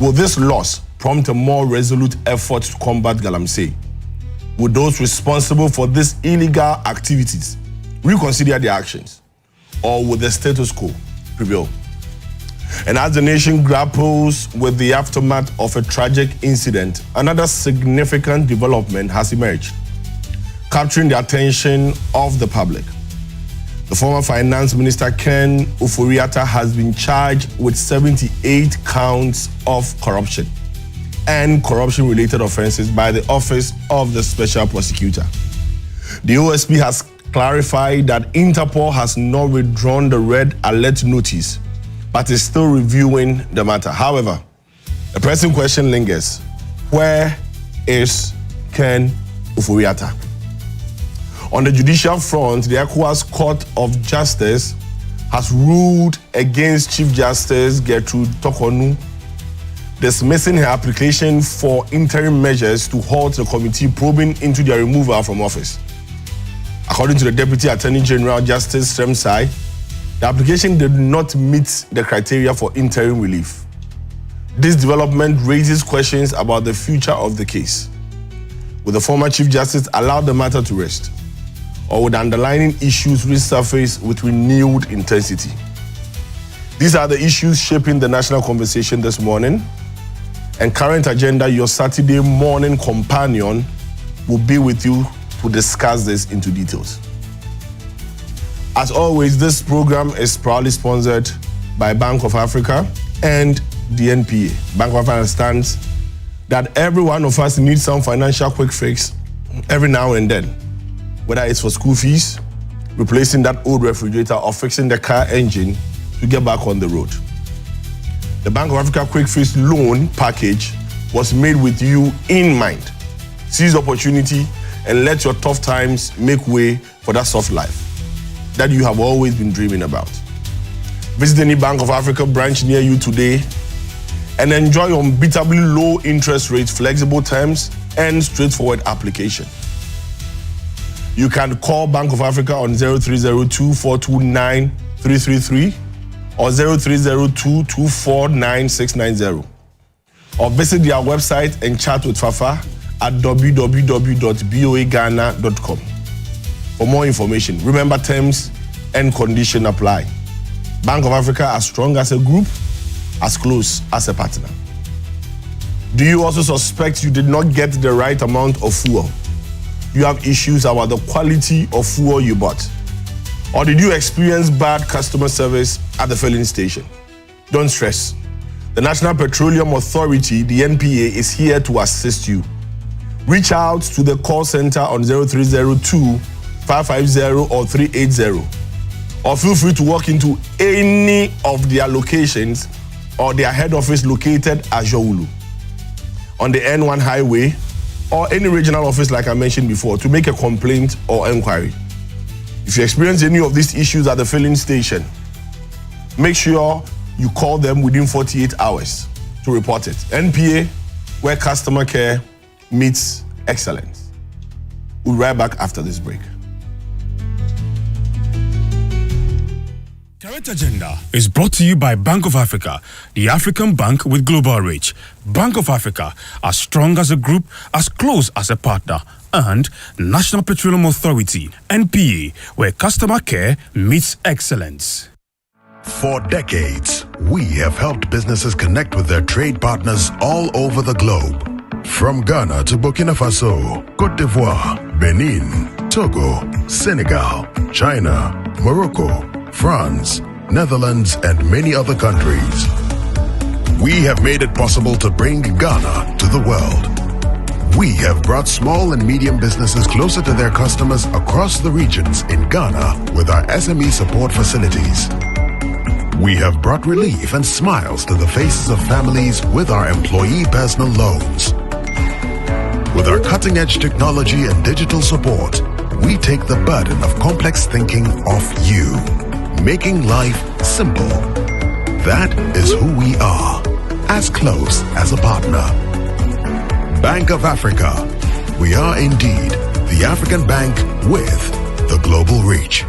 Will this loss prompt a more resolute effort to combat galamsey? Will those responsible for these illegal activities reconsider their actions? Or will the status quo prevail? And as the nation grapples with the aftermath of a tragic incident, another significant development has emerged, capturing the attention of the public. The former Finance Minister Ken Ofori Atta has been charged with 78 counts of corruption and corruption-related offenses by the Office of the Special Prosecutor. The OSP has clarified that Interpol has not withdrawn the red alert notice, but is still reviewing the matter. However, the pressing question lingers: where is Ken Ofori Atta? On the judicial front, the Ecowas Court of Justice has ruled against Chief Justice Gertrude Tokonu, dismissing her application for interim measures to halt the committee probing into their removal from office. According to the Deputy Attorney General Justice Tremsai, the application did not meet the criteria for interim relief. This development raises questions about the future of the case. Will the former Chief Justice allow the matter to rest? Or would underlying issues resurface with renewed intensity? These are the issues shaping the national conversation this morning. And Current Agenda, your Saturday morning companion, will be with you to discuss this into details. As always, this program is proudly sponsored by Bank of Africa and the NPA. Bank of Africa understands that every one of us needs some financial quick fix every now and then, whether it's for school fees, replacing that old refrigerator, or fixing the car engine to get back on the road. The Bank of Africa Quick Fix Loan Package was made with you in mind. Seize opportunity and let your tough times make way for that soft life that you have always been dreaming about. Visit any Bank of Africa branch near you today and enjoy unbeatably low interest rates, flexible terms, and straightforward application. You can call Bank of Africa on 0302-429-333 or 0302-249-690, or visit their website and chat with Fafa at www.boaghana.com. For more information, remember terms and conditions apply. Bank of Africa, as strong as a group, as close as a partner. Do you also suspect you did not get the right amount of fuel? You have issues about the quality of fuel you bought? Or did you experience bad customer service at the filling station? Don't stress. The National Petroleum Authority, the NPA, is here to assist you. Reach out to the call center on 0302-550 or 380. Or feel free to walk into any of their locations or their head office located at Jowulu, on the N1 highway, or any regional office like I mentioned before, to make a complaint or inquiry. If you experience any of these issues at the filling station, make sure you call them within 48 hours to report it. NPA, where customer care meets excellence. We'll be right back after this break. Current Agenda is brought to you by Bank of Africa, the African bank with global reach. Bank of Africa, as strong as a group, as close as a partner. And National Petroleum Authority, NPA, where customer care meets excellence. For decades, we have helped businesses connect with their trade partners all over the globe. From Ghana to Burkina Faso, Côte d'Ivoire, Benin, Togo, Senegal, China, Morocco, France, Netherlands, and many other countries. We have made it possible to bring Ghana to the world. We have brought small and medium businesses closer to their customers across the regions in Ghana with our SME support facilities. We have brought relief and smiles to the faces of families with our employee personal loans. With our cutting-edge technology and digital support, we take the burden of complex thinking off you, making life simple. That is who we are, as close as a partner. Bank of Africa. We are indeed the African bank with the global reach.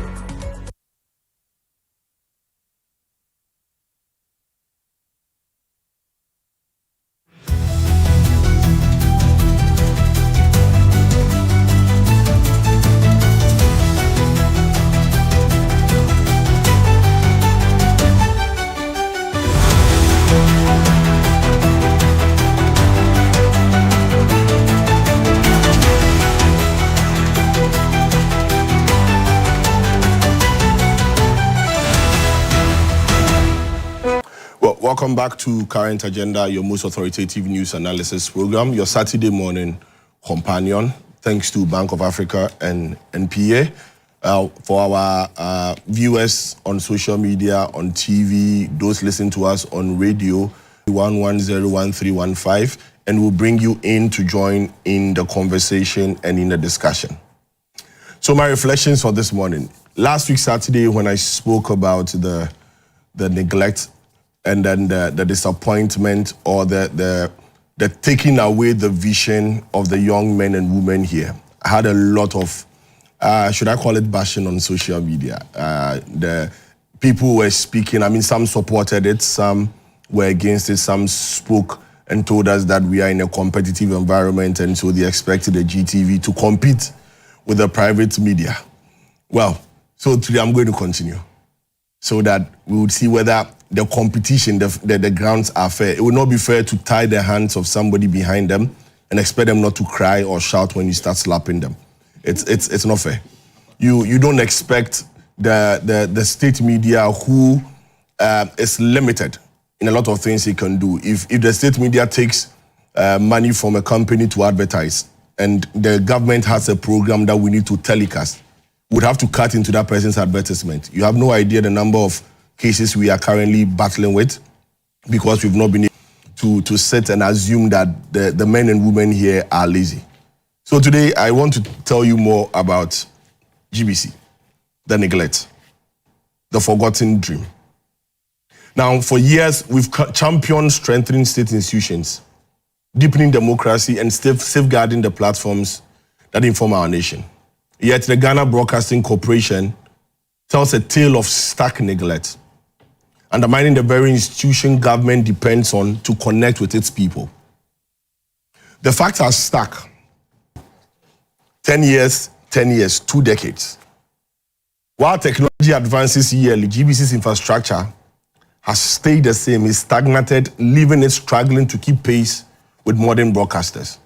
Welcome back to Current Agenda, your most authoritative news analysis program, your Saturday morning companion. Thanks to Bank of Africa and NPA. For our viewers on social media, on TV, those listening to us on radio, 1101315, and we'll bring you in to join in the conversation and in the discussion. So my reflections for this morning. Last week, Saturday, when I spoke about the neglect and then the disappointment or the taking away the vision of the young men and women here, I had a lot of, should I call it bashing on social media? The people were speaking, I mean, some supported it, some were against it, some spoke and told us that we are in a competitive environment and so they expected the GTV to compete with the private media. Well, so today I'm going to continue so that we would see whether the competition, the grounds are fair. It would not be fair to tie the hands of somebody behind them and expect them not to cry or shout when you start slapping them. It's not fair. You don't expect the state media who is limited in a lot of things he can do. If the state media takes money from a company to advertise and the government has a program that we need to telecast, we would have to cut into that person's advertisement. You have no idea the number of cases we are currently battling with because we've not been able to sit and assume that the men and women here are lazy. So today I want to tell you more about GBC, the neglect, the forgotten dream. Now, for years, we've championed strengthening state institutions, deepening democracy, and safeguarding the platforms that inform our nation. Yet the Ghana Broadcasting Corporation tells a tale of stark neglect, undermining the very institution government depends on to connect with its people. The facts are stark. 10 years, 2 decades. While technology advances yearly, GBC's infrastructure has stayed the same, is stagnated, leaving it struggling to keep pace with modern broadcasters.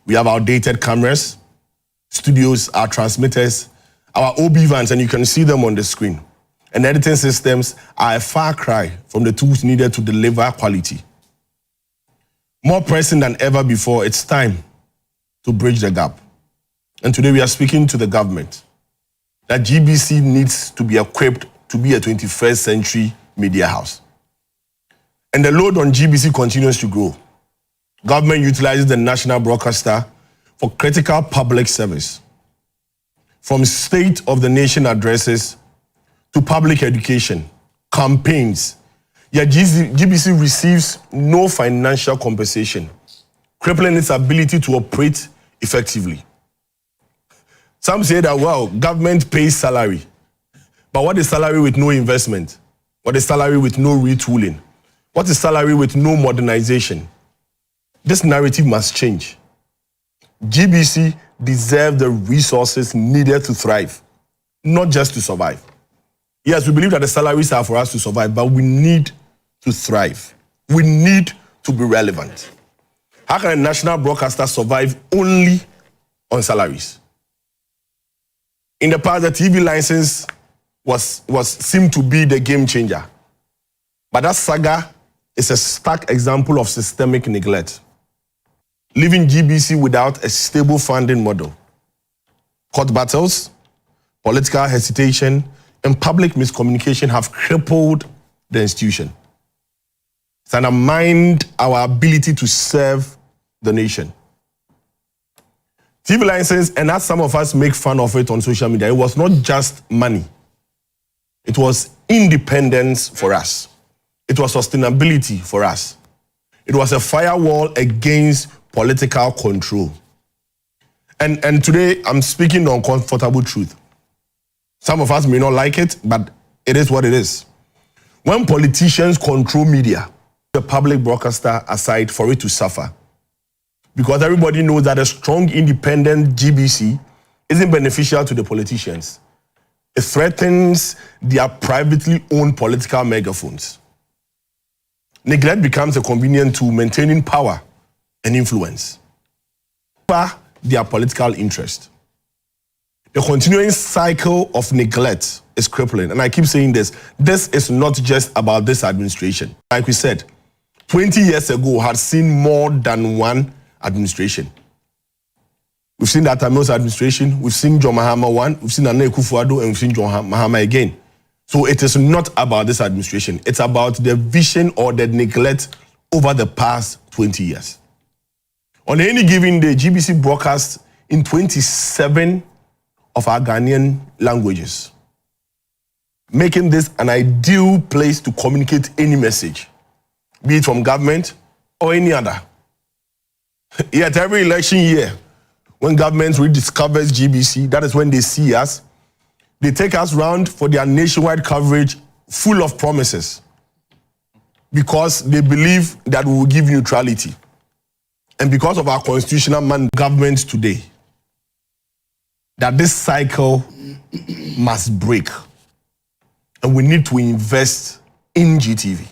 We have outdated cameras, studios, our transmitters, our OB vans, and you can see them on the screen. And editing systems are a far cry from the tools needed to deliver quality. More pressing than ever before, it's time to bridge the gap. And today we are speaking to the government that GBC needs to be equipped to be a 21st century media house. And the load on GBC continues to grow. Government utilizes the national broadcaster for critical public service, from state of the nation addresses to public education, campaigns. Yet GBC receives no financial compensation, crippling its ability to operate effectively. Some say that, well, government pays salary, but what is salary with no investment? What is salary with no retooling? What is salary with no modernization? This narrative must change. GBC deserves the resources needed to thrive, not just to survive. Yes, we believe that the salaries are for us to survive, but we need to thrive. We need to be relevant. How can a national broadcaster survive only on salaries? In the past, the TV license seemed to be the game changer. But that saga is a stark example of systemic neglect, leaving GBC without a stable funding model. Court battles, political hesitation, and public miscommunication have crippled the institution. It's undermined our ability to serve the nation. TV license, and as some of us make fun of it on social media, it was not just money. It was independence for us. It was sustainability for us. It was a firewall against political control. And today, I'm speaking the uncomfortable truth. Some of us may not like it, but it is what it is. When politicians control media, the public broadcaster aside for it to suffer. Because everybody knows that a strong, independent GBC isn't beneficial to the politicians. It threatens their privately owned political megaphones. Neglect becomes a convenient tool maintaining power and influence over their political interest. The continuing cycle of neglect is crippling. And I keep saying this. This is not just about this administration. Like we said, 20 years ago had seen more than one administration. We've seen the Atta administration, we've seen John Mahama 1, we've seen ATEKU, and we've seen John Mahama again. So it is not about this administration. It's about the vision or the neglect over the past 20 years. On any given day, GBC broadcasts in 27 of our Ghanaian languages, making this an ideal place to communicate any message, be it from government or any other. Yet every election year, when government rediscovers GBC, that is when they see us, they take us round for their nationwide coverage full of promises because they believe that we will give neutrality. And because of our constitutional government today, that this cycle must break. And we need to invest in GTV.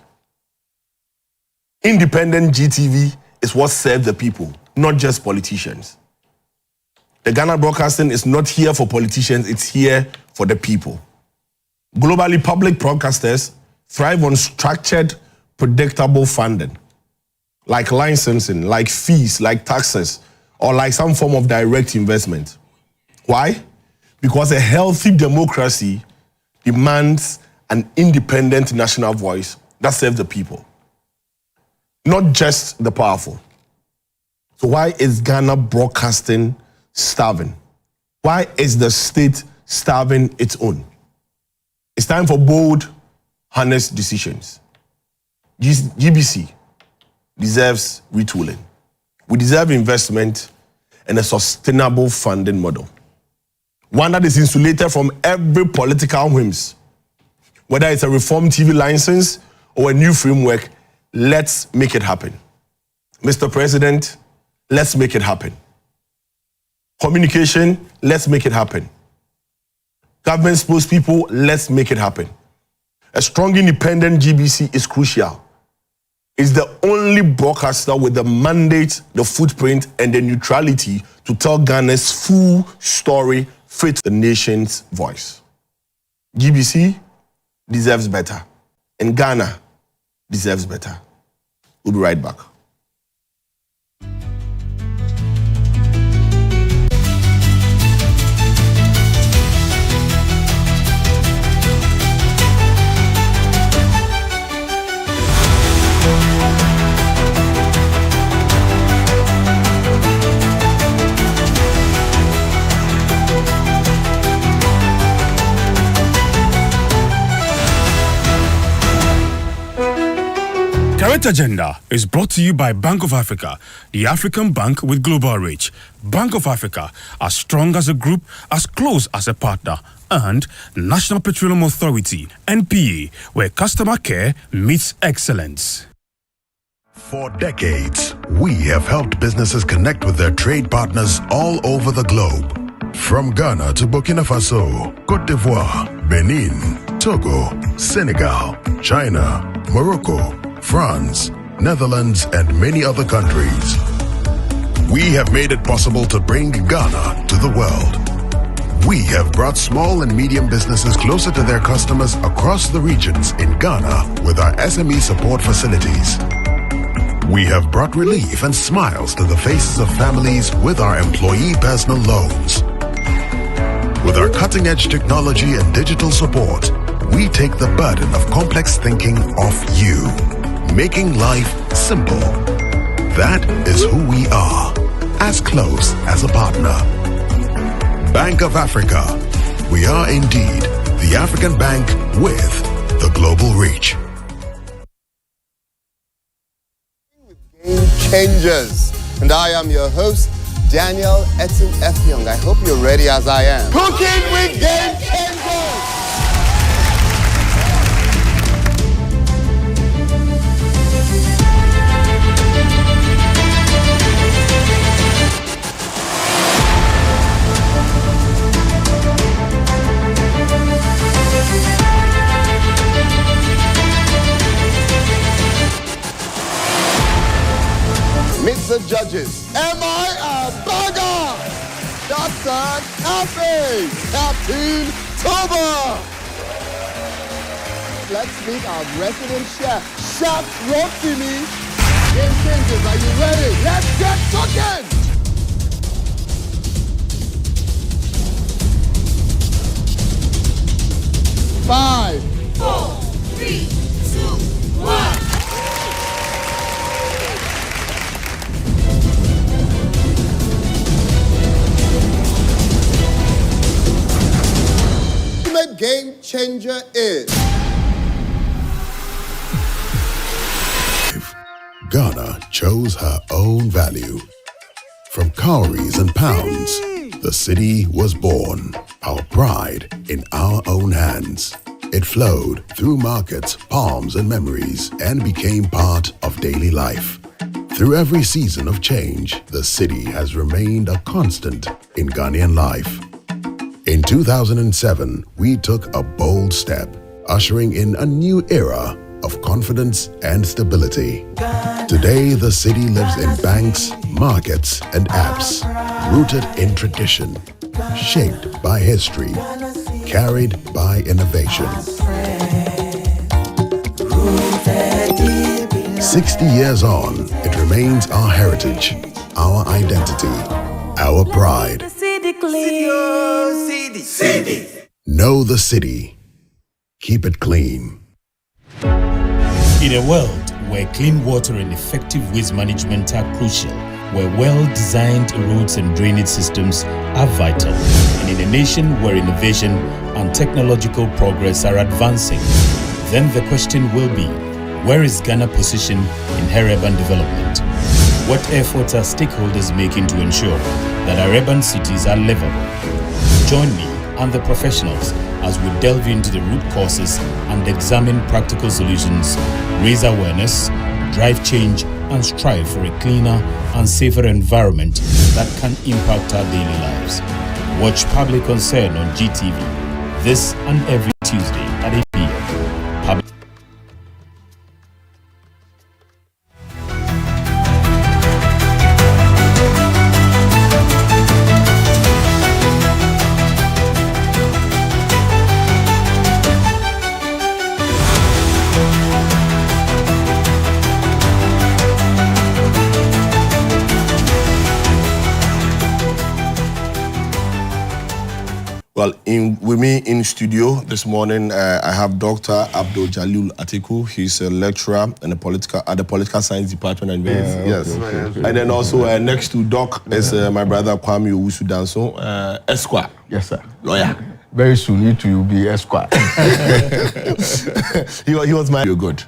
Independent GTV is what serves the people, not just politicians. The Ghana Broadcasting is not here for politicians, it's here for the people. Globally, public broadcasters thrive on structured, predictable funding, like licensing, like fees, like taxes, or like some form of direct investment. Why? Because a healthy democracy demands an independent national voice that serves the people, not just the powerful. So why is Ghana Broadcasting starving? Why is the state starving its own? It's time for bold, honest decisions. GBC deserves retooling. We deserve investment and a sustainable funding model. One that is insulated from every political whims. Whether it's a reformed TV license or a new framework, let's make it happen. Mr. President, let's make it happen. Communication, let's make it happen. Government spokespeople, let's make it happen. A strong independent GBC is crucial. It's the only broadcaster with the mandate, the footprint, and the neutrality to tell Ghana's full story, fit the nation's voice. GBC deserves better, and Ghana deserves better. We'll be right back. Current Agenda is brought to you by Bank of Africa, the African bank with global reach. Bank of Africa, as strong as a group, as close as a partner. And National Petroleum Authority, NPA, where customer care meets excellence. For decades, we have helped businesses connect with their trade partners all over the globe. From Ghana to Burkina Faso, Côte d'Ivoire, Benin, Togo, Senegal, China, Morocco, France, Netherlands, and many other countries. We have made it possible to bring Ghana to the world. We have brought small and medium businesses closer to their customers across the regions in Ghana with our SME support facilities. We have brought relief and smiles to the faces of families with our employee personal loans. With our cutting-edge technology and digital support, we take the burden of complex thinking off you, making life simple. That is who we are, as close as a partner. Bank of Africa. We are indeed the African bank with the global reach. Game Changers. And I am your host, Daniel Etin Effiong. I hope you're ready as I am. Cooking with Game Changers! Meet the judges. Am I a bugger? Doctor Cafe, Captain Toba. Let's meet our resident chef, Chef Rotimi. Game changers, are you ready? Let's get cooking! 5, 4, 3, 2, 1. Ultimate game changer is Ghana chose her own value. From cowries and pounds, the city was born. Our pride in our own hands. It flowed through markets, palms, and memories, and became part of daily life. Through every season of change, the city has remained a constant in Ghanaian life. In 2007, we took a bold step, ushering in a new era of confidence and stability. Today, the city lives in banks, markets, and apps, rooted in tradition, shaped by history, carried by innovation. 60 years on, it remains our heritage, our identity, our pride. Know the city. Keep it clean. In a world where clean water and effective waste management are crucial, where well-designed roads and drainage systems are vital, and in a nation where innovation and technological progress are advancing, then the question will be, where is Ghana positioned in her urban development? What efforts are stakeholders making to ensure that our urban cities are livable? Join me and the professionals as we delve into the root causes and examine practical solutions, raise awareness, drive change, and strive for a cleaner and safer environment that can impact our daily lives. Watch Public Concern on GTV this and every Tuesday at 8 p.m. Well, with me in studio this morning, I have Dr. ABDUL-JALILU ATEKU. He's a lecturer in at the Political Science Department. Yes. Okay. And then also next to Doc is my brother KWAME OWUSU DANSO, Esquire. Yes, sir. Lawyer. Very soon, you two will be Esquire. he was my... You're good.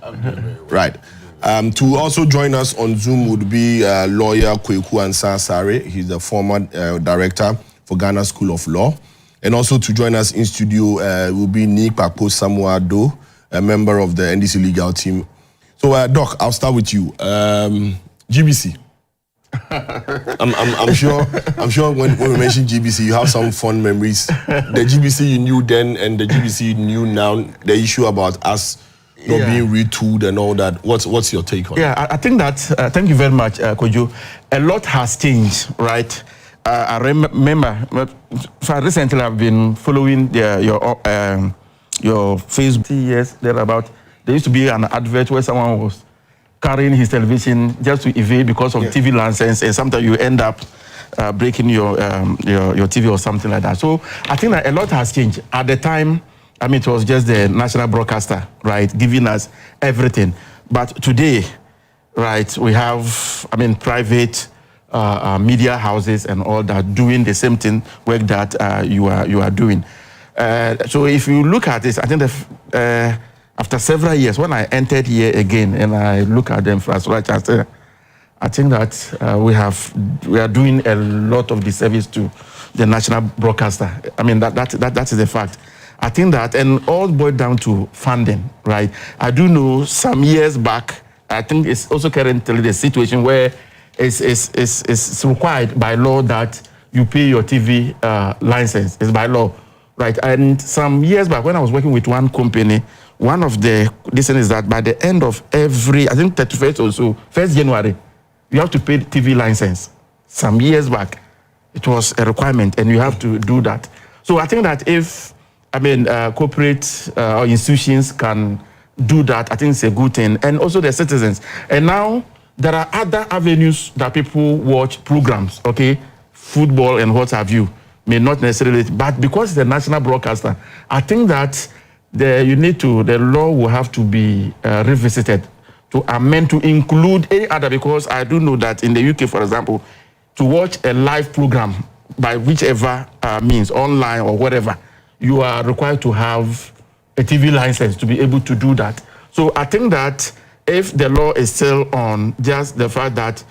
Right. To also join us on Zoom would be lawyer KWAKU and ASARE. He's the former director for Ghana School of Law. And also to join us in studio will be KPAKPO SAMOA ADDO, a member of the NDC legal team. So, Doc, I'll start with you. GBC. I'm sure when we mention GBC, you have some fond memories. The GBC you knew then and the GBC you knew now, the issue about us not being retooled and all that. What's your take on it? I think that, thank you very much, KOJO. A lot has changed, right? I remember, recently I've been following your Facebook years thereabout. There used to be an advert where someone was carrying his television just to evade because of TV license, and sometimes you end up breaking your TV or something like that. So I think that a lot has changed. At the time, I mean, it was just the national broadcaster, right, giving us everything. But today, right, we have, I mean, private media houses and all that doing the same thing work that you are doing. So if you look at this, I think after several years, when I entered here again and I look at the infrastructure, I think that we are doing a lot of disservice to the national broadcaster. I mean that is a fact. I think that, and all boiled down to funding, right? I do know some years back, I think it's also currently the situation where it's required by law that you pay your TV license. It's by law, right? And some years back, when I was working with one company, one of the listen is that by the end of every, I think 31st or so, 1st January, you have to pay TV license. Some years back, It was a requirement, and you have to do that. So I think that if, corporate or institutions can do that, I think it's a good thing. And also the citizens. And now there are other avenues that people watch programs, okay? Football and what have you, may not necessarily, but because it's a national broadcaster, I think that the law will have to be revisited to amend to include any other, because I do know that in the UK, for example, to watch a live program by whichever means, online or whatever, you are required to have a TV license to be able to do that. So I think that if the law is still on just the fact that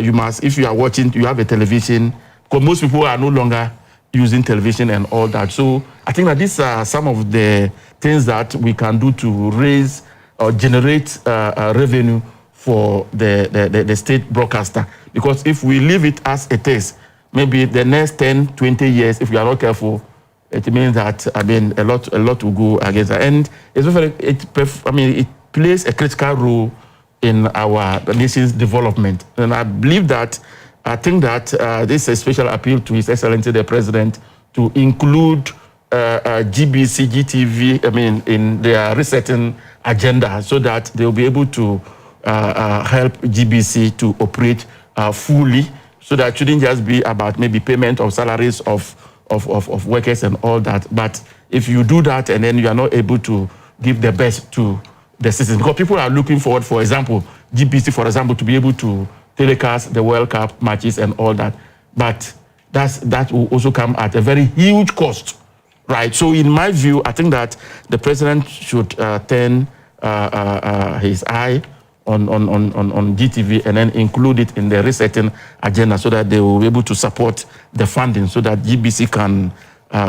you must, if you are watching, you have a television, because most people are no longer using television and all that. So I think that these are some of the things that we can do to raise or generate revenue for the state broadcaster. Because if we leave it as it is, maybe the next 10, 20 years, if we are not careful, it means that a lot will go against that. And it's very, it plays a critical role in our nation's development. And I think that this is a special appeal to His Excellency the President to include GBC, GTV, in their resetting agenda, so that they'll be able to help GBC to operate fully, so that it shouldn't just be about maybe payment of salaries of workers and all that. But if you do that and then you are not able to give the best to the citizens, because people are looking forward, for example, GBC, for example, to be able to telecast the World Cup matches and all that. But that will also come at a very huge cost, right? So in my view, I think that the president should turn his eye on GTV and then include it in the resetting agenda, so that they will be able to support the funding, so that GBC can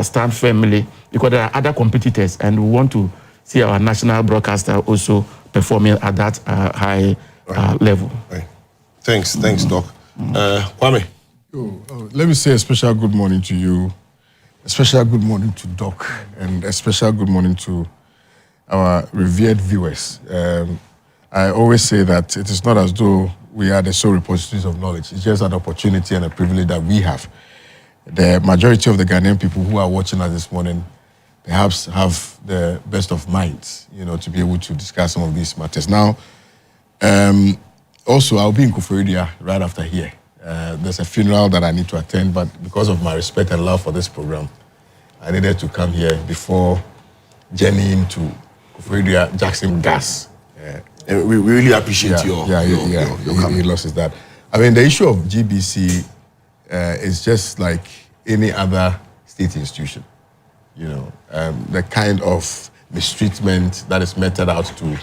stand firmly, because there are other competitors, and we want to see our national broadcaster also performing at that high level. Right. Thanks, Doc. KWAME. Let me say a special good morning to you, a special good morning to Doc, and a special good morning to our revered viewers. I always say that it is not as though we are the sole repositories of knowledge. It's just an opportunity and a privilege that we have. The majority of the Ghanaian people who are watching us this morning perhaps have the best of minds, to be able to discuss some of these matters. Now, also, I'll be in Ofori right after here. There's a funeral that I need to attend, but because of my respect and love for this program, I needed to come here before journeying to Ofori Jackson Gas. We really appreciate your he loses that. The issue of GBC is just like any other state institution. The kind of mistreatment that is meted out to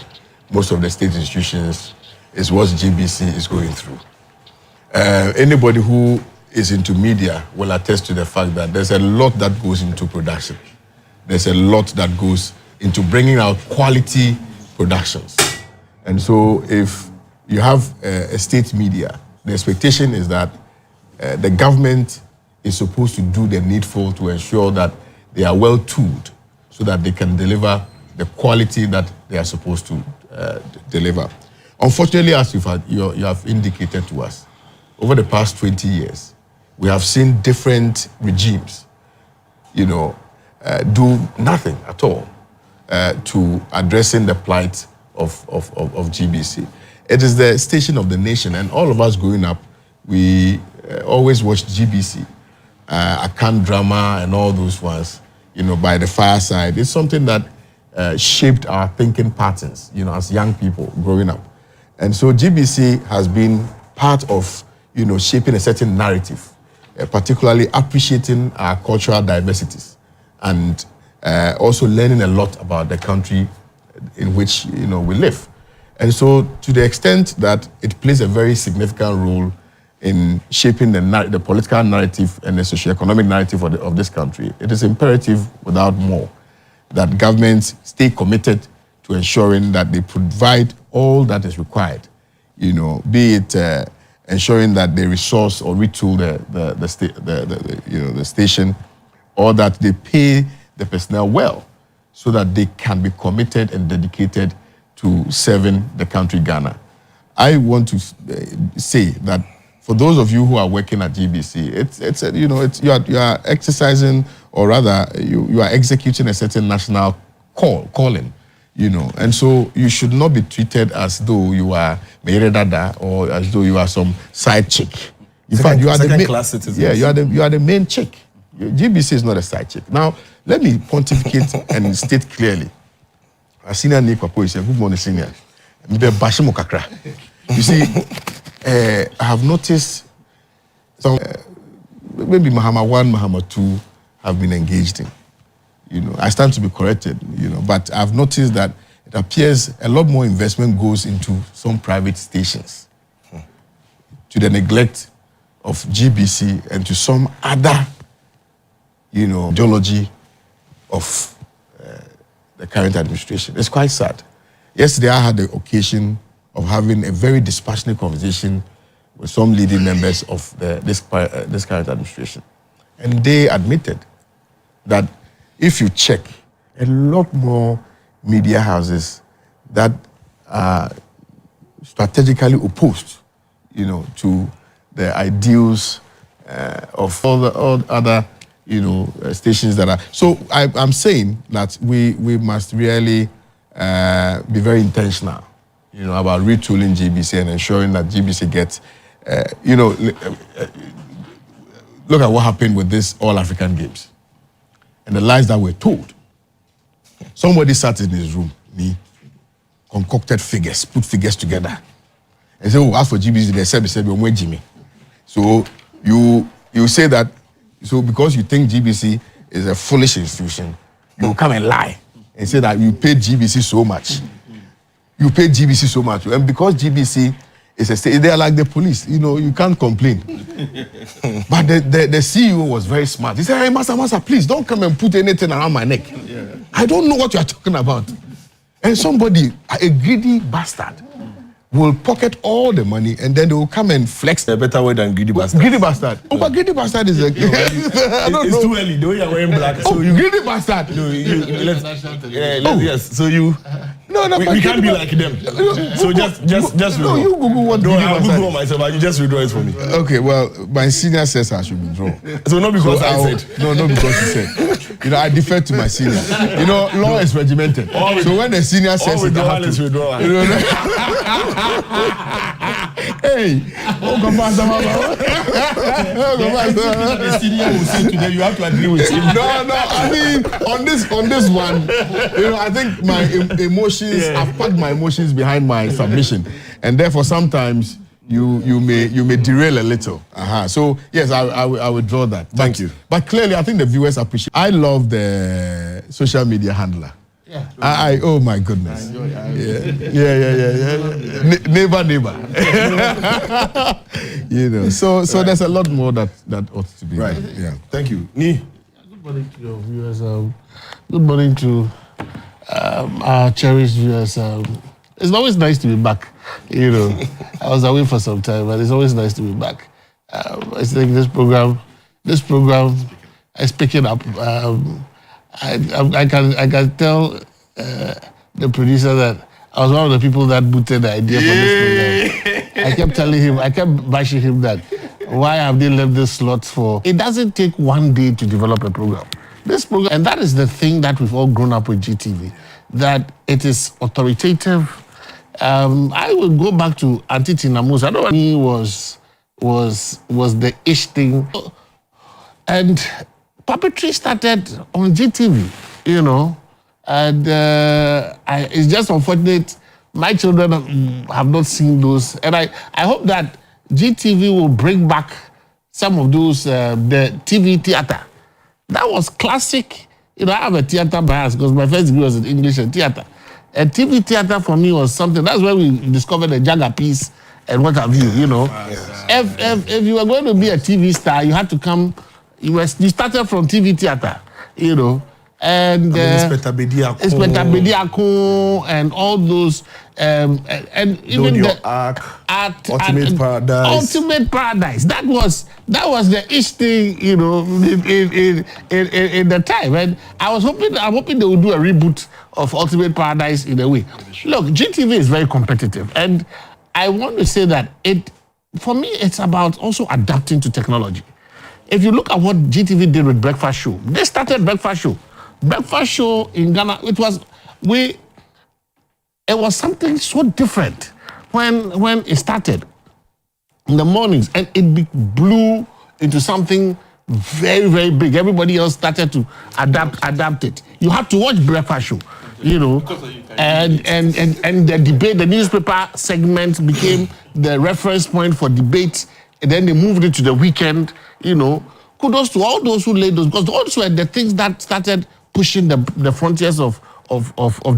most of the state institutions is what GBC is going through. Anybody who is into media will attest to the fact that there's a lot that goes into production. There's a lot that goes into bringing out quality productions. And so if you have a state media, the expectation is that the government is supposed to do the needful to ensure that they are well tooled so that they can deliver the quality that they are supposed to deliver. Unfortunately, as you have indicated to us, over the past 20 years, we have seen different regimes, do nothing at all to addressing the plight of GBC. It is the station of the nation, and all of us growing up, we always watched GBC, Akan drama and all those ones, by the fireside. It's something that shaped our thinking patterns, as young people growing up. And so GBC has been part of, shaping a certain narrative, particularly appreciating our cultural diversities and also learning a lot about the country in which, we live. And so to the extent that it plays a very significant role in shaping the political narrative and the socioeconomic narrative of this country, it is imperative without more that governments stay committed to ensuring that they provide all that is required, be it ensuring that they resource or retool the station, or that they pay the personnel well so that they can be committed and dedicated to serving the country Ghana. I want to say that for those of you who are working at GBC, you are exercising, or rather, you are executing a certain national calling, and so you should not be treated as though you are Mere Dada or as though you are some side chick. In fact, you are the main class citizen. Yeah, you are the main chick. GBC is not a side chick. Now, let me pontificate and state clearly. Senior Nick Papo is a good morning, senior. You see, I have noticed some, maybe Mahama 1, Mahama 2 have been engaged in. I stand to be corrected, but I've noticed that it appears a lot more investment goes into some private stations to the neglect of GBC and to some other, ideology of the current administration. It's quite sad. Yesterday, I had the occasion of having a very dispassionate conversation with some leading members of this current administration. And they admitted that if you check, a lot more media houses that are strategically opposed, to the ideals of all other, stations that are. So I'm saying that we must really be very intentional, about retooling GBC and ensuring that GBC gets, look at what happened with this All-African Games and the lies that were told. Somebody sat in his room, concocted figures, put figures together, and said, as for GBC, they said, Jimmy. So you say that, so because you think GBC is a foolish institution, you come and lie and say that you paid GBC so much. You paid GBC so much. And because GBC is a state, they are like the police, you can't complain. But the CEO was very smart. He said, hey, Master, please don't come and put anything around my neck. Yeah. I don't know what you are talking about. And somebody, a greedy bastard, will pocket all the money and then they will come and flex. A better way than greedy bastard. Greedy bastard. Oh, but greedy bastard is a... it's too early. The way you're wearing black. So greedy bastard. Yes. So you... No, we can't be like them. So just withdraw. You Google what greedy bastard. I'll Google myself, but you just withdraw it for me. Okay, well, my senior says I should withdraw. So not because I said. No, not because you said. I defer to my senior. Law is regimented. So when the senior says it, I have to withdraw. Hey, the senior will say today, you have to agree with him. No, I mean, on this one, I think my emotions, I've packed my emotions behind my submission, and therefore sometimes you may derail a little. So yes, I will draw that. Thank you. But clearly, I think the viewers appreciate. I love the social media handler. Yeah. Oh my goodness. Yeah. Neighbor. So there's a lot more that ought to be right. Done. Yeah. Thank you. Ni. Good morning to your viewers. Good morning to our cherished viewers. It's always nice to be back. I was away for some time, but it's always nice to be back. I think this program is picking up. I can tell the producer that I was one of the people that booted the idea for this program. I kept bashing him that why have they left this slot for? It doesn't take one day to develop a program. This program, and that is the thing that we've all grown up with GTV, that it is authoritative. I will go back to Auntie Tinamus. I don't know he was the ish thing, and puppetry started on GTV, and it's just unfortunate my children have not seen those, and I hope that GTV will bring back some of those the TV theater. That was classic. I have a theater bias because my first degree was in English and theater. And TV theater for me was something. That's where we discovered the Jagger piece and what have you. If you were going to be a TV star, you had to come. You started from TV theater, and Inspector Bediako and all those, and even the Ultimate Paradise. Ultimate Paradise. That was the ish thing, in the time. And I'm hoping they will do a reboot of Ultimate Paradise in a way. Look, GTV is very competitive, and I want to say that for me, it's about also adapting to technology. If you look at what GTV did with Breakfast Show, they started Breakfast Show. Breakfast Show in Ghana, it was something so different when it started in the mornings, and it blew into something very, very big. Everybody else started to adapt it. You had to watch Breakfast Show, you know, and the debate, the newspaper segment became the reference point for debate, and then they moved it to the weekend, you know. Kudos to all those who laid those, because those were the things that started pushing the frontiers of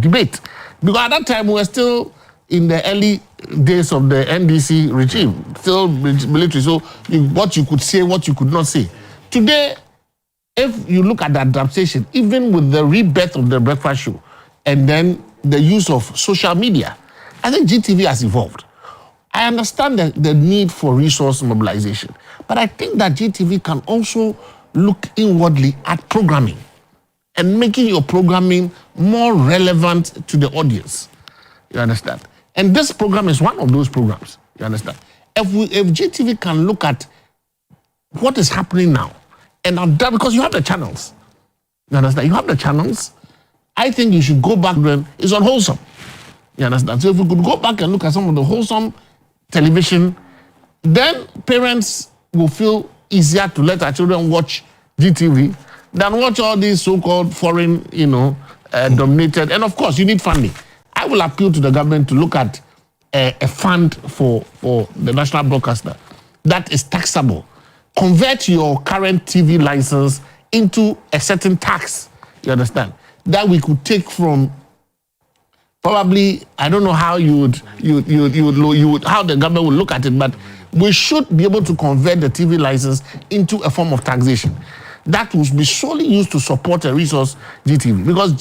debate. Because at that time, we were still in the early days of the NDC regime, still military. So what you could say, what you could not say. Today, if you look at the adaptation, even with the rebirth of the Breakfast Show and then the use of social media, I think GTV has evolved. I understand the need for resource mobilization, but I think that GTV can also look inwardly at programming and making your programming more relevant to the audience. You understand? And this program is one of those programs. You understand? If GTV can look at what is happening now, and adapt, because you have the channels. You understand? You have the channels. I think you should go back when it's unwholesome. You understand? So if we could go back and look at some of the wholesome television, then parents will feel easier to let our children watch GTV than watch all these so-called foreign, dominated. And of course, you need funding. I will appeal to the government to look at a fund for the national broadcaster that is taxable. Convert your current TV license into a certain tax, you understand, that we could take from probably, I don't know how how the government would look at it, but we should be able to convert the TV license into a form of taxation that will be solely used to support a resource GTV, because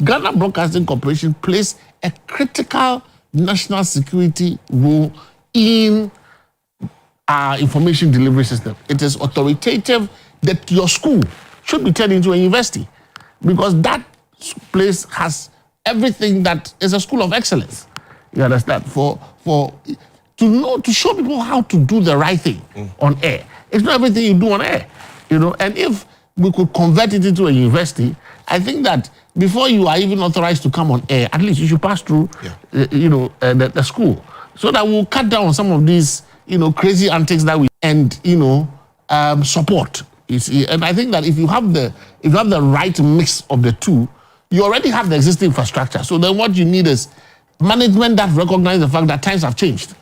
Ghana Broadcasting Corporation plays a critical national security role in our information delivery system. It is authoritative that your school should be turned into a university, because that place has everything that is a school of excellence. You understand? To show people how to do the right thing on air. It's not everything you do on air, And if we could convert it into a university, I think that before you are even authorized to come on air, at least you should pass through, the school, so that we'll cut down on some of these, crazy antics that we support. You see, and I think that if you have the right mix of the two, you already have the existing infrastructure. So then what you need is management that recognize the fact that times have changed,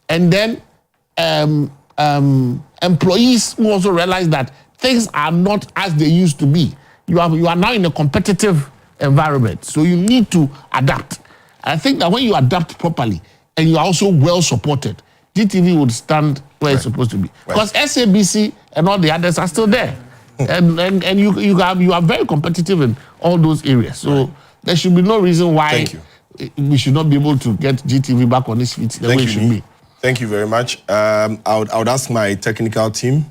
and then employees who also realize that things are not as they used to be. You are now in a competitive environment, so you need to adapt. I think that when you adapt properly and you are also well supported, GTV would stand where it's supposed to be. Because SABC and all the others are still there. And you are very competitive in all those areas. So there should be no reason why we should not be able to get GTV back on its feet the way it should be. Thank you very much. I would ask my technical team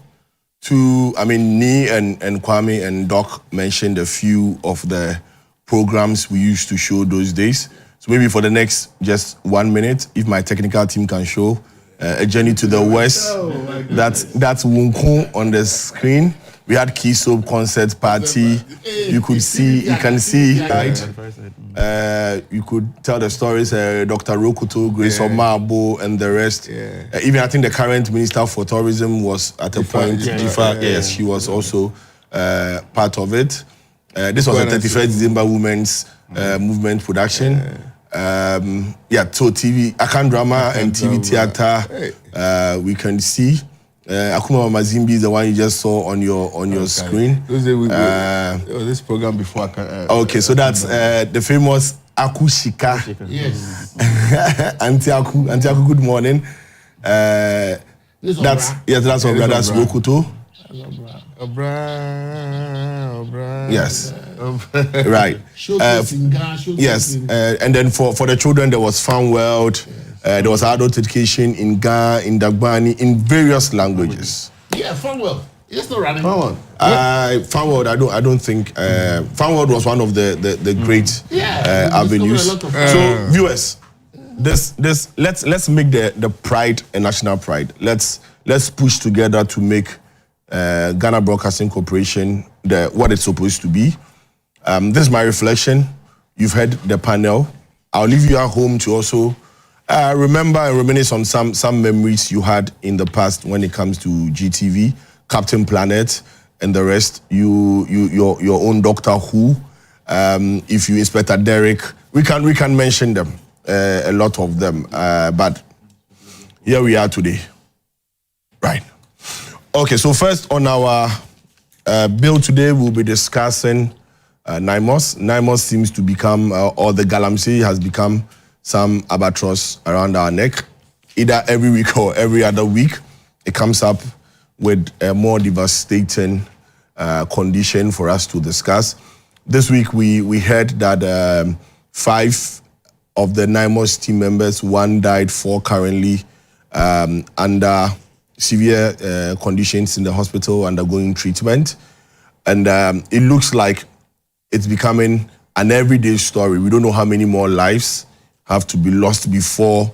to, Ni and Kwame and Doc mentioned a few of the programs we used to show those days. So maybe for the next just 1 minute, if my technical team can show a journey to the west, that's Wunku on the screen. We had Key Soap concert party. You can see, right? You could tell the stories, Dr. Rokuto, Grace Omabo, and the rest. Even I think the current Minister for Tourism was at a point, yes, she was also part of it. This was a 31st December Women's Movement production. So TV, Akan Drama and TV Theater, we can see. Akuma Mazimbi is the one you just saw on your screen. This program before. Okay, so that's the famous Akushika. Yes. Auntie Aku, good morning. That's Obra. That's Rokuto. Obra. Yes. Right. Yes. And then for the children, there was Fun World. There was adult education in Ghana, in Dagbani, in various languages. Yeah, Fun World. It's still running. Fun World. Fun World, I don't think. Fun World was one of the great avenues. So viewers, let's make the pride a national pride. Let's push together to make Ghana Broadcasting Corporation what it's supposed to be. This is my reflection. You've heard the panel. I'll leave you at home to also remember and reminisce on some memories you had in the past when it comes to GTV, Captain Planet, and the rest. Your own Doctor Who. If you Inspector Derek, we can mention them, a lot of them. But here we are today. Right. Okay, so first on our bill today, we'll be discussing Naimos. Naimos seems to become, or the Galamsey has become some albatross around our neck. Either every week or every other week, it comes up with a more devastating condition for us to discuss. This week, we heard that 5 of the Naimos team members, 1 died, 4 currently under severe conditions in the hospital undergoing treatment. And it looks like it's becoming an everyday story. We don't know how many more lives have to be lost before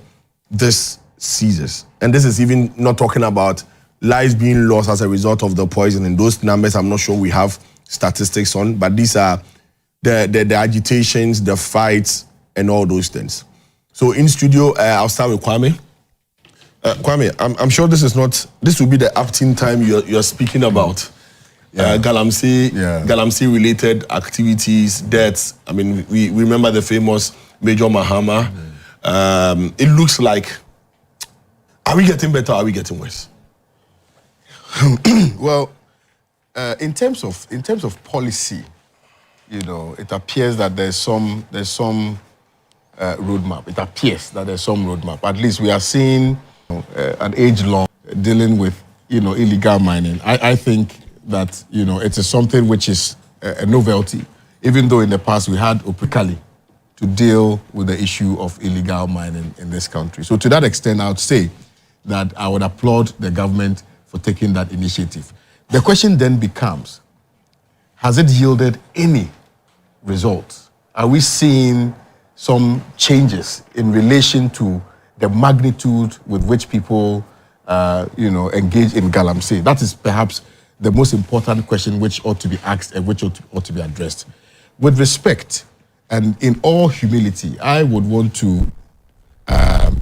this ceases. And this is even not talking about lives being lost as a result of the poisoning. Those numbers I'm not sure we have statistics on, but these are the agitations, the fights, and all those things. So in studio, I'll start with KWAME. KWAME, I'm sure this will be the acting time you're speaking about. Galamsey related activities, deaths. I mean, we remember the famous Major Mahama. It looks like, are we getting better or are we getting worse? Well, in terms of policy, it appears that there's some roadmap. It appears that there's some roadmap. At least we are seeing an age-long dealing with illegal mining. I think that it is something which is a novelty, even though in the past we had Opekali to deal with the issue of illegal mining in this country. So to that extent, I would say that I would applaud the government for taking that initiative. The question then becomes, has it yielded any results? Are we seeing some changes in relation to the magnitude with which people, engage in Galamsey? That is perhaps the most important question which ought to be asked and which ought to be addressed. With respect and in all humility, I would want to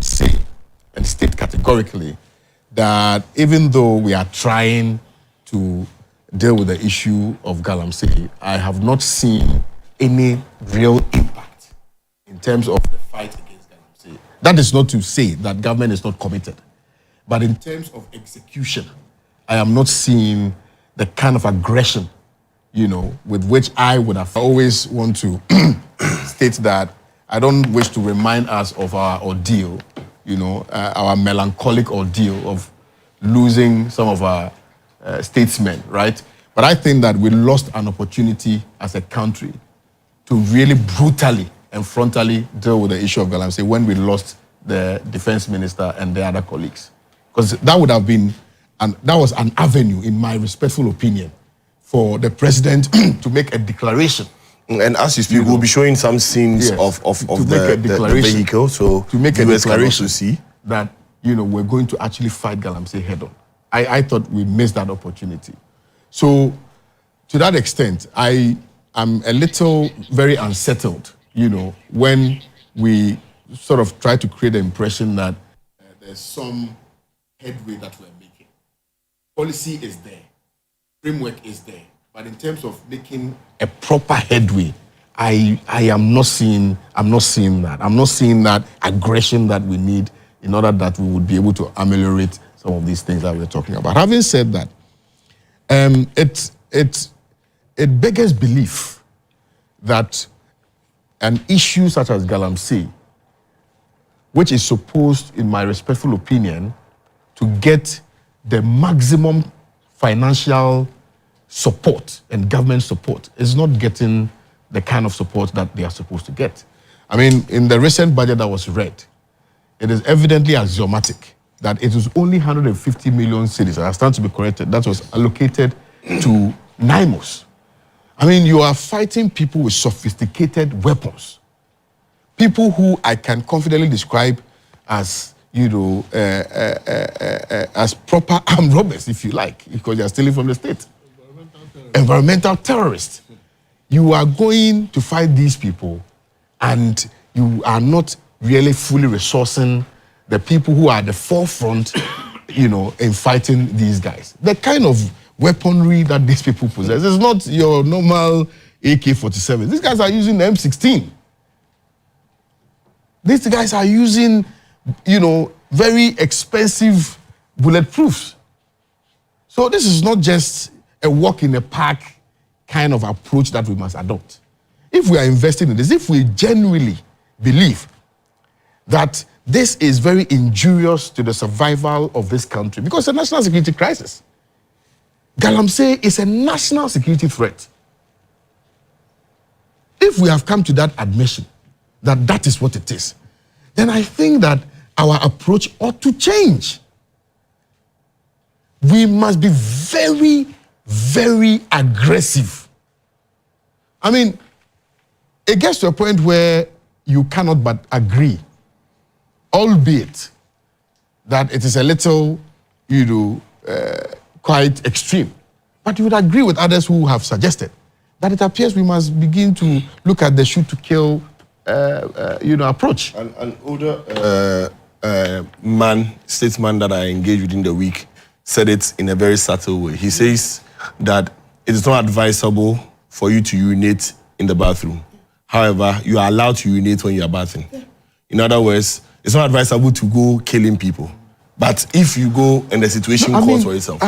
say and state categorically that even though we are trying to deal with the issue of Galamsey, I have not seen any real impact in terms of the fight against Galamsey. That is not to say that government is not committed, but in terms of execution, I am not seeing the kind of aggression, with which I would have. I always want to state that I don't wish to remind us of our ordeal, our melancholic ordeal of losing some of our statesmen, right? But I think that we lost an opportunity as a country to really brutally and frontally deal with the issue of Galamsey when we lost the defense minister and the other colleagues. Because that would have been, that was an avenue, in my respectful opinion, for the president to make a declaration. And as you speak, we'll be showing some scenes of the vehicle, so to make a declaration to see that we're going to actually fight Galamsey head on. I thought we missed that opportunity. So to that extent, I am a little very unsettled, when we sort of try to create the impression that there's some headway that we're making. Policy is there, framework is there, but in terms of making a proper headway, I am not seeing that. I'm not seeing that aggression that we need in order that we would be able to ameliorate some of these things that we're talking about. Having said that, it beggars belief that an issue such as Galamsey, which is supposed, in my respectful opinion, to get the maximum financial support and government support, is not getting the kind of support that they are supposed to get. I mean, in the recent budget that was read, it is evidently axiomatic that it was only 150 million cedis, I stand to be corrected, that was allocated to Naimos. I mean, you are fighting people with sophisticated weapons. people who I can confidently describe as, as proper armed robbers, if you like, because they are stealing from the state. Environmental terrorists. You are going to fight these people, and you are not really fully resourcing the people who are at the forefront, in fighting these guys. The kind of weaponry that these people possess is not your normal AK-47. These guys are using the M16. These guys are using, very expensive bulletproofs. So this is not just a walk in the park kind of approach that we must adopt. If we are investing in this, if we genuinely believe that this is very injurious to the survival of this country, because it's a national security crisis. Galamsey is a national security threat. If we have come to that admission that that is what it is, then I think that our approach ought to change. We must be very, very aggressive. I mean, it gets to a point where you cannot but agree, albeit that it is a little, quite extreme. But you would agree with others who have suggested that it appears we must begin to look at the shoot to kill, approach. An older statesman that I engaged with in the week said it in a very subtle way. He says that it is not advisable for you to urinate in the bathroom. However, you are allowed to urinate when you are bathing. In other words, it's not advisable to go killing people. But if you go and the situation calls for itself.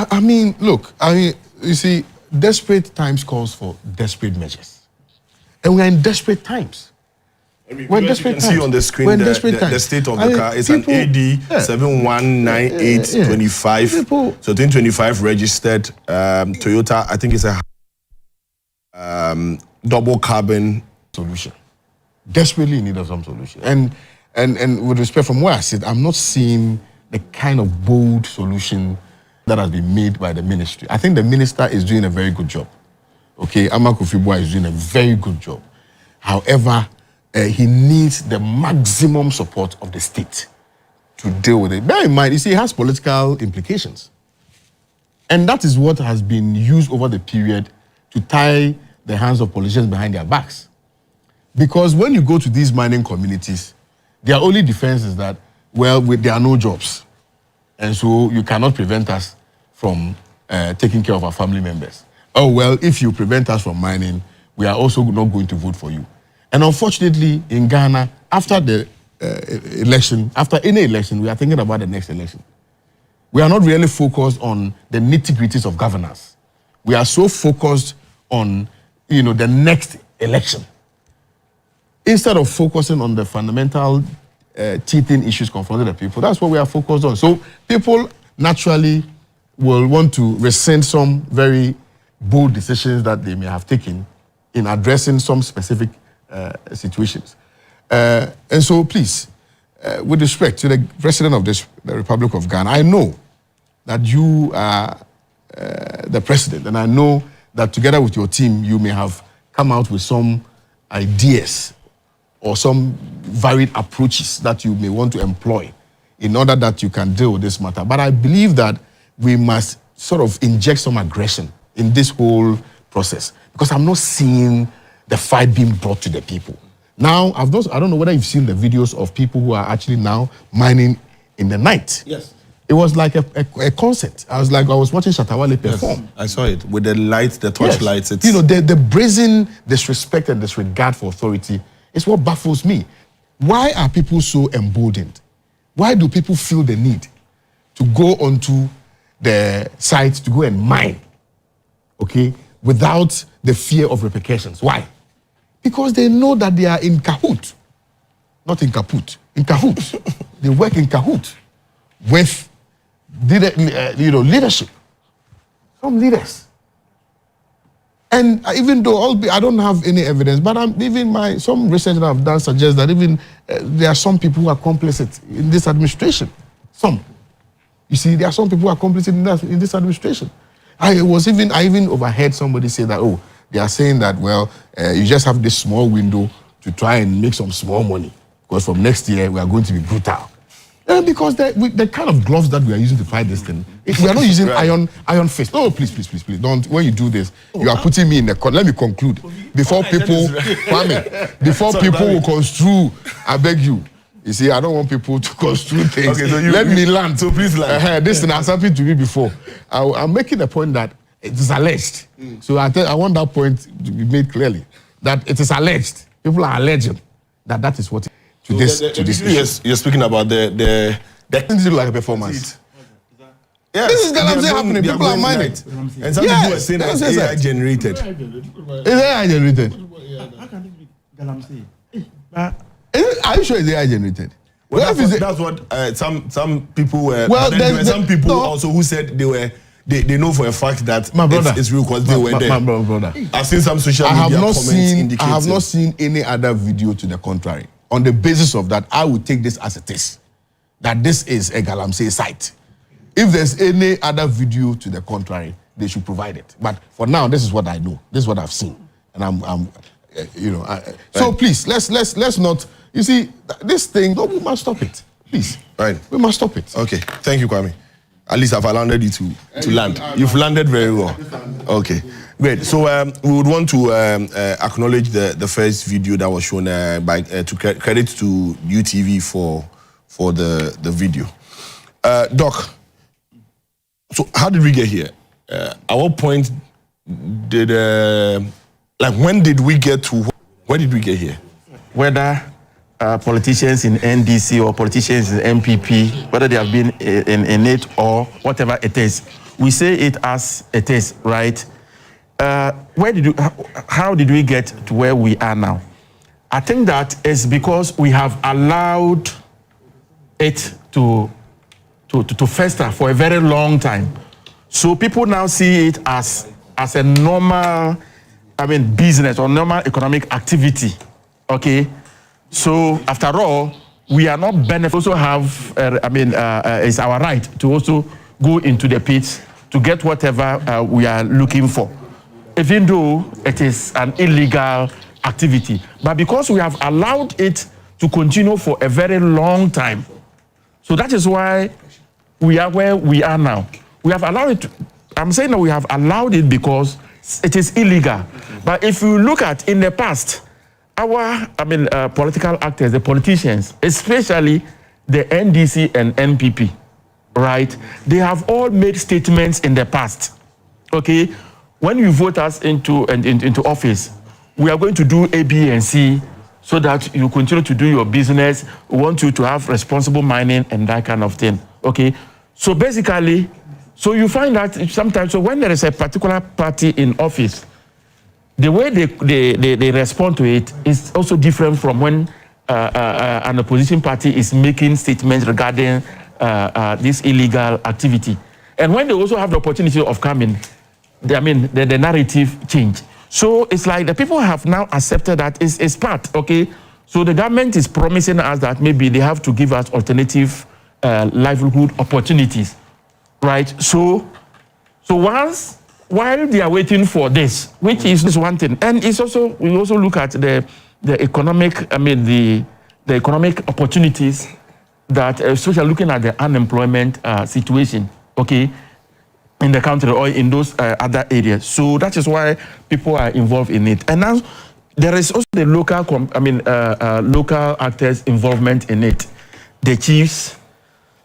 You see, desperate times calls for desperate measures. And we are in desperate times. When you can see on the screen the state of the car is an AD 719825. So 2025 registered Toyota. I think it's a double carbon solution. Desperately in need of some solution. And with respect from where I sit, I'm not seeing the kind of bold solution that has been made by the ministry. I think the minister is doing a very good job. Okay, Amakufibua is doing a very good job. However, he needs the maximum support of the state to deal with it. Bear in mind, you see, it has political implications. And that is what has been used over the period to tie the hands of politicians behind their backs. Because when you go to these mining communities, their only defense is that, well, there are no jobs. And so you cannot prevent us from taking care of our family members. Oh, well, if you prevent us from mining, we are also not going to vote for you. And unfortunately, in Ghana, after the election, after any election, we are thinking about the next election. We are not really focused on the nitty-gritties of governance. We are so focused on, the next election. Instead of focusing on the fundamental teething issues confronting the people, that's what we are focused on. So people naturally will want to rescind some very bold decisions that they may have taken in addressing some specific situations. And so please, with respect to the President of the Republic of Ghana, I know that you are the President, and I know that together with your team, you may have come out with some ideas or some varied approaches that you may want to employ in order that you can deal with this matter. But I believe that we must sort of inject some aggression in this whole process, because I'm not seeing the fight being brought to the people. Now, I don't know whether you've seen the videos of people who are actually now mining in the night. Yes. It was like a concert. I was watching Shatawale perform. Yes, I saw it with the lights, the torch lights. It's... the brazen disrespect and disregard for authority is what baffles me. Why are people so emboldened? Why do people feel the need to go onto the site to go and mine, okay, without the fear of repercussions? Why? Because they know that they are in cahoot, not in kaput, in cahoot. They work in cahoot with leadership, some leaders. And even though I don't have any evidence, but some research that I've done suggests that even there are some people who are complicit in this administration. Some. You see, there are some people who are complicit in this administration. I even overheard somebody say that, they are saying that, well, you just have this small window to try and make some small money, because from next year we are going to be brutal. Because the kind of gloves that we are using to fight this thing, we are not using iron fist. Oh, please, don't. When you do this, you are putting me in the corner. Let me conclude before people, people will construe. I beg you. You see, I don't want people to construe things. Okay, so let me land. So please land. This thing has happened to me before. I'm making the point that it is alleged. So I want that point to be made clearly, that it is alleged. People are alleging that is what. To this you're speaking about the things like a performance. Yeah, this is Galamsey happening. People are mining. And some people are saying that it's AI generated. It's AI generated. How can it be Galamsey? Are you sure it's AI generated? Well, that's what some people were. Well, there were some people also who said they know for a fact that it's real because they were there. My brother. I've seen some social media comments indicating. I have not seen any other video to the contrary. On the basis of that, I would take this as it is, that this is a Galamsey site. If there's any other video to the contrary, they should provide it. But for now, this is what I know. This is what I've seen, and so please, let's not. You see, this thing, we must stop it. Please, we must stop it. Okay, thank you, Kwame. At least I've allowed you to land. You've landed very well. Okay. Great. So we would want to acknowledge the first video that was shown to credit to UTV for the video. Doc, so how did we get here? At what point did when did we get to where did we get here? Whether politicians in NDC or politicians in MPP, whether they have been in it or whatever it is, we say it as it is, right? How did we get to where we are now? I think that is because we have allowed it to fester for a very long time. So people now see it as a normal, business or normal economic activity. Okay, so after all, we are not benefit. Also have, it's our right to also go into the pits to get whatever we are looking for, even though it is an illegal activity. But because we have allowed it to continue for a very long time, so that is why we are where we are now. We have allowed it. I'm saying that we have allowed it because it is illegal. But if you look at in the past, our political actors, the politicians, especially the NDC and NPP, right? They have all made statements in the past. Okay, when you vote us into office, we are going to do A, B, and C so that you continue to do your business. We want you to have responsible mining and that kind of thing. Okay, so basically, so you find that sometimes, so when there is a particular party in office, the way they respond to it is also different from when an opposition party is making statements regarding this illegal activity. And when they also have the opportunity of coming, the narrative change. So it's like the people have now accepted that it's part, okay? So the government is promising us that maybe they have to give us alternative livelihood opportunities, right? So while they are waiting for this, which is one thing, and it's also, we also look at the economic, the economic opportunities that, especially looking at the unemployment situation, okay, in the country or in those other areas. So that is why people are involved in it. And now there is also the local, local actors' involvement in it. The chiefs,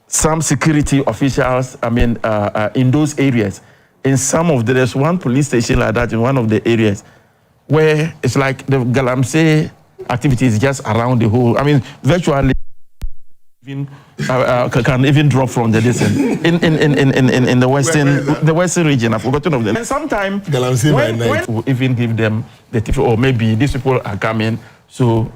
some security officials, in those areas. In some of there's one police station like that in one of the areas where it's like the Galamsey activity is just around the whole. Virtually can even drop from the distance in the western region. I've forgotten of them. And sometimes when we even give them the tip, or maybe these people are coming, so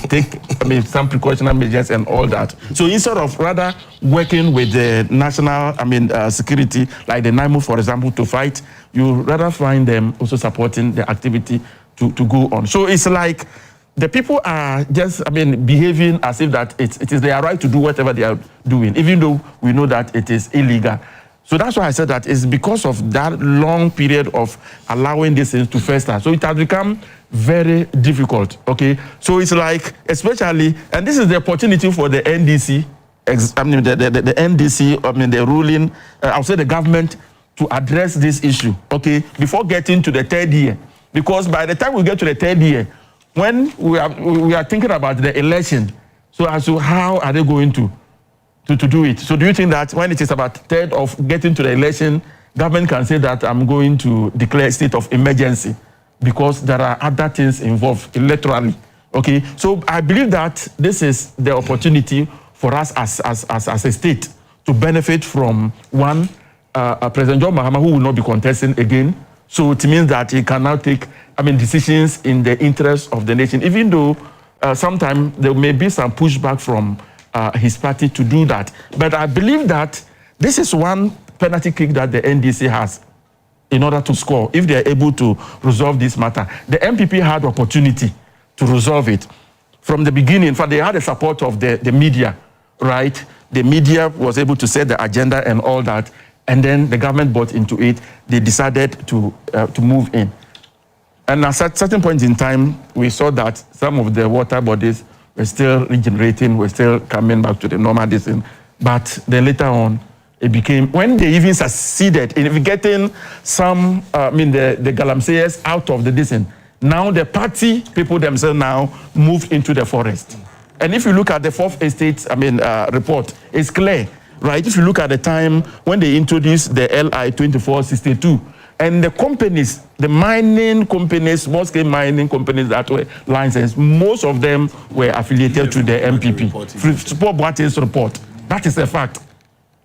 take some precautionary measures and all that. So instead of rather working with the national security, like the Naimos, for example, to fight, you rather find them also supporting the activity to go on. So it's like the people are just behaving as if that it is their right to do whatever they are doing, even though we know that it is illegal. So that's why I said that it's because of that long period of allowing these things to fester. So it has become very difficult, okay? So it's like, especially, and this is the opportunity for the NDC, the NDC, the ruling, I'll say the government, to address this issue, okay, before getting to the third year. Because by the time we get to the third year, when we are thinking about the election, so as to how are they going to do it? So do you think that when it is about third of getting to the election, government can say that I'm going to declare a state of emergency because there are other things involved electorally? Okay, so I believe that this is the opportunity for us as a state to benefit from one, President John Mahama, who will not be contesting again. So it means that he can now take, decisions in the interest of the nation, even though sometimes there may be some pushback from his party to do that. But I believe that this is one penalty kick that the NDC has in order to score, if they are able to resolve this matter. The MPP had opportunity to resolve it from the beginning. In fact, they had the support of the media, right? The media was able to set the agenda and all that, and then the government bought into it. They decided to move in. And at certain points in time, we saw that some of the water bodies were still regenerating, were still coming back to the normal distance. But then later on, it became, when they even succeeded in getting some, the galamseyers out of the distance, now the party people themselves now moved into the forest. And if you look at the Fourth Estate, report, it's clear, right? If you look at the time when they introduced the LI 2462, and the companies, the mining companies, small-scale mining companies that were licensed, most of them were affiliated to the MPP. Support Boate's report. That is a fact.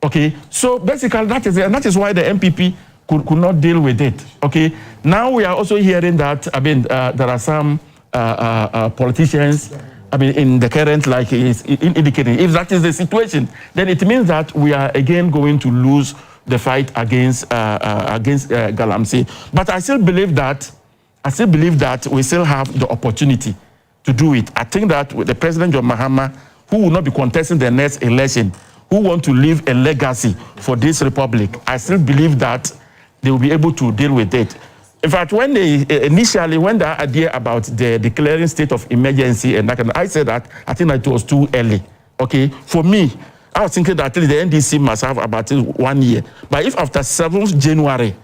Okay, so basically that is why the MPP could not deal with it. Okay, now we are also hearing that there are some politicians in the current, like he's indicating. If that is the situation, then it means that we are again going to lose the fight against Galamsey. But I still believe that we still have the opportunity to do it. I think that with the President John Mahama, who will not be contesting the next election, who want to leave a legacy for this republic, I still believe that they will be able to deal with it. In fact, when they initially, when the idea about the declaring state of emergency and that, I said that I think that it was too early. Okay, for me, I was thinking that the NDC must have about 1 year. But if after 7th January,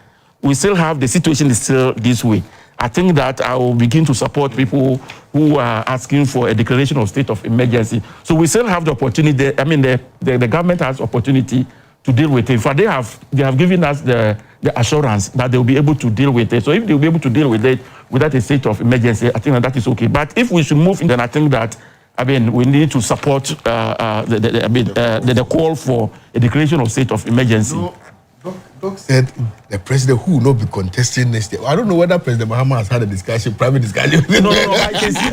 we still have the situation is still this way, I think that I will begin to support people who are asking for a declaration of state of emergency. So we still have the opportunity, the government has opportunity to deal with it. In fact, they have given us the assurance that they will be able to deal with it. So if they will be able to deal with it without a state of emergency, I think that is okay. But if we should move in, then I think that we need to support the call for a declaration of state of emergency. No, Doc said the president who will not be contesting next year. I don't know whether President Mahama has had a discussion, private discussion. No, I can see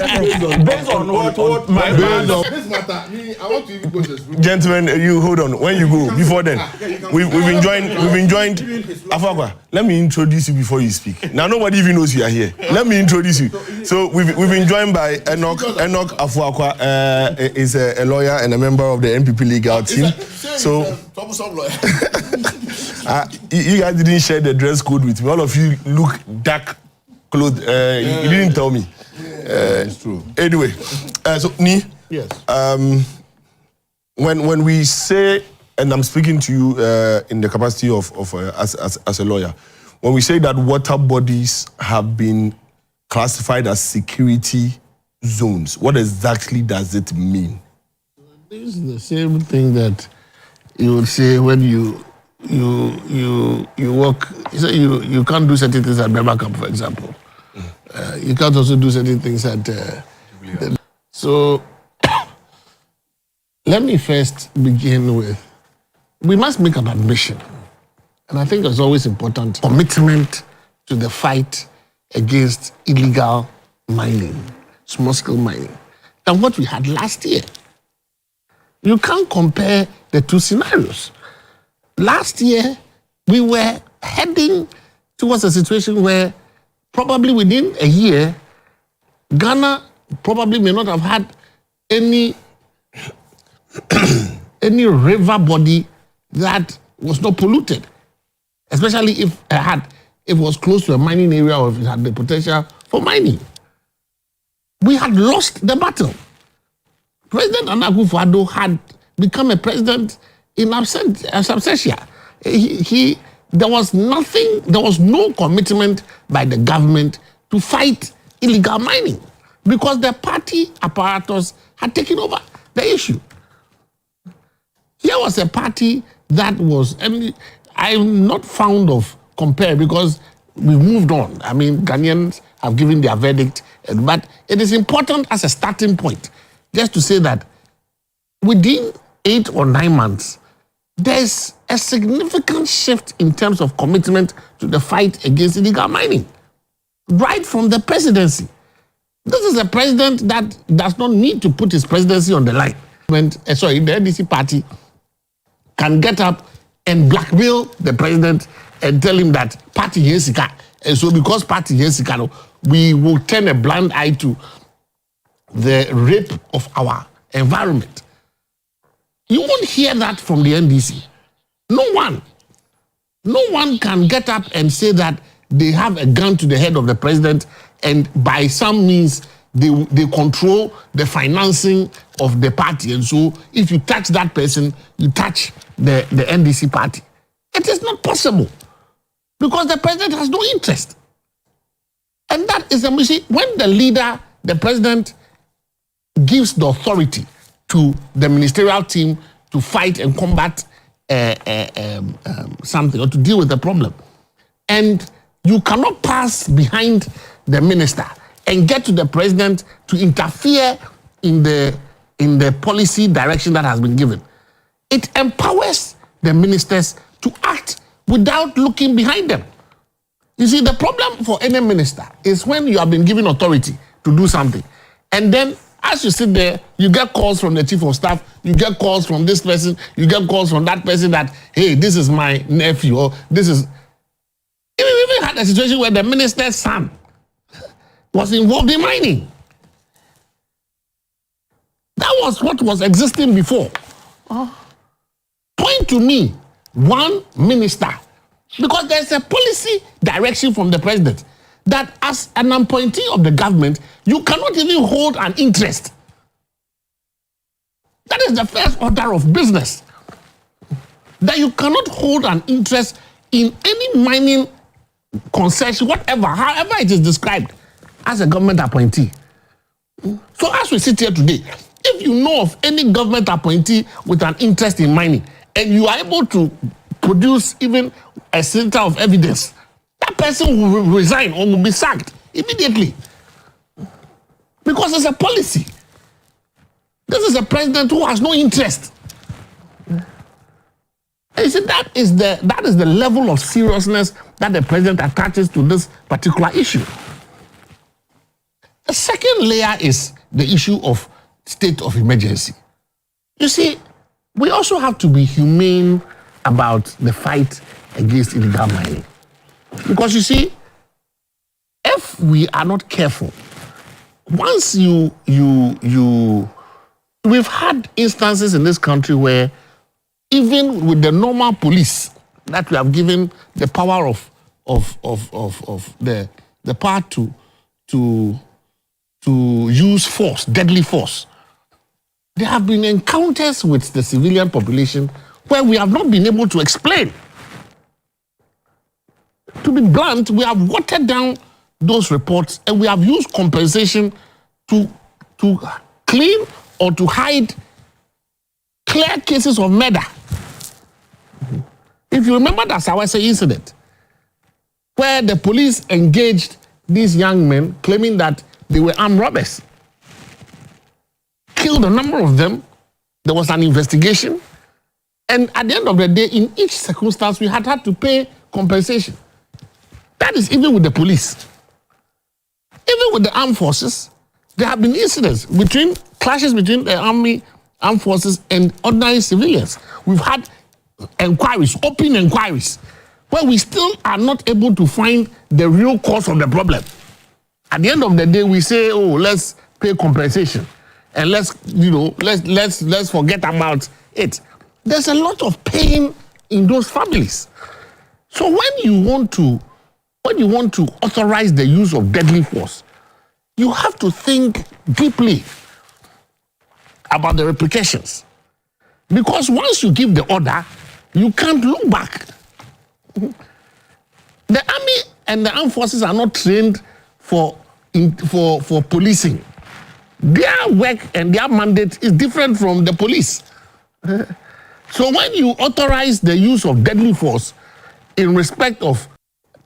based on what my this matter. I want to even go to the Gentlemen, you hold on. When you go, before then, we've been joined. AFOAKWAH, let me introduce you before you speak. Now nobody even knows you are here. Let me introduce you. So we've been joined by ENOCH AFOAKWAH is a lawyer and a member of the MPP legal team. So you guys didn't share the dress code with me. All of you look dark clothes. You didn't tell me. It's true. Anyway, so Ni. Yes. When we say, and I'm speaking to you in the capacity of as a lawyer, when we say that water bodies have been classified as security zones, what exactly does it mean? This is the same thing that you would say when you work. You can't do certain things at Bema Camp, for example. You can't also do certain things at. So let me first begin with, we must make an admission, and I think it's always important, commitment to the fight against illegal mining, small-scale mining, than what we had last year. You can't compare the two scenarios. Last year, we were heading towards a situation where probably within a year, Ghana probably may not have had any river body that was not polluted. especially if it was close to a mining area or if it had the potential for mining. We had lost the battle. President Nana Akufo-Addo had become a president in absentia. There was no commitment by the government to fight illegal mining because the party apparatus had taken over the issue. Here was a party that was, and I'm not fond of comparing because we've moved on. I mean, Ghanaians have given their verdict, but it is important as a starting point just to say that within 8 or 9 months, there's a significant shift in terms of commitment to the fight against illegal mining, right from the presidency. This is a president that does not need to put his presidency on the line. The NDC party can get up and blackmail the president and tell him that party Yesika. And so because party Yesika, we will turn a blind eye to the rape of our environment. You won't hear that from the NDC. No one can get up and say that they have a gun to the head of the president and by some means they control the financing of the party. And so if you touch that person, you touch the NDC party. It is not possible because the president has no interest. And that is a mistake. When the president gives the authority to the ministerial team to fight and combat something or to deal with the problem, and you cannot pass behind the minister and get to the president to interfere in the policy direction that has been given. It empowers the ministers to act without looking behind them. You see, the problem for any minister is when you have been given authority to do something, and then as you sit there, you get calls from the chief of staff, you get calls from this person, you get calls from that person that, hey, this is my nephew, or this is... We even had a situation where the minister's son was involved in mining. That was what was existing before. Point to me one minister, because there's a policy direction from the president that as an appointee of the government, you cannot even hold an interest. That is the first order of business. That you cannot hold an interest in any mining concession, whatever, however it is described, as a government appointee. So as we sit here today, if you know of any government appointee with an interest in mining, and you are able to produce even a center of evidence, that person will resign or will be sacked immediately. Because it's a policy. This is a president who has no interest. And you see, that is the level of seriousness that the president attaches to this particular issue. The second layer is the issue of state of emergency. You see, we also have to be humane about the fight against illegal mining. Because you see, if we are not careful, once we've had instances in this country where even with the normal police that we have given the power of the power to use force, deadly force, there have been encounters with the civilian population where we have not been able to explain. To be blunt, we have watered down those reports and we have used compensation to clean or to hide clear cases of murder. If you remember that Sawase incident, where the police engaged these young men claiming that they were armed robbers, killed a number of them, there was an investigation, and at the end of the day, in each circumstance, we had to pay compensation. That is even with the police. Even with the armed forces, there have been incidents clashes between the armed forces and ordinary civilians. We've had inquiries, open inquiries, where we still are not able to find the real cause of the problem. At the end of the day, we say, oh, let's pay compensation and let's forget about it. There's a lot of pain in those families. So when you want to authorize the use of deadly force, you have to think deeply about the repercussions. Because once you give the order, you can't look back. The army and the armed forces are not trained for policing. Their work and their mandate is different from the police. So when you authorize the use of deadly force in respect of,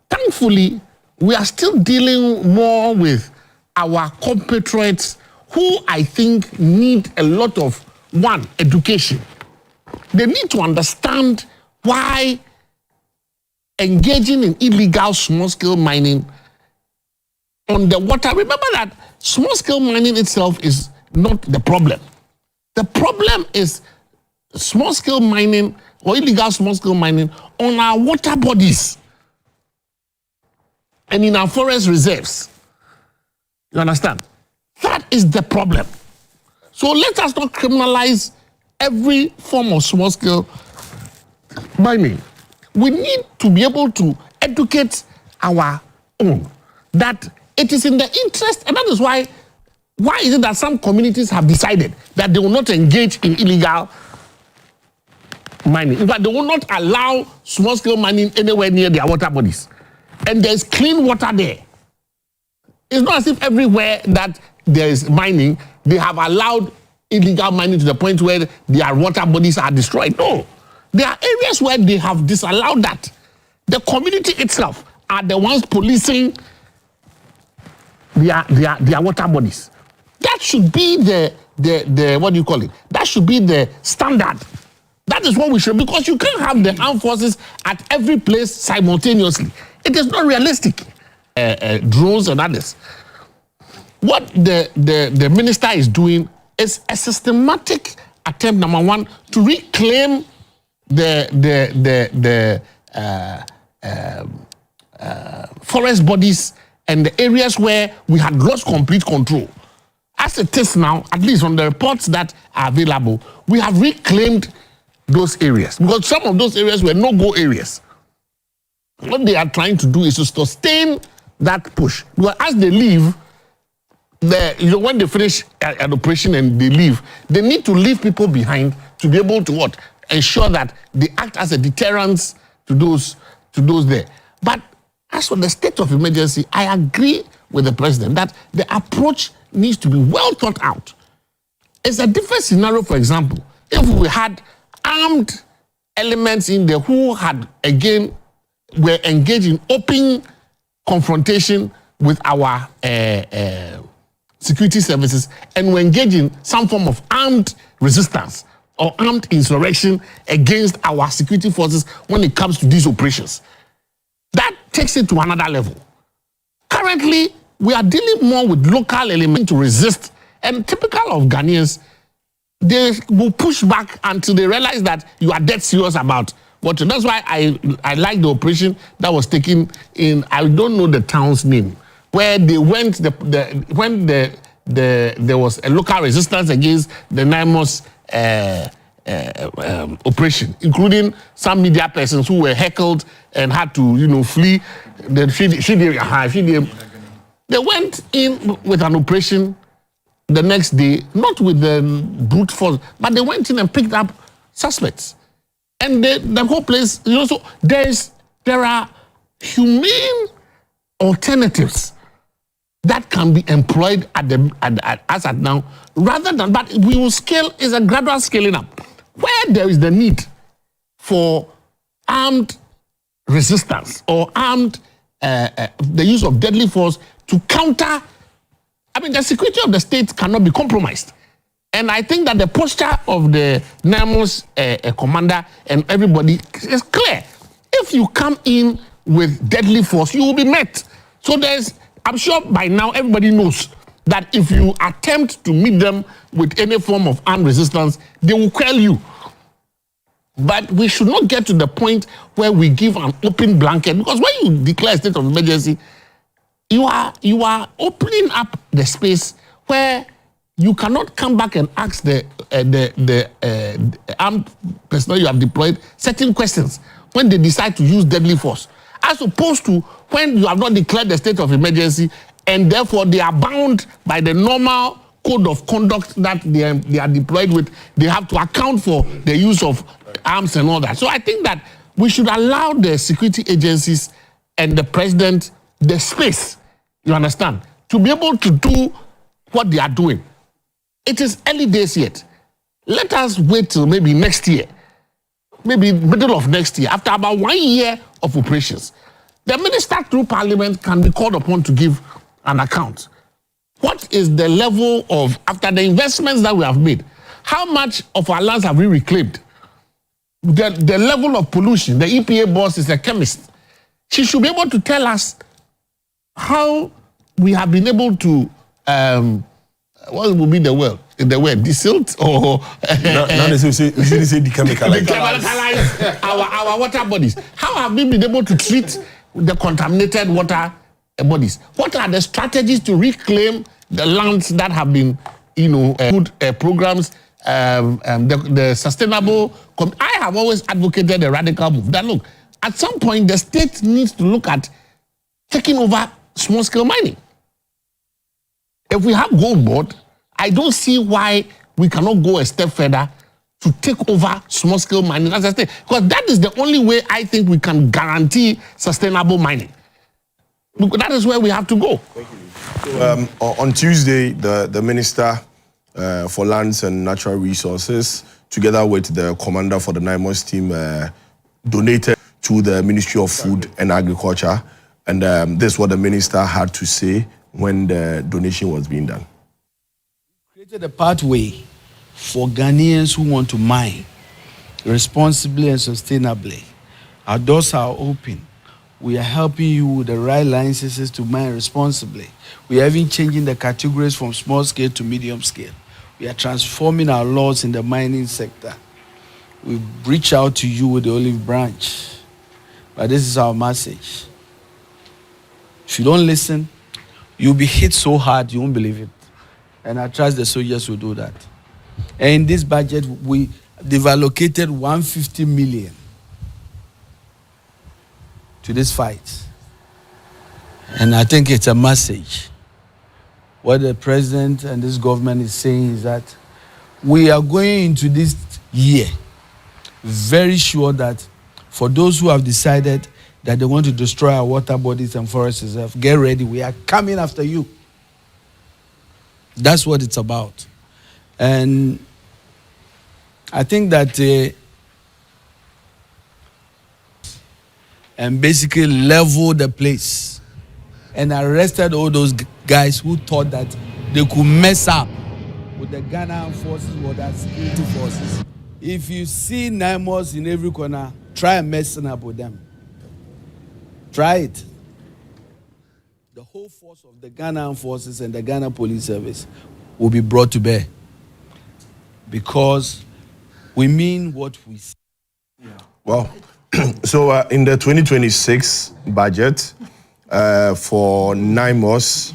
thankfully, we are still dealing more with our compatriots who I think need a lot of, one, education. They need to understand why engaging in illegal small-scale mining on the water. Remember that small-scale mining itself is not the problem. The problem is small-scale mining or illegal small-scale mining on our water bodies and in our forest reserves. You understand? That is the problem. So let us not criminalize every form of small-scale mining. We need to be able to educate our own that it is in the interest, and that is why is it that some communities have decided that they will not engage in illegal mining. In fact, they will not allow small-scale mining anywhere near their water bodies. And there's clean water there. It's not as if everywhere that there is mining, they have allowed illegal mining to the point where their water bodies are destroyed. No. There are areas where they have disallowed that. The community itself are the ones policing their water bodies. That should be the what do you call it? That should be the standard. That is what we should, because you can't have the armed forces at every place simultaneously. It is not realistic. Drones and others. What the minister is doing is a systematic attempt, number one, to reclaim the forest bodies and the areas where we had lost complete control. As it is now, at least on the reports that are available, we have reclaimed those areas, because some of those areas were no-go areas. What they are trying to do is to sustain that push. Because as they leave, when they finish an operation and they leave, they need to leave people behind to be able to what? Ensure that they act as a deterrence to those there. But as for the state of emergency, I agree with the president that the approach needs to be well thought out. It's a different scenario, for example, if we had armed elements in there who had, again, were engaged in open confrontation with our security services and were engaged in some form of armed resistance or armed insurrection against our security forces when it comes to these operations. That takes it to another level. Currently, we are dealing more with local elements to resist, and typical of Ghanaians, they will push back until they realize that you are dead serious about what. That's why I like the operation that was taken in, I don't know the town's name, where they went when there was a local resistance against the Naimos operation, including some media persons who were heckled and had to, flee. They went in with an operation the next day, not with the brute force, but they went in and picked up suspects. And the whole place, so there are humane alternatives that can be employed as at now, rather than, but we will scale, is a gradual scaling up. Where there is the need for armed resistance or armed, the use of deadly force to counter, the security of the state cannot be compromised. And I think that the posture of the Naimos commander and everybody is clear. If you come in with deadly force, you will be met. So I'm sure by now everybody knows that if you attempt to meet them with any form of armed resistance, they will quell you. But we should not get to the point where we give an open blanket, because when you declare a state of emergency, you are opening up the space where you cannot come back and ask the armed personnel you have deployed certain questions when they decide to use deadly force, as opposed to when you have not declared the state of emergency and therefore they are bound by the normal code of conduct that they are deployed with. They have to account for the use of arms and all that. So I think that we should allow the security agencies and the president the space, you understand, to be able to do what they are doing. It is early days yet. Let us wait till maybe next year, maybe middle of next year, after about 1 year of operations. The minister through parliament can be called upon to give an account. What is the level of, after the investments that we have made, how much of our lands have we reclaimed? The level of pollution, the EPA boss is a chemist. She should be able to tell us how we have been able to, what will be the word? Distilled or now they say decemicalize our water bodies. How have we been able to treat the contaminated water bodies? What are the strategies to reclaim the lands that have been, good programs, the sustainable? I have always advocated a radical move. That look, at some point the state needs to look at taking over small-scale mining. If we have gold board, I don't see why we cannot go a step further to take over small-scale mining as a state, because that is the only way I think we can guarantee sustainable mining. That is where we have to go. On Tuesday, the Minister for Lands and Natural Resources, together with the commander for the Naimos team, donated to the Ministry of Food and Agriculture. And this is what the minister had to say when the donation was being done. Created a pathway for Ghanaians who want to mine responsibly and sustainably. Our doors are open. We are helping you with the right licenses to mine responsibly. We are even changing the categories from small scale to medium scale. We are transforming our laws in the mining sector. We reach out to you with the olive branch. But this is our message. If you don't listen, you'll be hit so hard you won't believe it. And I trust the soldiers will do that. And in this budget, they've allocated 150 million to this fight. And I think it's a message. What the president and this government is saying is that we are going into this year very sure that for those who have decided that they want to destroy our water bodies and forest reserves, get ready, we are coming after you. That's what it's about. And I think that and basically level the place and arrested all those guys who thought that they could mess up with the Ghana forces or the security forces. If you see Naimos in every corner, try messing up with them. Try it. The whole force of the Ghana forces and the Ghana police service will be brought to bear. Because we mean what we say. Yeah. Well, so in the 2026 budget for Naimos,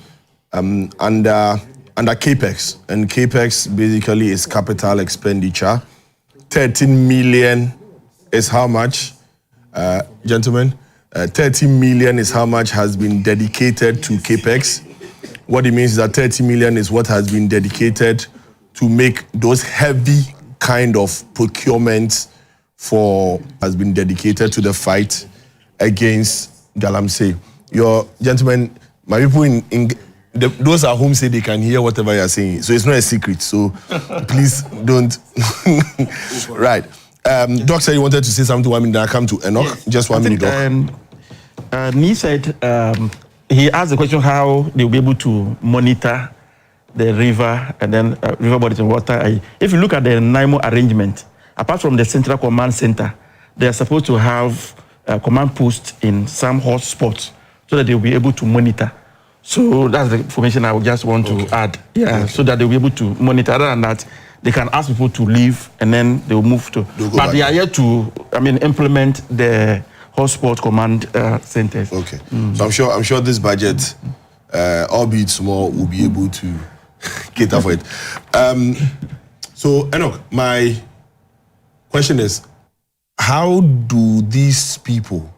under CAPEX, and CAPEX basically is capital expenditure, 13 million is how much, gentlemen? 30 million is how much has been dedicated to CAPEX. What it means is that 30 million is what has been dedicated to make those heavy kind of procurements has been dedicated to the fight against Galamsey. Your gentlemen, my people those at home say they can hear whatever you're saying, so it's not a secret. So please don't. Right. Doc said you wanted to say something. 1 minute. I come to ENOCH. Yes. Just 1 minute, Doc. He said he asked the question how they will be able to monitor the river and then river bodies and water. If you look at the NIMO arrangement, apart from the Central Command Center, they are supposed to have a command post in some hot spots so that they will be able to monitor. So that's the information I would just want to add. Yeah, so that they will be able to monitor. Other than that, they can ask people to leave and then they will move to. But they are yet to, implement the hotspot command centers. Okay. So I'm sure this budget, albeit small, will be able to cater for it. So Enoch, my question is, how do these people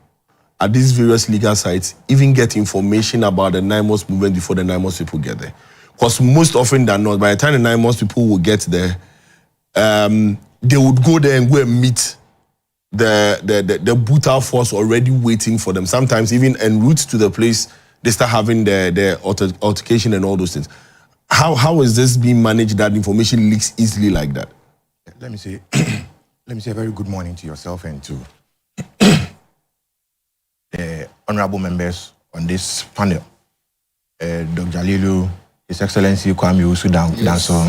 at these various legal sites even get information about the Naimos movement before the Naimos people get there? Because most often than not, by the time the Naimos people will get there, they would go there and go and meet the brutal force already waiting for them. Sometimes even en route to the place, they start having their altercation and all those things. How is this being managed that information leaks easily like that? Let me say a very good morning to yourself and to the honorable members on this panel. Dr. Jalilu, His Excellency KWAME OWUSU DANSO.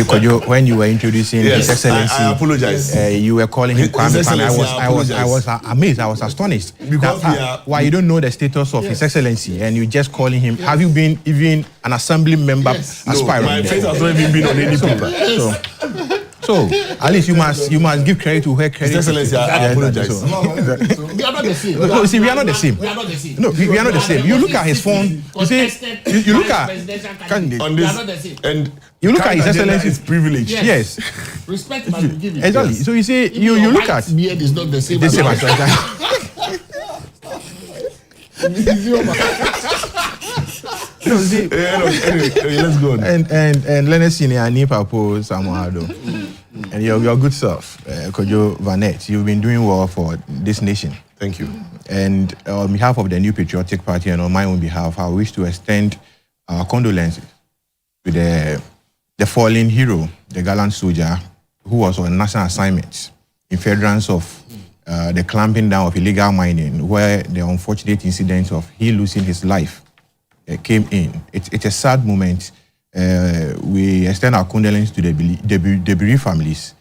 KOJO, when you were introducing His Excellency, I apologize. You were calling him KWAME. I was amazed. I was astonished. Because why you don't know the status of His Excellency and you just calling him? Have you been even an assembly member aspiring? My face has not even been on any paper. So at least you must give credit to where credit. His Excellency, I apologize. We are not the same. No, see, we are not the same. We are not the same. No, we are not the same. You look at his phone. You see, you look at candidate. On We this, are not the same. and you look at His Excellency's privilege. Yes. Respect must be given. Exactly. So you see, you look at beard is not the same. the same as No, see, Anyway, let's go on. and let us see Nipa po SAMOA. And your good self, KOJO Vanet, you've been doing well for this nation. Thank you. And on behalf of the New Patriotic Party and on my own behalf, I wish to extend our condolences to the fallen hero, the gallant soldier who was on national assignment in furtherance of the clamping down of illegal mining, where the unfortunate incident of he losing his life came in. It's a sad moment. We extend our condolences to the bereaved families,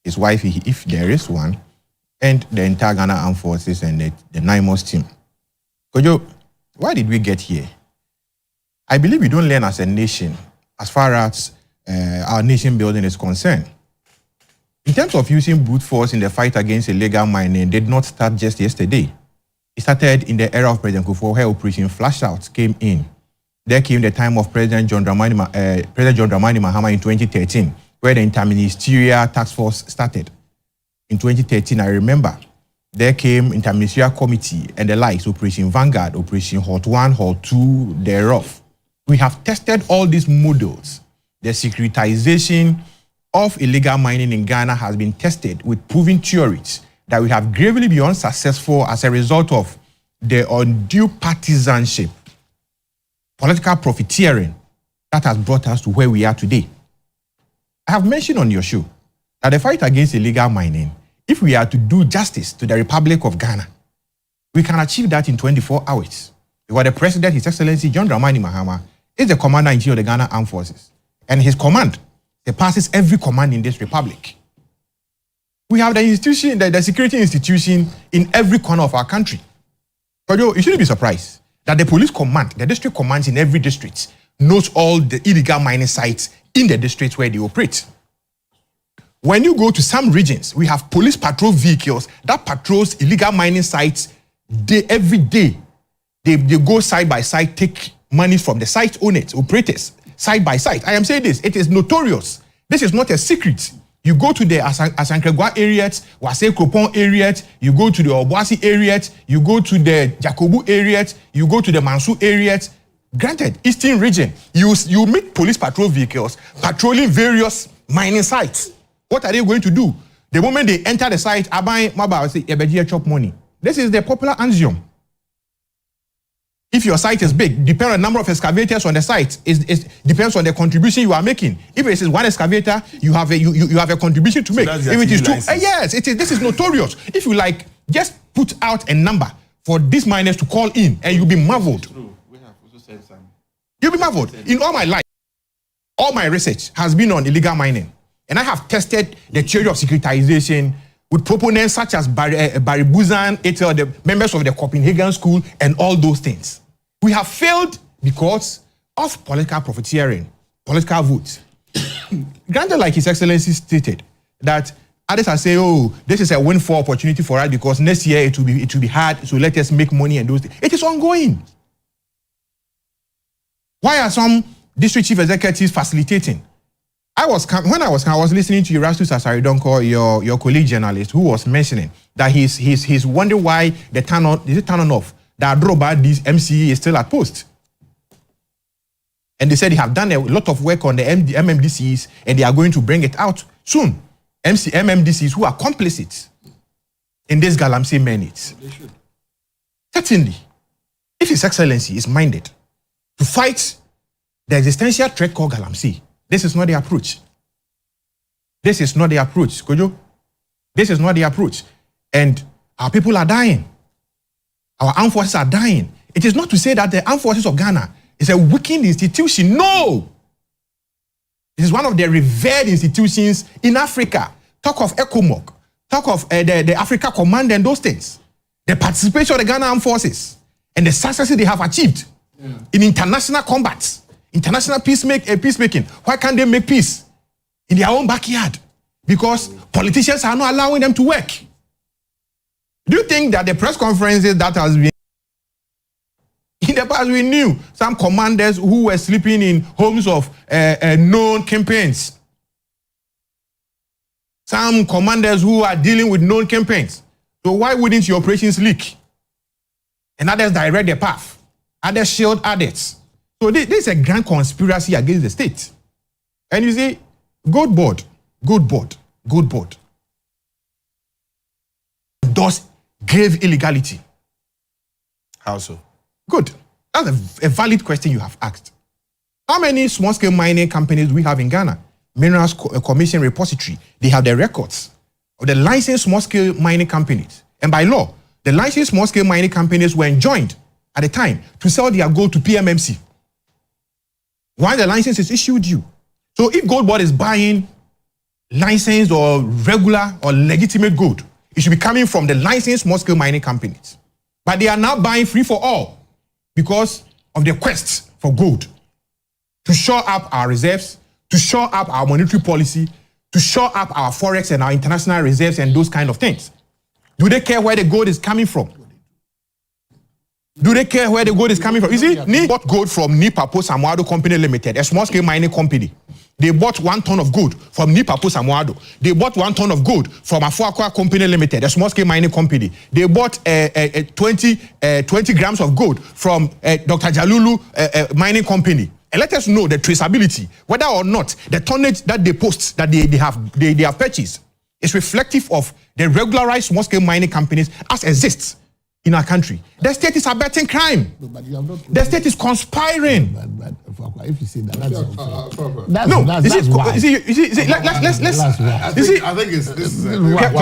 his wife, if there is one, and the entire Ghana Armed Forces and the Naimos team. KOJO, why did we get here? I believe we don't learn as a nation as far as our nation building is concerned. In terms of using brute force in the fight against illegal mining, did not start just yesterday. It started in the era of President Kufuor, where Operation Flashout came in. There came the time of President John Dramani Mahama in 2013, where the Interministerial Task Force started. In 2013, I remember, there came Interministerial Committee and the likes, Operation Vanguard, Operation Hot 1, Hot 2, thereof. We have tested all these models. The securitization of illegal mining in Ghana has been tested with proven theories that we have gravely been unsuccessful as a result of the undue partisanship, political profiteering that has brought us to where we are today. I have mentioned on your show that the fight against illegal mining, if we are to do justice to the Republic of Ghana, we can achieve that in 24 hours. Because the President, His Excellency John Dramani Mahama, is the Commander-in-Chief of the Ghana Armed Forces. And his command surpasses every command in this republic. We have the institution, the security institution in every corner of our country. But you shouldn't be surprised that the police command, the district commands in every district, knows all the illegal mining sites in the districts where they operate. When you go to some regions, we have police patrol vehicles that patrols illegal mining sites every day. They go side by side, take money from the site owners, operators, side by side. I am saying this, it is notorious. This is not a secret. You go to the Asankragwa areas, Wase Kropon areas, you go to the Obuasi areas, you go to the Jakobu areas, you go to the Mansu areas. Granted, Eastern region, you meet police patrol vehicles patrolling various mining sites. What are they going to do? The moment they enter the site, Abai Maba say, "Ebedia chop money." This is the popular axiom. If your site is big, depends on the number of excavators on the site. It depends on the contribution you are making. If it is one excavator, you have a contribution to make. So if it is two, yes, it is. This is notorious. If you like, just put out a number for these miners to call in, and you'll be marveled. We have also said some. You'll be marveled. In all my life, all my research has been on illegal mining, and I have tested the theory of securitization with proponents such as Barry Buzan, the members of the Copenhagen School, and all those things. We have failed because of political profiteering, political votes. Granted, like His Excellency stated, that others are saying, "Oh, this is a windfall opportunity for us because next year it will be hard, so let us make money and those things." It is ongoing. Why are some district chief executives facilitating? I was listening to Erastus Asaridonko, your colleague journalist, who was mentioning that he's wondering why the turn on off that Droba, this MCE is still at post. And they said they have done a lot of work on the MMDCs and they are going to bring it out soon. MMDCs who are complicit in this Galamsey mandates. They should. Certainly, if His Excellency is minded to fight the existential threat called Galamsey, this is not the approach. This is not the approach, Kojo. This is not the approach. And our people are dying. Our armed forces are dying. It is not to say that the armed forces of Ghana is a weakened institution. No! It is one of the revered institutions in Africa. Talk of ECOMOG. Talk of the Africa Command and those things. The participation of the Ghana Armed Forces and the successes they have achieved in international combat, international peacemaking. Why can't they make peace in their own backyard? Because politicians are not allowing them to work. Do you think that the press conferences that has been in the past, we knew some commanders who were sleeping in homes of known campaigns. Some commanders who are dealing with known campaigns. So why wouldn't your operations leak? And others direct the path. Others shield others. So this is a grand conspiracy against the state. And you see, good board does grave illegality. How so? Good. That's a valid question you have asked. How many small-scale mining companies do we have in Ghana? Minerals Commission Repository, they have the records of the licensed small-scale mining companies. And by law, the licensed small-scale mining companies were enjoined at the time to sell their gold to PMMC. Why the license is issued you. So if Gold Board is buying licensed or regular or legitimate gold, it should be coming from the licensed small-scale mining companies. But they are now buying free for all because of the quest for gold, to shore up our reserves, to shore up our monetary policy, to shore up our forex and our international reserves and those kind of things. Do they care where the gold is coming from? Do they care where the gold is coming from? You see, NI bought gold from Nipapo Samoado Company Limited, a small-scale mining company. They bought 1 ton of gold from Nipapo Samoado. They bought 1 ton of gold from AFOAKWAH Company Limited, a small-scale mining company. They bought 20 grams of gold from Dr. JALILU mining company. And let us know the traceability, whether or not the tonnage that they post, that they have purchased, is reflective of the regularized small-scale mining companies as exists in our country. The state is abetting crime. No, but you have not. The state is conspiring. But if you say that, that's unfair. That's why. You see, let's. I think this is no. Let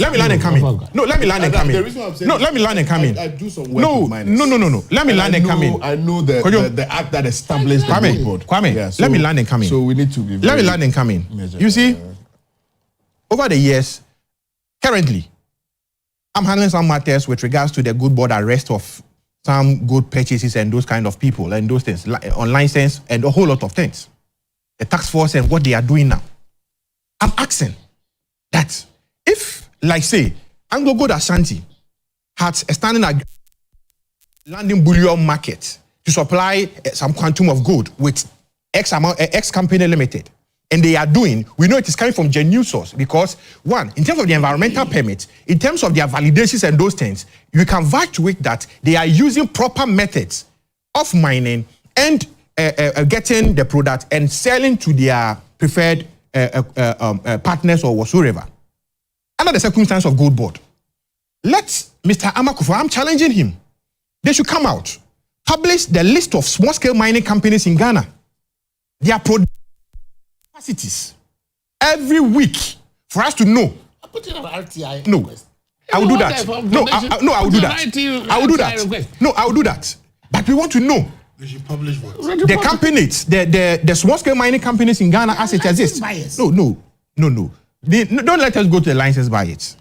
me land and come in. No, let me land and come in. No, let me land and come in. I do some work with miners. No. Let me land and come in. I know the act that established the Gold Board. Kwame, let me land and come in. So we need to be. Let me land and come in. You see, over the years, currently, I'm handling some matters with regards to the Gold Board arrest of some gold purchases and those kind of people and those things, on license and a whole lot of things. The tax force and what they are doing now. I'm asking that if, like say, Anglo Gold Ashanti had a standing landing bullion market to supply some quantum of gold with X company limited, and they are doing, we know it is coming from genuine source because, one, in terms of the environmental permits, in terms of their validations and those things, you can vouch to it that they are using proper methods of mining and getting the product and selling to their preferred partners or whatsoever. Under the circumstance of Gold Board, let Mr. Amakufo, I'm challenging him, they should come out, publish the list of small-scale mining companies in Ghana. Their capacities every week for us to know. I put in an RTI no, request. I will do that. I will do that. I will do that. No, I will do that. But we want to know. They should publish what? The companies, the small-scale mining companies in Ghana as it exists. No. Don't let us go to the license buyers.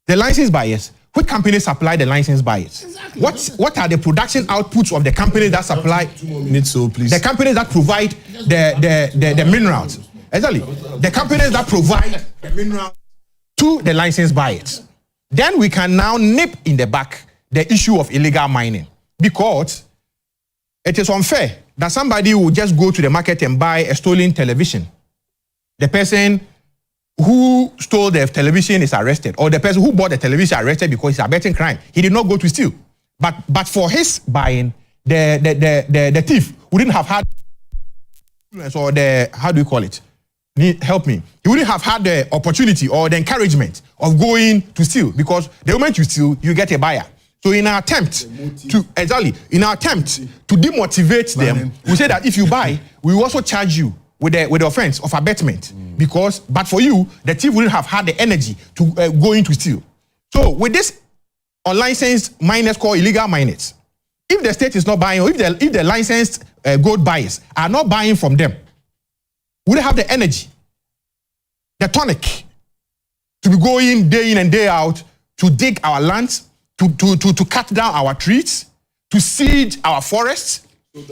The license buyers, which companies supply the license buyers? Exactly. What are the production outputs of the companies that supply? The companies that provide the minerals. Exactly. The companies that provide the minerals to the license buyers. Then we can now nip in the back the issue of illegal mining. Because It is unfair that somebody will just go to the market and buy a stolen television. The person who stole the television is arrested, or the person who bought the television is arrested because he's abetting crime. He did not go to steal. But for his buying, the thief wouldn't have had, or the, how do you call it? Help me. He wouldn't have had the opportunity or the encouragement of going to steal, because the moment you steal, you get a buyer. So in our attempt to demotivate them, we say that if you buy, we will also charge you with the offense of abetment. But for you, the thief wouldn't have had the energy to go into steal. So with this unlicensed miners called illegal miners, if the state is not buying, or if the licensed gold buyers are not buying from them, we don't have the energy, the tonic, to be going day in and day out to dig our lands, to cut down our trees, to seed our forests,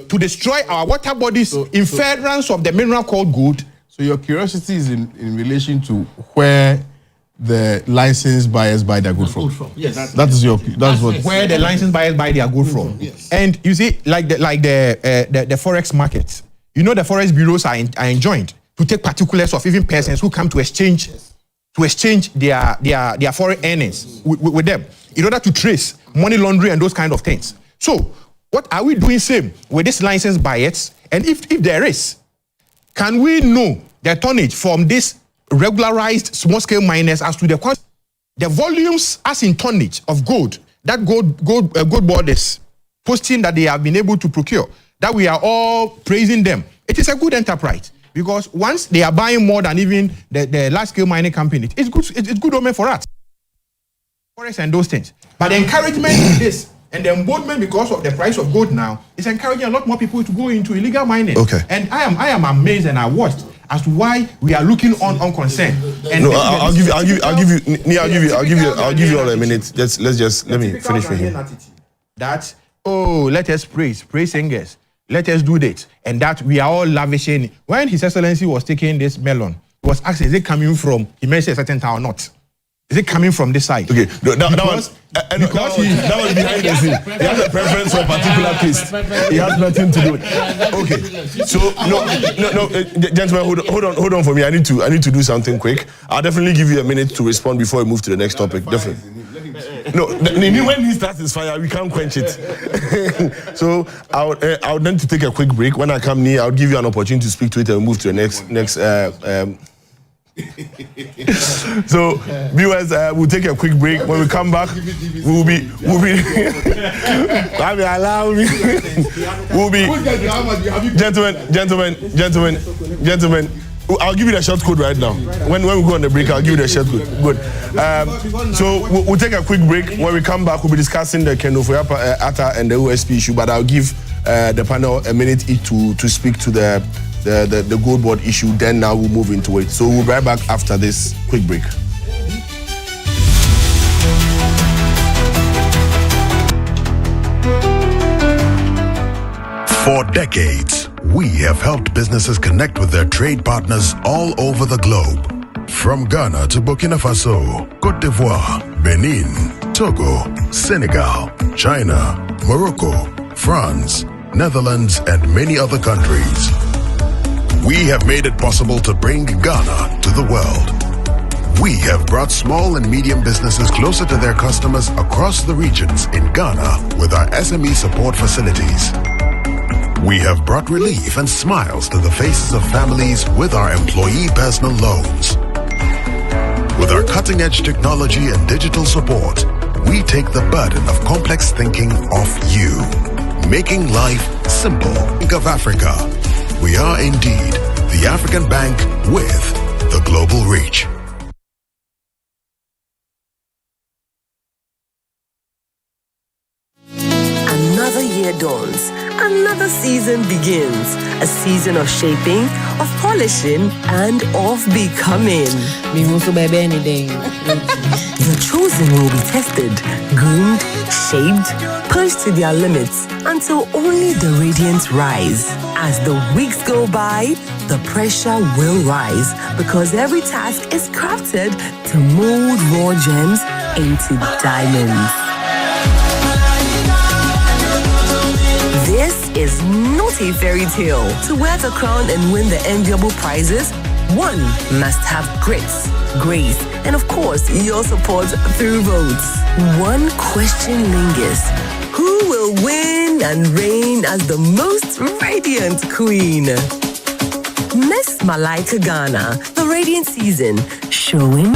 to destroy our water bodies in furtherance of the mineral called gold. So your curiosity is in relation to where the licensed buyers buy their gold from. Yes, that's what where the licensed buyers buy their gold from. Yes. And you see, like the forex market, you know, the forex bureaus are enjoined to take particulars of even persons who come to exchange their foreign earnings with them, in order to trace money laundering and those kind of things. So what are we doing same with these licensed buyers? And if there is, can we know the tonnage from this regularized small-scale miners as to the volumes as in tonnage of gold that gold board is posting that they have been able to procure, that we are all praising them? It is a good enterprise, because once they are buying more than even the large-scale mining company, it's good omen for us. Forex and those things. But the encouragement in this and the emboldenment because of the price of gold now is encouraging a lot more people to go into illegal mining. Okay. And I am amazed and I watched as to why we are looking on unconcerned. And no, I'll give you all a minute. Let me finish with him. That, let us praise singers. Let us do that. And that we are all lavishing. When His Excellency was taking this melon, he was asking, is it coming from, he mentioned a certain town or not? Is it coming from this side? Okay, that was behind the scene. He has a preference for a particular taste. He has nothing to do with it. Okay, so no, gentlemen, hold on for me. I need to do something quick. I'll definitely give you a minute to respond before we move to the next topic. Definitely. No, when he starts his fire, we can't quench it. So I'll then to take a quick break. When I come near, I'll give you an opportunity to speak to it and move to the next. So viewers, we'll take a quick break. When we come back, we'll be allow me. We'll be gentlemen. I'll give you the short code right now. When we go on the break, I'll give you the short code. Good. So we'll take a quick break. When we come back, we'll be discussing the Ofori, Atta and the OSP issue. But I'll give the panel a minute each to speak to the gold board issue. Then now we'll move into it. So we'll be right back after this quick break. For decades, we have helped businesses connect with their trade partners all over the globe. From Ghana to Burkina Faso, Côte d'Ivoire, Benin, Togo, Senegal, China, Morocco, France, Netherlands, and many other countries. We have made it possible to bring Ghana to the world. We have brought small and medium businesses closer to their customers across the regions in Ghana with our SME support facilities. We have brought relief and smiles to the faces of families with our employee personal loans. With our cutting-edge technology and digital support, we take the burden of complex thinking off you, making life simple. Think of Africa. We are indeed the African Bank with the global reach. Another year dawns. Another season begins. A season of shaping, of polishing, and of becoming. The chosen will be tested, groomed, shaped, pushed to their limits until only the radiance rise. As the weeks go by, the pressure will rise because every task is crafted to mold raw gems into diamonds. This is a fairy tale. To wear the crown and win the enviable prizes, one must have grits, grace, and of course, your support through votes. One question lingers. Who will win and reign as the most radiant queen? Miss Malaika Ghana, the radiant season, showing...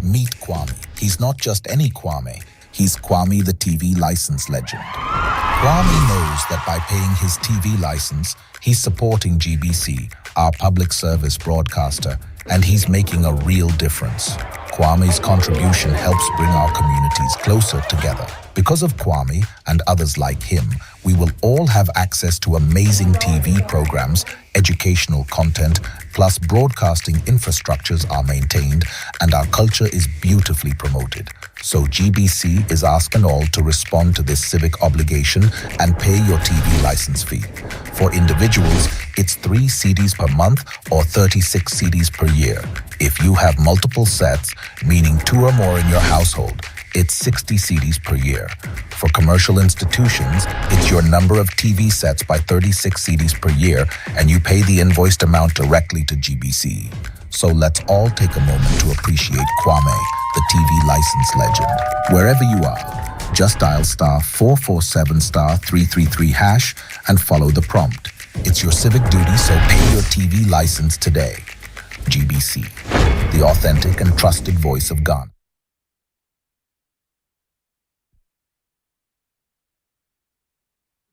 Meet Kwame. He's not just any Kwame. He's Kwame, the TV license legend. Kwame knows that by paying his TV license, he's supporting GBC, our public service broadcaster, and he's making a real difference. Kwame's contribution helps bring our communities closer together. Because of Kwame and others like him, we will all have access to amazing TV programs, educational content, plus broadcasting infrastructures are maintained and our culture is beautifully promoted. So GBC is asking all to respond to this civic obligation and pay your TV license fee. For individuals, it's 3 CDs per month or 36 CDs per year. If you have multiple sets, meaning 2 or more in your household, it's 60 CDs per year. For commercial institutions, it's your number of TV sets by 36 CDs per year, and you pay the invoiced amount directly to GBC. So let's all take a moment to appreciate Kwame, the TV license legend. Wherever you are, just dial *447 *333# and follow the prompt. It's your civic duty, so pay your TV license today. GBC, the authentic and trusted voice of Ghana.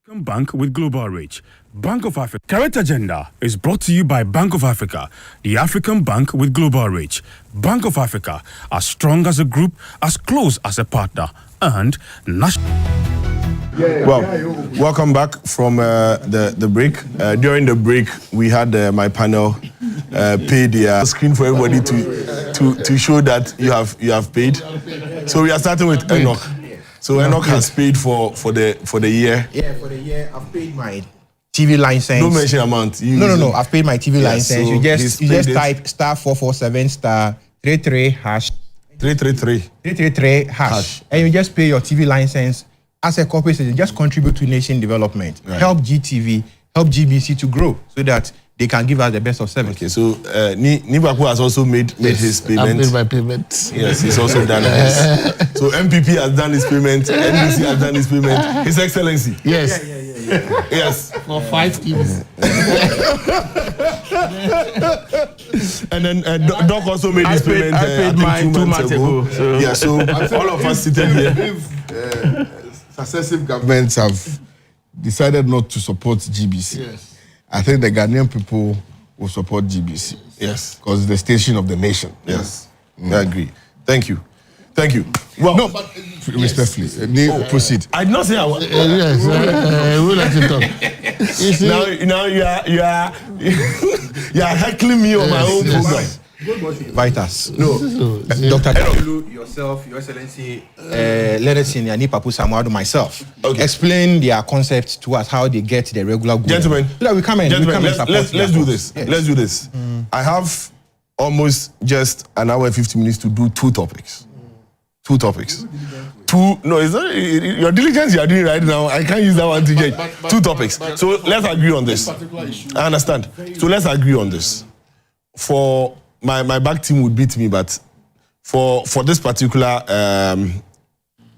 Bank with global reach. Bank of Africa. Current Agenda is brought to you by Bank of Africa, the African bank with global reach. Bank of Africa, as strong as a group, as close as a partner, and national. Well, welcome back from the break. During the break, we had my panel pay the screen for everybody to show that you have paid. So we are starting with ENOCH. So ENOCH has paid for the year. Yeah, for the year, I've paid my TV license. Don't mention amount. No. I've paid my TV license. So you just type *447 *33#. 333 and you just pay your TV license as a corporate citizen. Just contribute to nation development. Right. Help GTV, help GBC to grow so that they can give us the best of service. Okay, so Nibaku has also made his payment. I've made my payment. Yes, he's also done his. So MPP has done his payment. NBC has done his payment. His Excellency. Yes. Yes. For 5 TVs. And then Doc also made his payment. I paid mine 2 months ago. So. Yeah, so all of us sitting here. Successive governments have decided not to support GBC. Yes. I think the Ghanaian people will support GBC. Yes. Because it's the station of the nation. Yes. I agree. Thank you. Well, no, but respectfully, proceed. I did not say I was. Yes, we like to talk. You see, now you are heckling me on my own program. Vitas. No. Dr. JALILU, yourself, Your Excellency, Lenesin, and Papu Samuadu, myself. Okay. Explain their concept to us, how they get the regular good. Gentlemen, so that we come and support. Let's do this. Yes. Let's do this. I have almost just an hour and 50 minutes to do 2 topics. 2 topics. No, it's not your diligence you are doing right now. I can't use that one to judge. 2 topics. So let's agree on this. I understand. So let's agree on this. For my back team would beat me, but for this particular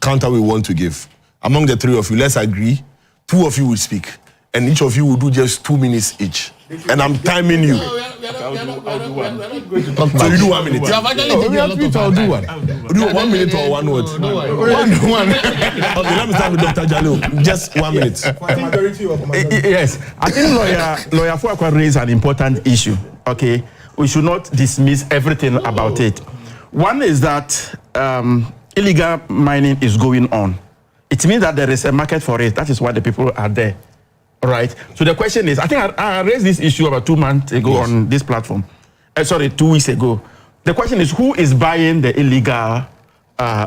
counter we want to give, among the 3 of you, let's agree. 2 of you will speak, and each of you will do just 2 minutes each. And I'm timing you. I'll do 1. So you do 1 minute. You have actually taken a lot of I'll do 1. Do 1 minute or 1 word? No, 1. Okay, let me start with Dr. JALILU. Just 1 minute. Yes, I think lawyer AFOAKWAH raised an important issue. Okay, we should not dismiss everything about it. One is that illegal mining is going on. It means that there is a market for it. That is why the people are there. All right. So the question is, I think I raised this issue about 2 months ago on this platform. 2 weeks ago. The question is, who is buying the illegal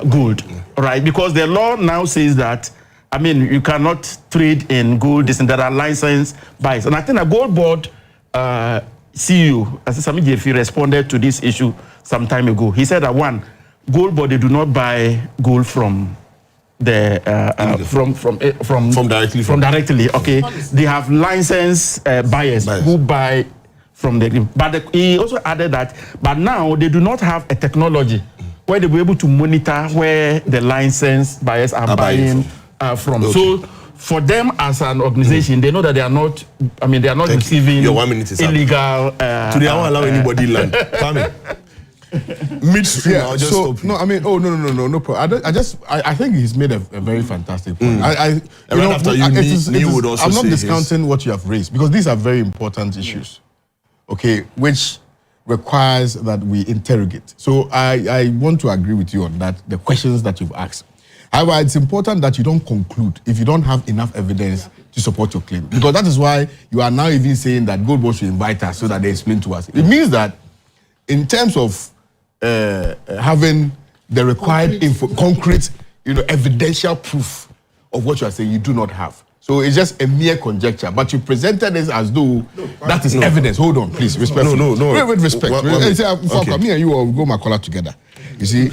gold? Right? Because the law now says that, I mean, you cannot trade in gold. There are licensed buys. And I think the gold board CEO, Sami Jefi, responded to this issue some time ago. He said that one, gold board, they do not buy gold from the from directly. Okay, they have licensed buyers who buy from the. But he also added that, but now they do not have a technology where they will be able to monitor where the licensed buyers are buying from. Okay. So for them as an organization, they know that they are not. I mean, they are not receiving illegal. So they won't allow anybody land. Midstream, I'll just stop you. No, I mean, no problem. I think he's made a very fantastic point. I'm not discounting what you have raised, because these are very important issues, okay, which requires that we interrogate. So I want to agree with you on that, the questions that you've asked. However, it's important that you don't conclude if you don't have enough evidence to support your claim, because that is why you are now even saying that Gold Board should invite us so that they explain to us. It means that in terms of having the required concrete, evidential proof of what you are saying, you do not have. So it's just a mere conjecture. But you presented this as though that is evidence. Hold on, please, respect. No. With respect. Me and you will go my collar together. You see.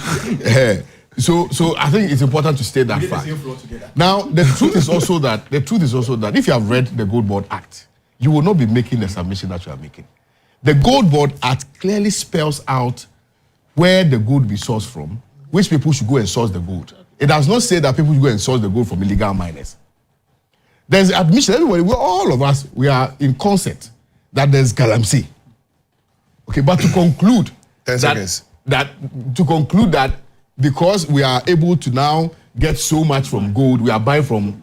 So I think it's important to state that fact. Now the truth is also that if you have read the Gold Board Act, you will not be making the submission that you are making. The Gold Board Act clearly spells out where the gold be sourced from, which people should go and source the gold. It does not say that people should go and source the gold from illegal miners. There's admission, everybody, all of us, we are in concert that there's galamsey. Okay, but to conclude 10 seconds. that because we are able to now get so much from gold, we are buying from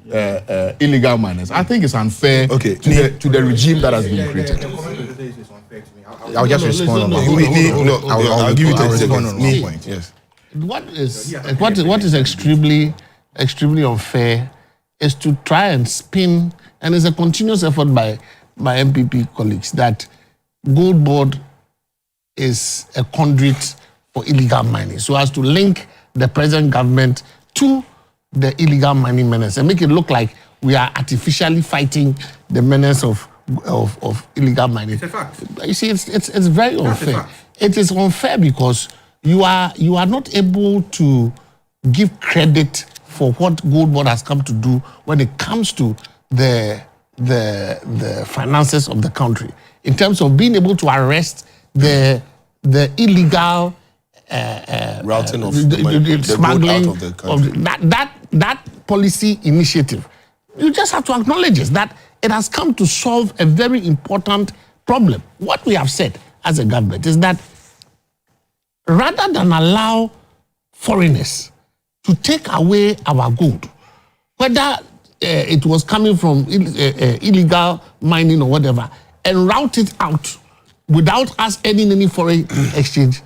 illegal miners. I think it's unfair to the regime that has been created. I'll just respond on that. I'll give you 10 seconds on one point. Yes. What is extremely unfair is to try and spin, and it's a continuous effort by MPP colleagues, that Gold Board is a conduit for illegal mining, so as to link the present government to the illegal mining menace and make it look like we are artificially fighting the menace of illegal mining. It's a fact. You see, it's very unfair. It is unfair because you are not able to give credit for what Gold Board has come to do when it comes to the finances of the country, in terms of being able to arrest the illegal routing of smuggling out of the country. That policy initiative. You just have to acknowledge it, that it has come to solve a very important problem. What we have said as a government is that rather than allow foreigners to take away our gold, whether it was coming from illegal mining or whatever, and route it out without us earning any foreign exchange,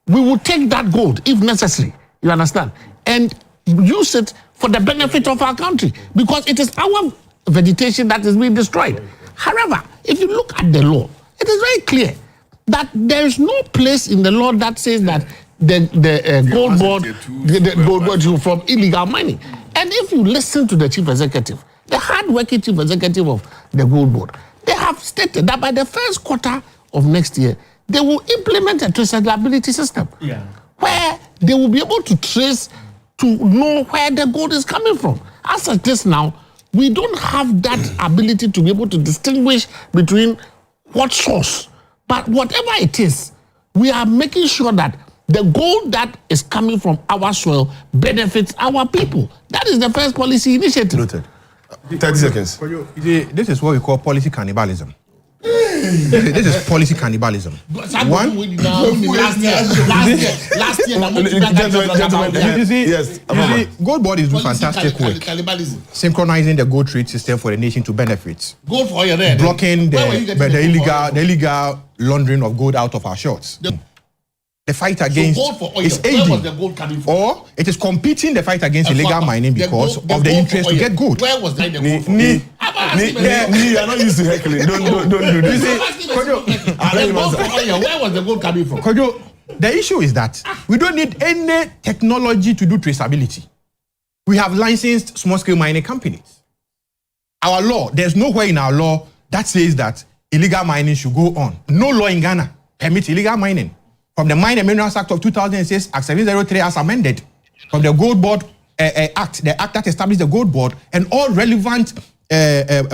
we will take that gold if necessary, you understand, and use it for the benefit of our country, because it is our vegetation that is being destroyed. However, if you look at the law, it is very clear that there is no place in the law that says that the Gold Board is from illegal mining. And if you listen to the chief executive, the hard-working chief executive of the Gold Board, they have stated that by the first quarter of next year, they will implement a traceability system where they will be able to trace, to know where the gold is coming from. As it is now, we don't have that ability to be able to distinguish between what source. But whatever it is, we are making sure that the gold that is coming from our soil benefits our people. That is the first policy initiative. Noted. 30 seconds. This is what we call policy cannibalism. This is policy cannibalism. Last year, you see, Gold Board is doing fantastic work, synchronizing the gold trade system for the nation to benefit, blocking the illegal laundering of gold out of our shorts. The fight against is aiding, or it is competing the fight against illegal mining because of the interest to get gold. Where was that? You are not used to heckling. Don't do this. Where was the gold coming from? KOJO, the issue is that we don't need any technology to do traceability. We have licensed small-scale mining companies. Our law, there's nowhere in our law that says that illegal mining should go on. No law in Ghana permits illegal mining. From the Mine and Minerals Act of 2006, Act 703 as amended, from the Gold Board Act, the act that established the Gold Board, and all relevant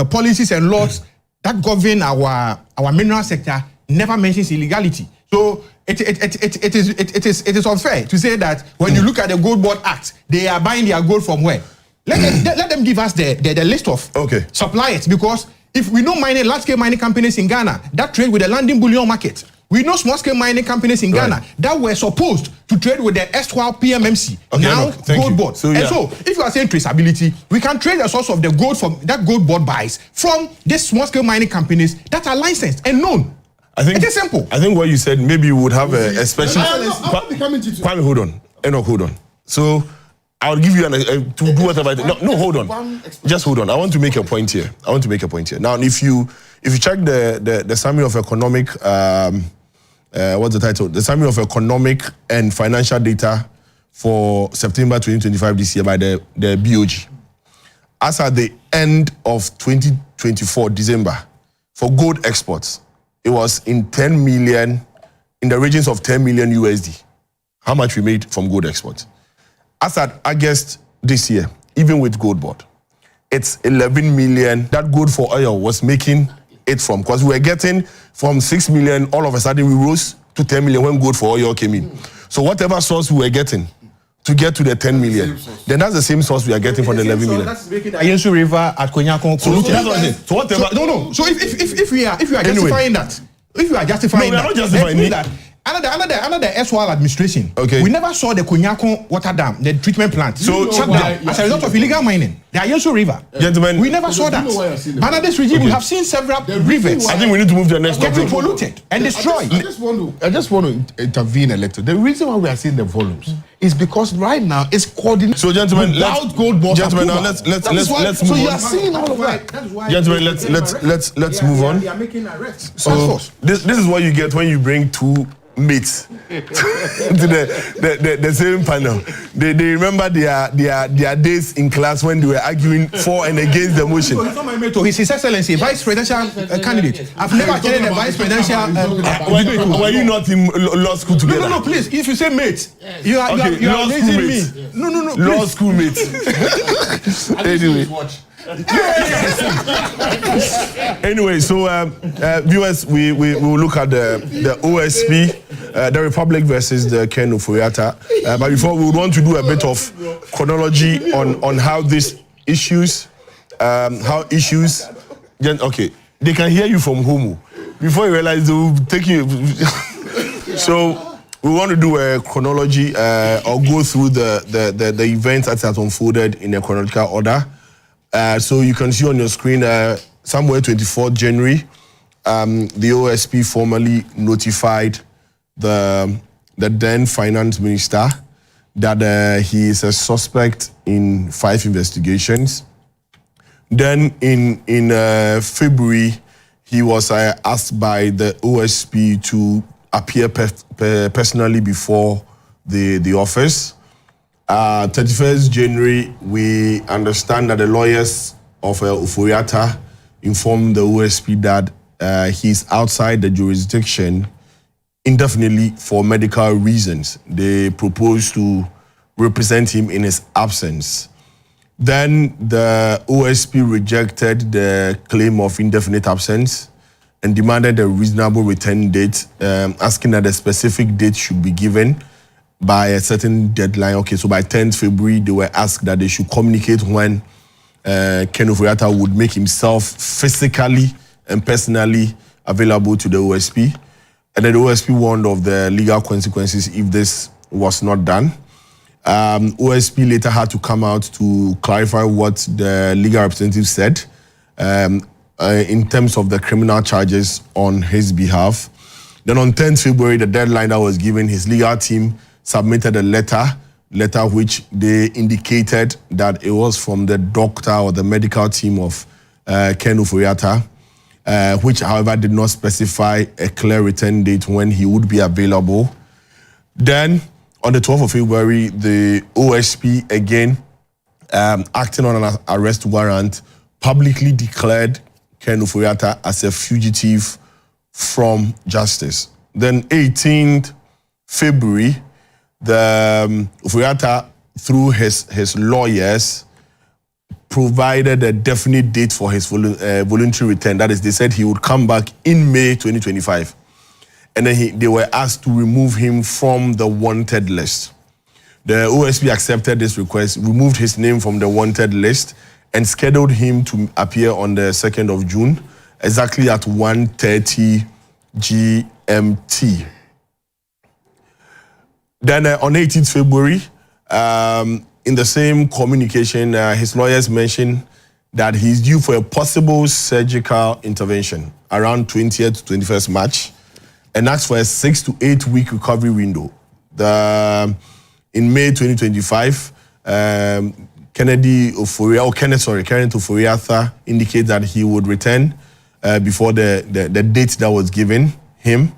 policies and laws that govern our mineral sector never mentions illegality. So it is unfair to say that when you look at the Gold Board Act, they are buying their gold from where? Let them give us the list of suppliers, because if we know large-scale mining companies in Ghana that trade with the London bullion market, we know small-scale mining companies in Ghana that were supposed to trade with the erstwhile PMMC, now Gold Board. So if you are saying traceability, we can trace the source of the gold from that Gold Board buys from these small-scale mining companies that are licensed and known. It is simple. I think what you said, maybe you would have a special... Kwame, hold on. Enoch, hold on. So I'll give you to do whatever. No, hold on. Just hold on. I want to make a point here. Now, if you check the summary of economic, what's the title? The summary of economic and financial data for September 2025 this year by the BOG. As at the end of 2024 December, for gold exports, it was in the regions of 10 million USD. How much we made from gold exports. As at August this year, even with Gold Board, it's 11 million that gold for oil was making it from. Because we were getting from 6 million, all of a sudden we rose to 10 million when gold for oil came in. So whatever source we were getting to get to the 10 million, then that's the same source we are getting from the 11 million. That's making the Ayensu River at Konyako. So whatever. No. So if we are justifying that, if you are justifying we are not justifying that. Under the SWAL administration, we never saw the Konyako water dam, the treatment plant, shut down as a result of illegal mining. The Ayensu River. Gentlemen, we never saw that. But under this regime, we have seen several rivers. I think we need to move to the next topic. Getting polluted and destroyed. I just want to intervene a little. The reason why we are seeing the volumes is because right now it's coordinated. So, gentlemen, without Gold Board. Gentlemen, now let's move on. So you are seeing all of that. Gentlemen, let's move on. They are making arrests. So this is what you get when you bring two mates to the same panel. They remember their days in class when they were arguing for and against the motion. He's not my mate. He's His Excellency, Vice Presidential candidate. I've never attended a Vice Presidential debate. Were you not in law school together? No, please. If you say mate, you are raising me. No, law school mate. Anyway. Anyway, so viewers, we will look at the OSP, the Republic versus the Ken Ofori-Atta. But before, we would want to do a bit of chronology on how these issues, okay, they can hear you from home. Before you realize they will take you. So we want to do a chronology or go through the events that has unfolded in a chronological order. So you can see on your screen, somewhere 24th January, the OSP formally notified the then finance minister that he is a suspect in 5 investigations. Then in February, he was asked by the OSP to appear personally before the office. 31st January, we understand that the lawyers of Ofori-Atta informed the OSP that he's outside the jurisdiction indefinitely for medical reasons. They proposed to represent him in his absence. Then the OSP rejected the claim of indefinite absence and demanded a reasonable return date, asking that a specific date should be given by a certain deadline. Okay, so by 10th February, they were asked that they should communicate when Ken Ofori-Atta would make himself physically and personally available to the OSP. And then the OSP warned of the legal consequences if this was not done. OSP later had to come out to clarify what the legal representative said in terms of the criminal charges on his behalf. Then on 10th February, the deadline that was given, his legal team submitted a letter which they indicated that it was from the doctor or the medical team of Ken Ofori-Atta, which, however, did not specify a clear return date when he would be available. Then, on the 12th of February, the OSP, again, acting on an arrest warrant, publicly declared Ken Ofori-Atta as a fugitive from justice. Then 18th February, the Ofori-Atta, through his lawyers, provided a definite date for his voluntary return. That is, they said he would come back in May 2025. And then they were asked to remove him from the wanted list. The OSP accepted this request, removed his name from the wanted list, and scheduled him to appear on the 2nd of June, exactly at 1:30 GMT. Then on 18th February, in the same communication, his lawyers mentioned that he's due for a possible surgical intervention around 20th to 21st March, and asked for a 6 to 8 week recovery window. In May 2025, Kenneth Ofori-Atta indicated that he would return before the date that was given him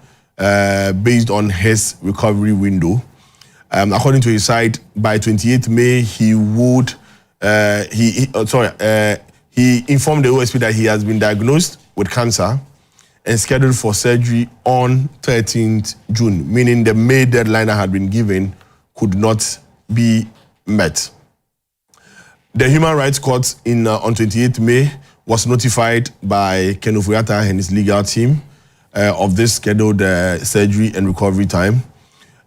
based on his recovery window. According to his side, by 28th May, he would he informed the OSP that he has been diagnosed with cancer and scheduled for surgery on 13th June, meaning the May deadline that had been given could not be met. The Human Rights Court on 28th May was notified by Ken Ofori-Atta and his legal team of this scheduled surgery and recovery time.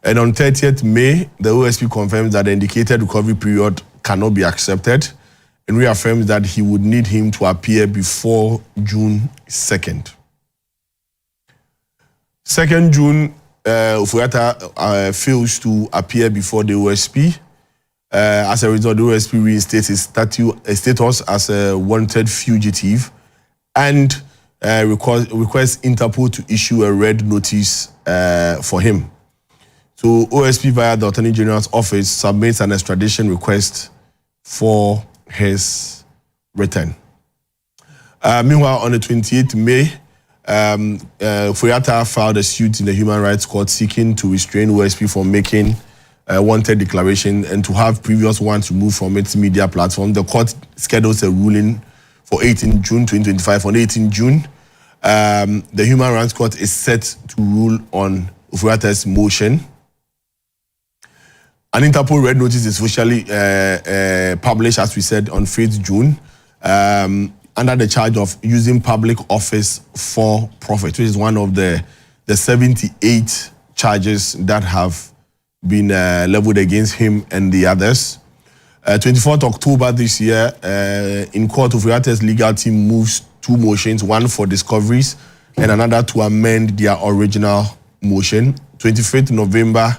And on 30th May, the OSP confirms that the indicated recovery period cannot be accepted and reaffirms that he would need him to appear before June 2nd. 2nd June, Ofori-Atta fails to appear before the OSP. As a result, the OSP reinstates his status as a wanted fugitive and requests Interpol to issue a red notice for him. So OSP, via the Attorney General's office, submits an extradition request for his return. Meanwhile, on the 28th May, Ofori-Atta filed a suit in the Human Rights Court seeking to restrain OSP from making a wanted declaration and to have previous ones removed from its media platform. The court schedules a ruling for 18 June 2025. On 18 June, the Human Rights Court is set to rule on Ofori-Atta's motion. An Interpol red notice is officially published, as we said, on 5th June, under the charge of using public office for profit, which is one of the 78 charges that have been leveled against him and the others. 24th October this year, in court, Ofori-Atta's legal team moves 2 motions, one for discoveries and another to amend their original motion. 25th November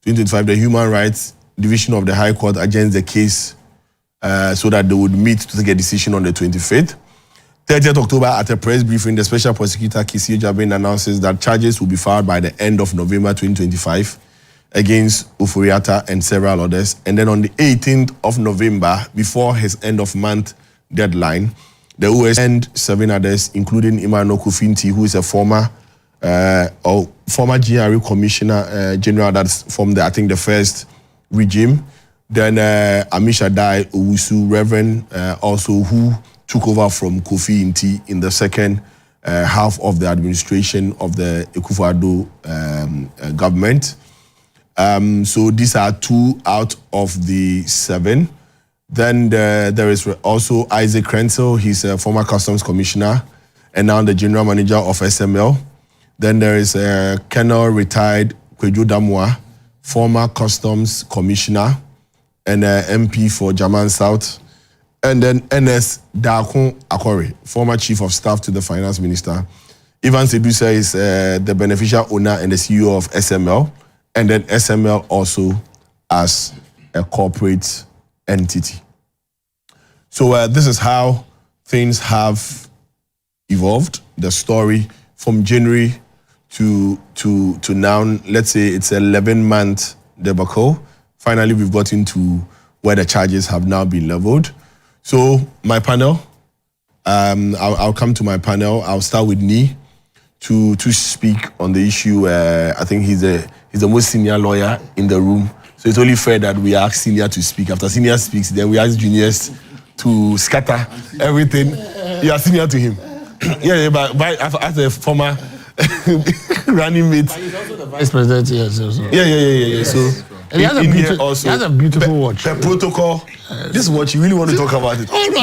2025, the Human Rights Division of the High Court adjourns the case so that they would meet to take a decision on the 25th. 30th October, at a press briefing, the Special Prosecutor Kisi Ejabin announces that charges will be filed by the end of November 2025 against Ofori-Atta and several others. And then on the 18th of November, before his end of month deadline, the OS and 7 others, including Emmanuel Kofinti, who is a former GRA Commissioner General, that's from the, I think, the first regime. Then Amisha Dai OWUSU, Reverend, also who took over from Kofi Nti in the second half of the administration of the Akufo-Addo government. So these are 2 out of the 7. Then there is also Isaac Krenzel. He's a former Customs Commissioner and now the General Manager of SML. Then there is Colonel retired Kwejo Damwa, former Customs Commissioner and MP for Jaman South. And then NS Dakun Akore, former Chief of Staff to the Finance Minister. Ivan Sedusa is the beneficial owner and the CEO of SML. And then SML also as a corporate entity. So this is how things have evolved. The story from January to now, let's say it's 11-month debacle. Finally, we've gotten to where the charges have now been leveled. So my panel, I'll come to my panel. I'll start with Ni to speak on the issue. I think he's the most senior lawyer in the room. So it's only fair that we ask senior to speak. After senior speaks, then we ask juniors to scatter everything. You are senior to him. Yeah, but as a former running mate. But he's also the vice president here. So. Yeah. So and he has a beautiful watch. The protocol. This watch, you really want to talk about it? Oh no,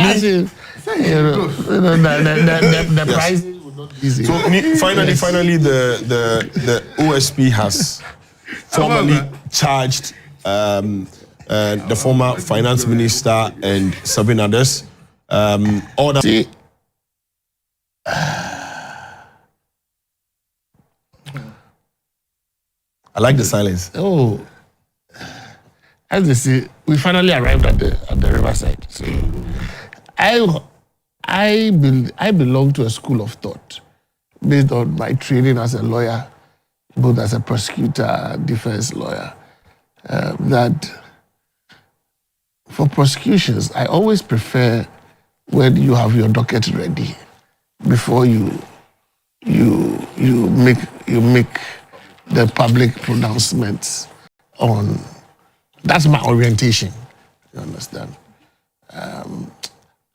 the price would not be easy. So finally, the OSP has formally charged the former finance minister and 7 others. See, I like the silence. Oh, as you see, we finally arrived at the riverside. So, I belong to a school of thought based on my training as a lawyer, both as a prosecutor, defense lawyer, that for prosecutions, I always prefer when you have your docket ready before you make the public pronouncements on. That's my orientation. You understand?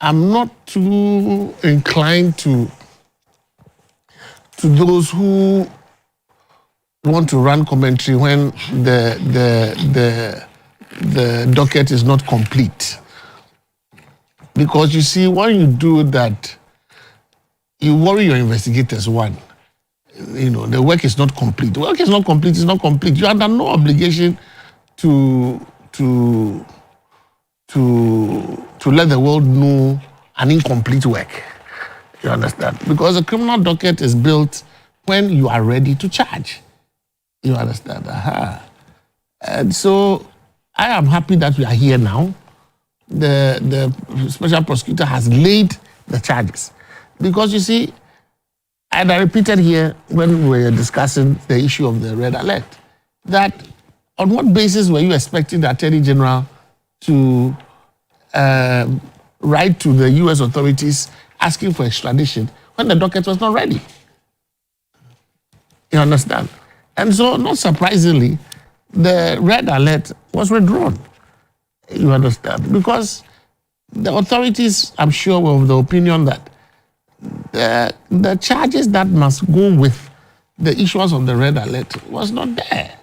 I'm not too inclined to those who want to run commentary when the docket is not complete. Because you see, when you do that, you worry your investigators. One, the work is not complete. The work is not complete. It's not complete. You are under no obligation to let the world know an incomplete work. You understand? Because a criminal docket is built when you are ready to charge. You understand? And so I am happy that we are here now. The special prosecutor has laid the charges. Because you see, and I repeated here when we were discussing the issue of the red alert, that on what basis were you expecting the Attorney General to write to the U.S. authorities asking for extradition when the docket was not ready? You understand? And so, not surprisingly, the red alert was withdrawn. You understand? Because the authorities, I'm sure, were of the opinion that the charges that must go with the issuance of the red alert was not there.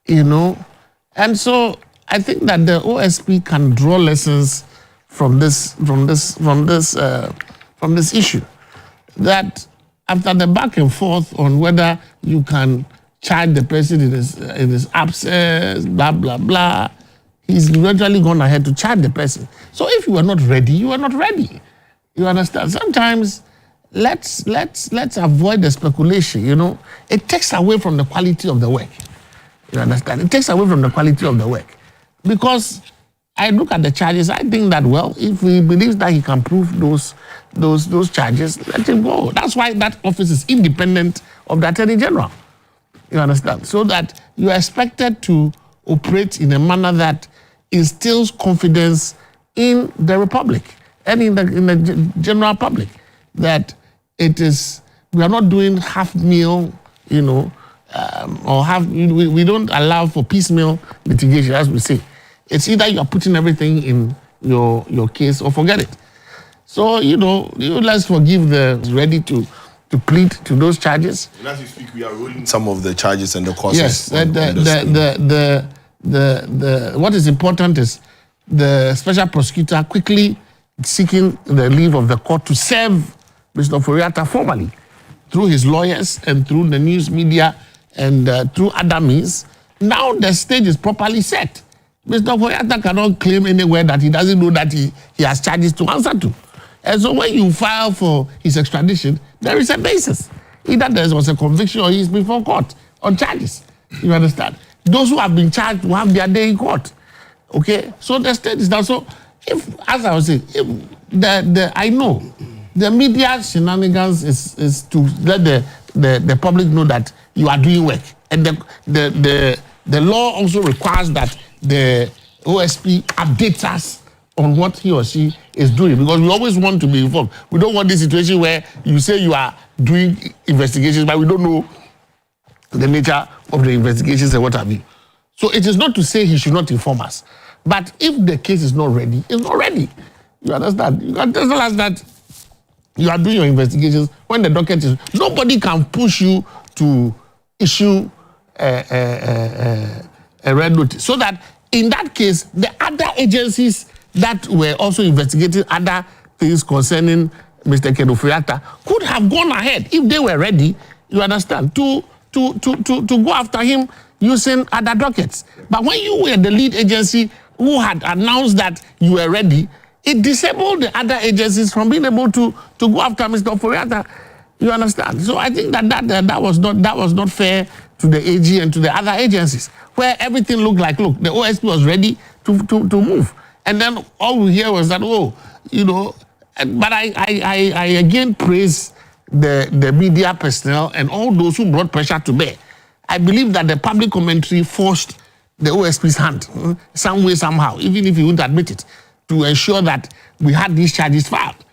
And so I think that the OSP can draw lessons from this issue. That after the back and forth on whether you can charge the person in his absence, blah blah blah, he's eventually gone ahead to charge the person. So if you are not ready, you are not ready. You understand? Sometimes let's avoid the speculation. It takes away from the quality of the work. You understand? It takes away from the quality of the work. Because I look at the charges, I think that, well, if he believes that he can prove those charges, let him go. That's why that office is independent of the Attorney General. You understand? So that you are expected to operate in a manner that instills confidence in the Republic and in the general public. That we are not doing half meal, or we don't allow for piecemeal litigation, as we say. It's either you are putting everything in your case or forget it. So, let's forgive the ready to plead to those charges. And as you speak, we are rolling some of the charges and the causes. Yes, what is important is the special prosecutor quickly seeking the leave of the court to serve Mr. Ofori formally through his lawyers and through the news media and through other means. Now the stage is properly set. Mr. Ofori cannot claim anywhere that he doesn't know that he has charges to answer to. And so when you file for his extradition, there is a basis. Either there was a conviction or he is before court on charges. You understand? Those who have been charged will have their day in court. Okay? So the state is down. So if, as I was saying, I know the media shenanigans is to let the public know that you are doing work. And the law also requires that the OSP updates us on what he or she is doing, because we always want to be informed. We don't want this situation where you say you are doing investigations, but we don't know the nature of the investigations and what have you. So it is not to say he should not inform us. But if the case is not ready, it's not ready. You understand? You can tell us that You are doing your investigations. When the docket is, nobody can push you to issue a red notice. So that in that case, the other agencies that were also investigating other things concerning Mr. Kenofriata could have gone ahead if they were ready, you understand, to go after him using other dockets. But when you were the lead agency who had announced that you were ready, it disabled the other agencies from being able to go after Mr. Oforiata. You understand? So I think that was not fair to the AG and to the other agencies, where everything looked like, look, the OSP was ready to move. And then all we hear was that, but I again praise the media personnel and all those who brought pressure to bear. I believe that the public commentary forced the OSP's hand, some way, somehow, even if he wouldn't admit it, to ensure that we had these charges filed.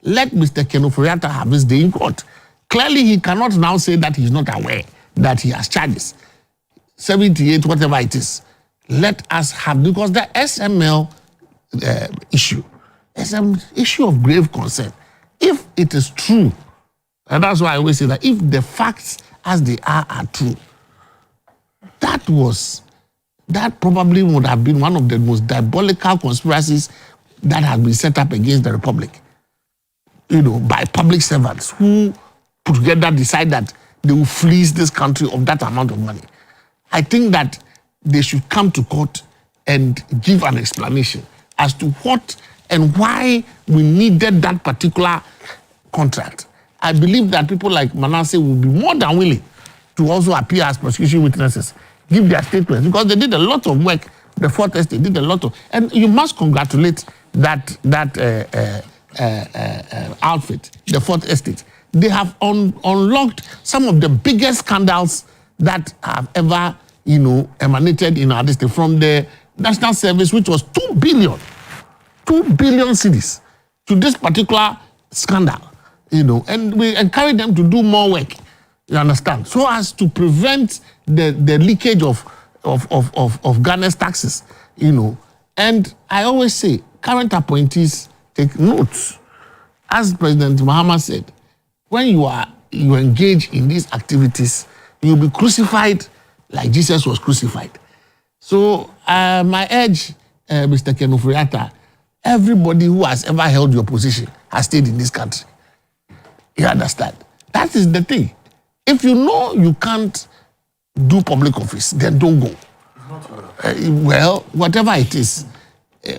Let Mr. Kenofriata have his day in court. Clearly, he cannot now say that he's not aware that he has charges. 78, whatever it is. Let us have, because the SML issue is an issue of grave concern. If it is true, and that's why I always say that if the facts as they are true, that probably would have been one of the most diabolical conspiracies that has been set up against the Republic. By public servants who put together decide that they will fleece this country of that amount of money. I think that they should come to court and give an explanation as to what and why we needed that particular contract. I believe that people like Manasseh will be more than willing to also appear as prosecution witnesses, give their statements, because they did a lot of work. The Fourth Estate did a lot of, and you must congratulate that outfit, the Fourth Estate. They have unlocked some of the biggest scandals that have ever, emanated in our district, from the National Service, which was 2 billion cedis, to this particular scandal, and we encourage them to do more work, you understand, so as to prevent the leakage of Ghana's taxes, And I always say, current appointees take notes. As President Mahama said, when you engage in these activities, you'll be crucified like Jesus was crucified. So my urge, Mr. Kenofriata, everybody who has ever held your position has stayed in this country. You understand? That is the thing. If you know you can't do public office, then don't go. Well, whatever it is,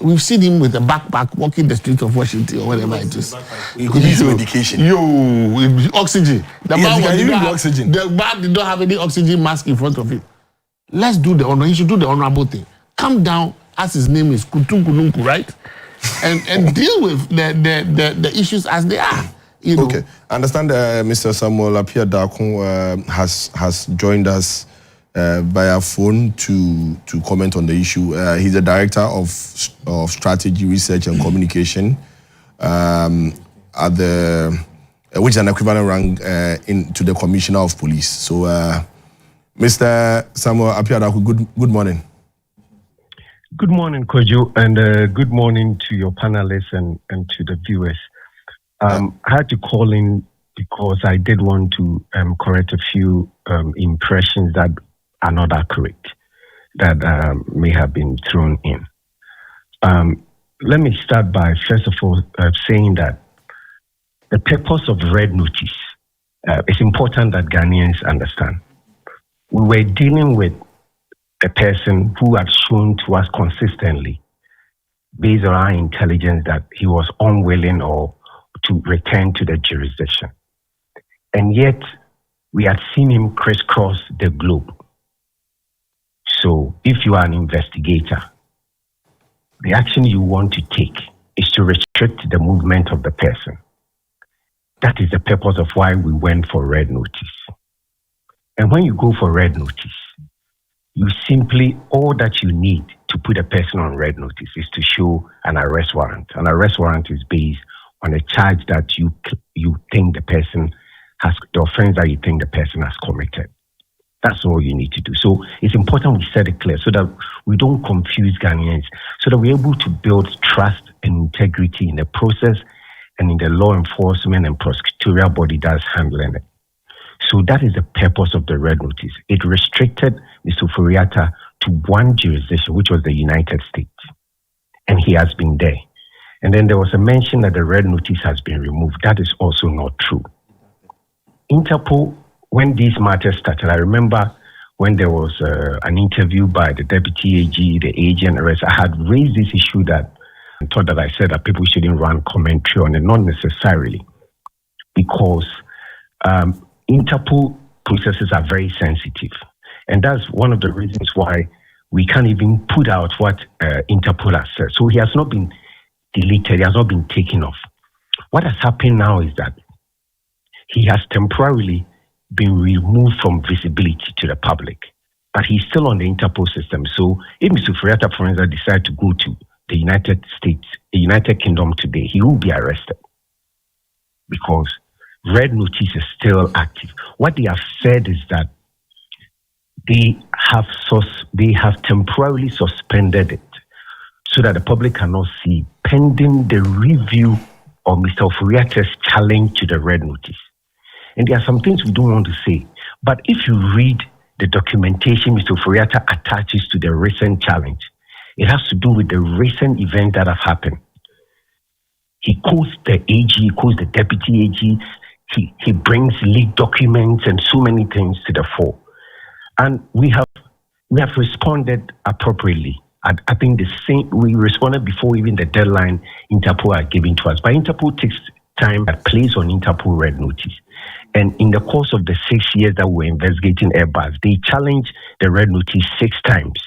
we've seen him with a backpack walking the streets of Washington or whatever it is. It could be some medication. Oxygen. The oxygen. The man did not have any oxygen mask in front of him. Let's do the honor. He should do the honorable thing. Come down, as his name is Kutunkununku, right? and deal with the issues as they are. Okay. I understand Mr. Samuel Appiah-Darko has joined us via phone to comment on the issue. He's the director of strategy, research, and communication at the which is an equivalent rank to the Commissioner of Police. So, Mr. Samuel Appiah-Darko, good morning. Good morning, Kojo, and good morning to your panelists and to the viewers. I had to call in because I did want to correct a few impressions that are not accurate, that may have been thrown in. Let me start by, first of all, saying that the purpose of red notice is important that Ghanaians understand. We were dealing with a person who had shown to us consistently, based on our intelligence, that he was unwilling or to return to the jurisdiction. And yet, we had seen him crisscross the globe. So, if you are an investigator, the action you want to take is to restrict the movement of the person. That is the purpose of why we went for red notice. And when you go for red notice, you simply, all that you need to put a person on red notice is to show an arrest warrant. An arrest warrant is based on a charge that you think the person has, the offense that you think the person has committed. That's all you need to do. So it's important we set it clear so that we don't confuse Ghanaians, so that we're able to build trust and integrity in the process, and in the law enforcement and prosecutorial body that's handling it. So that is the purpose of the red notice. It restricted Mr. Ofori to one jurisdiction, which was the United States. And he has been there. And then there was a mention that the red notice has been removed. That is also not true. Interpol, when these matters started, I remember when there was an interview by the deputy AG, the agent, and the rest, I had raised this issue that I thought that I said that people shouldn't run commentary on it, not necessarily, because Interpol processes are very sensitive. And that's one of the reasons why we can't even put out what Interpol has said. So he has not been deleted, he has not been taken off. What has happened now is that he has temporarily been removed from visibility to the public, but he's still on the Interpol system. So if Mr. Ofori, for instance, decides to go to the United States, the United Kingdom today, he will be arrested because red notice is still active. What they have said is that they have temporarily suspended it so that the public cannot see, pending the review of Mr. Ofori's challenge to the red notice. And there are some things we don't want to say. But if you read the documentation Mr. Ofori attaches to the recent challenge, it has to do with the recent event that have happened. He quotes the AG, he quotes the deputy AG, he brings leaked documents and so many things to the fore. And we have responded appropriately. I think we responded before even the deadline Interpol had given to us. But Interpol takes time to place on Interpol red notice. And in the course of the 6 years that we're investigating Airbus, they challenged the red notice 6 times.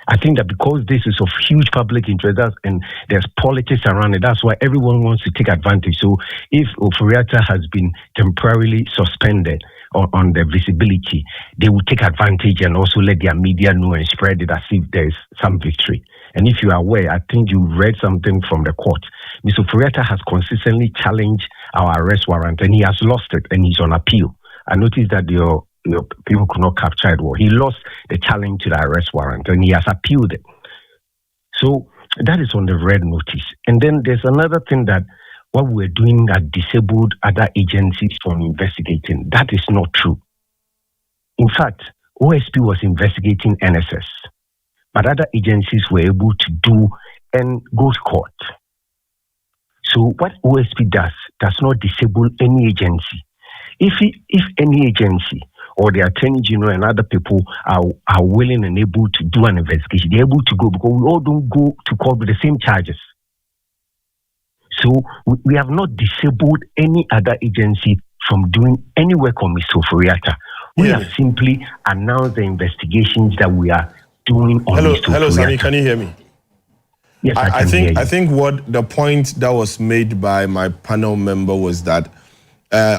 I think that because this is of huge public interest and there's politics around it, that's why everyone wants to take advantage. So if Ofori has been temporarily suspended on the visibility, they will take advantage and also let their media know and spread it as if there's some victory. And if you are aware, I think you read something from the court. Mr. Ofori has consistently challenged our arrest warrant and he has lost it and he's on appeal. I noticed that your people could not capture it well. He lost the challenge to the arrest warrant and he has appealed it. So that is on the red notice. And then there's another thing that what we're doing that disabled other agencies from investigating. That is not true. In fact, OSP was investigating NSS, but other agencies were able to do and go to court. So what OSP does not disable any agency. If any agency or the Attorney General and other people are willing and able to do an investigation, they're able to go because we all don't go to court with the same charges. So we have not disabled any other agency from doing any work on Mr. Ofori. We have simply announced the investigations that we are doing on Mr. Ofori. Hello, Sammy, can you hear me? Yes, I think what the point that was made by my panel member was that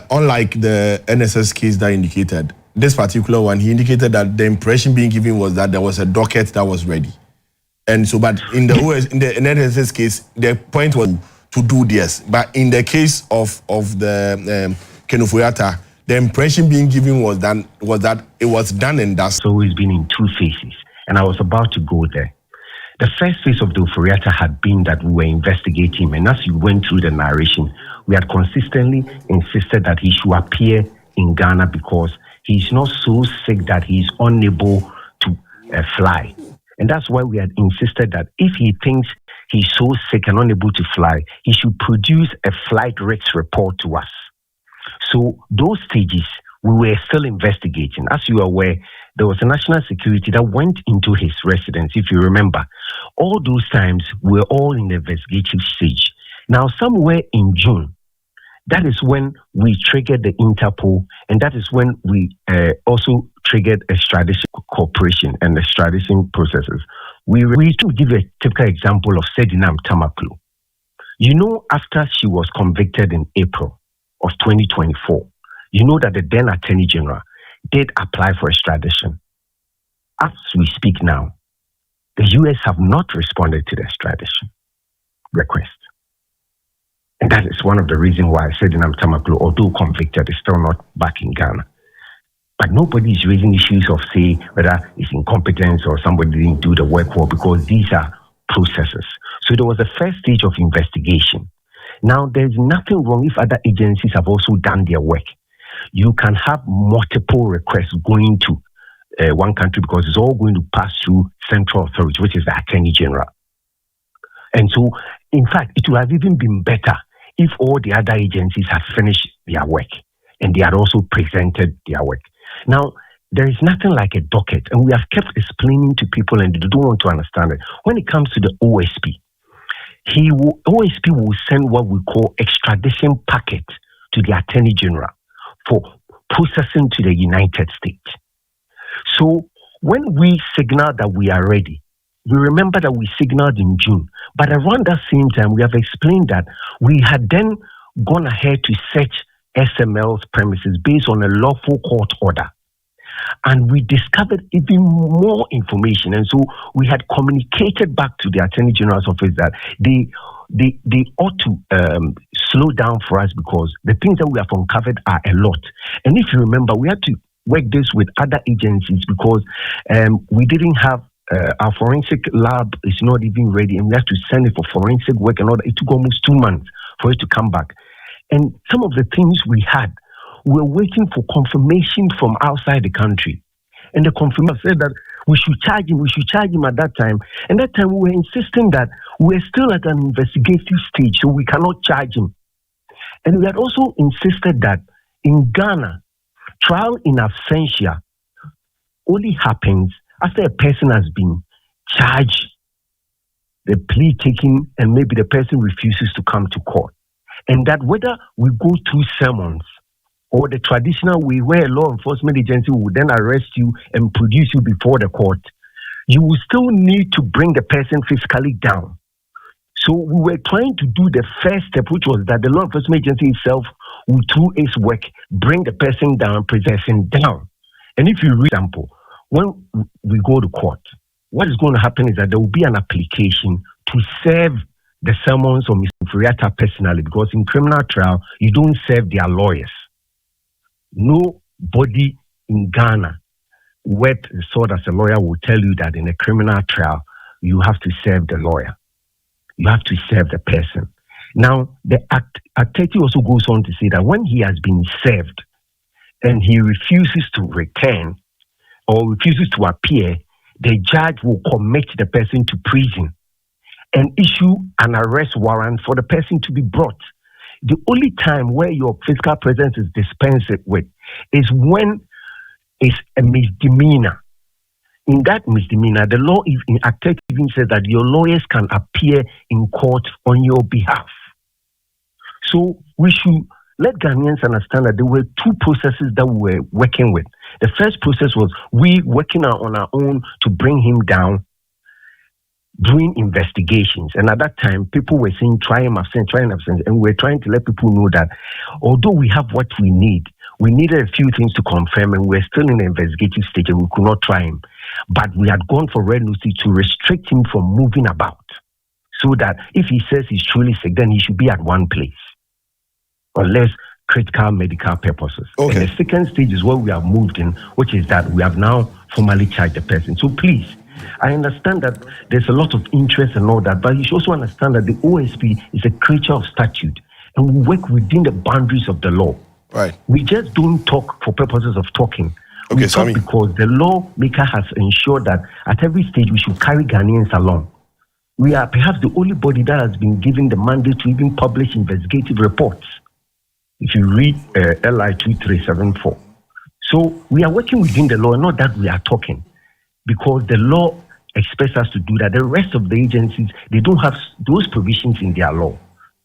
unlike the NSS case that indicated, this particular one, he indicated that the impression being given was that there was a docket that was ready. And so, but in the NSS case, the point was to do this. But in the case of the Ken Ofori, the impression being given was that it was done and done. So it's been in 2 phases, and I was about to go there. The first phase of the Ofori had been that we were investigating him, and as you went through the narration, we had consistently insisted that he should appear in Ghana because he's not so sick that he's unable to fly. And that's why we had insisted that if he thinks he's so sick and unable to fly, he should produce a flight risk report to us. So those stages, we were still investigating. As you are aware, there was a national security that went into his residence, if you remember. All those times, we're all in the investigative stage. Now, somewhere in June, that is when we triggered the Interpol, and that is when we also triggered extradition cooperation and extradition processes. We to give a typical example of Sedinam Tamaklu. You know, after she was convicted in April of 2024, you know that the then Attorney General did apply for extradition. As we speak now, the US have not responded to the extradition request. And that is one of the reasons why Sedinam Tamaklu, although convicted, is still not back in Ghana. But nobody is raising issues of, say, whether it's incompetence or somebody didn't do the work well, because these are processes. So there was a first stage of investigation. Now, there's nothing wrong if other agencies have also done their work. You can have multiple requests going to one country because it's all going to pass through central authority, which is the Attorney General. And so, in fact, it would have even been better if all the other agencies had finished their work and they had also presented their work. Now, there is nothing like a docket, and we have kept explaining to people and they don't want to understand it. When it comes to the OSP, OSP will send what we call extradition packet to the Attorney General for processing to the United States. So when we signal that we are ready, we remember that we signaled in June, but around that same time, we have explained that we had then gone ahead to search SML's premises based on a lawful court order. And we discovered even more information. And so we had communicated back to the Attorney General's office that they ought to slow down for us because the things that we have uncovered are a lot. And if you remember, we had to work this with other agencies because we didn't have our forensic lab is not even ready, and we have to send it for forensic work and all that. It took almost 2 months for it to come back. And some of the things we had, we were waiting for confirmation from outside the country. And the confirmation said that we should charge him at that time. And that time we were insisting that we were still at an investigative stage, so we cannot charge him. And we had also insisted that in Ghana, trial in absentia only happens after a person has been charged, the plea taken, and maybe the person refuses to come to court. And that whether we go through summons or the traditional way where a law enforcement agency will then arrest you and produce you before the court, you will still need to bring the person physically down. So we were trying to do the first step, which was that the law enforcement agency itself will, through its work, bring the person down, present him down. And if you read the example, when we go to court, what is going to happen is that there will be an application to serve the summons of Mr. Atta personally, because in criminal trial, you don't serve their lawyers. Nobody in Ghana worth the sword as a lawyer will tell you that in a criminal trial, you have to serve the lawyer. You have to serve the person. Now, the ATEKU also goes on to say that when he has been served and he refuses to return or refuses to appear, the judge will commit the person to prison and issue an arrest warrant for the person to be brought. The only time where your physical presence is dispensed with is when it's a misdemeanor. In that misdemeanor, the law in ATEKU even says that your lawyers can appear in court on your behalf. So we should let Ghanaians understand that there were two processes that we were working with. The first process was we working on our own to bring him down, doing investigations. And at that time, people were saying, try him absent. And we were trying to let people know that although we have what we need, we needed a few things to confirm, and we're still in the investigative stage and we could not try him. But we had gone for red notice to restrict him from moving about, so that if he says he's truly sick, then he should be at one place, unless critical medical purposes. Okay. And the second stage is what we have moved in, which is that we have now formally charged the person. So please, I understand that there's a lot of interest and all that, but you should also understand that the OSP is a creature of statute, and we work within the boundaries of the law. Right. We just don't talk for purposes of talking. Okay, we talk because the lawmaker has ensured that at every stage we should carry Ghanaians along. We are perhaps the only body that has been given the mandate to even publish investigative reports. If you read LI 2374. So we are working within the law, not that we are talking, because the law expects us to do that. The rest of the agencies, they don't have those provisions in their law.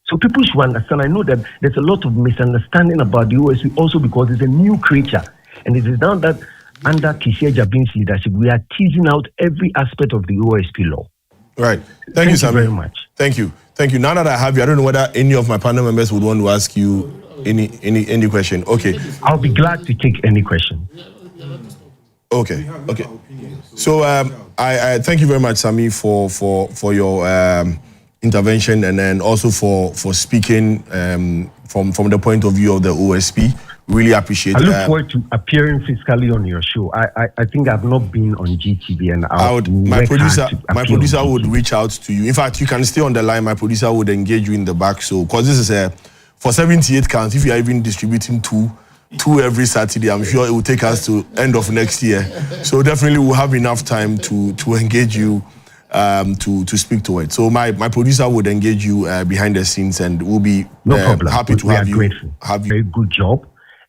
So people should understand. I know that there's a lot of misunderstanding about the OSP also because it's a new creature. And it is now that under Kisia Jabin's leadership, we are teasing out every aspect of the OSP law. Right. Thank you, Sami. Very much. Thank you. Thank you. Now that I have you, I don't know whether any of my panel members would want to ask you any question. Okay. I'll be glad to take any question. Okay. So I thank you very much, Sami, for your intervention, and then also for speaking from the point of view of the OSP. really appreciate it. I look forward to appearing physically on your show. I think I've not been on GTV, and my producer would reach out to you. In fact, you can stay on the line. My producer would engage you in the back. So, because this is for 78 counts, if you are even distributing two every Saturday, I'm sure it will take us to end of next year. So definitely we'll have enough time to engage you, to speak to it. So my producer would engage you behind the scenes, and we'll be happy to have you. Grateful. Very good job.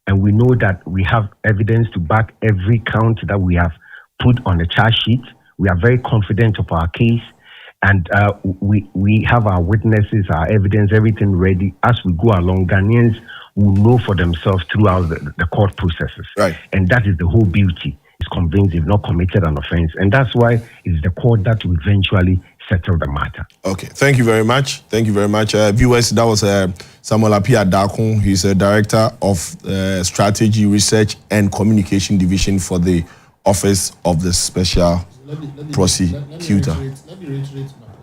And we know that we have evidence to back every count that we have put on the charge sheet. We are very confident of our case. And we have our witnesses, our evidence, everything ready. As we go along, Ghanaians will know for themselves throughout the court processes. Right. And that is the whole beauty. Is convinced they've not committed an offense. And that's why it's the court that will eventually settle the matter. Okay. Thank you very much. Thank you very much. Viewers, that was Samuel Appiah Dakun. He's a director of Strategy, Research and Communication Division for the Office of the Special Prosecutor. Let me reiterate my point.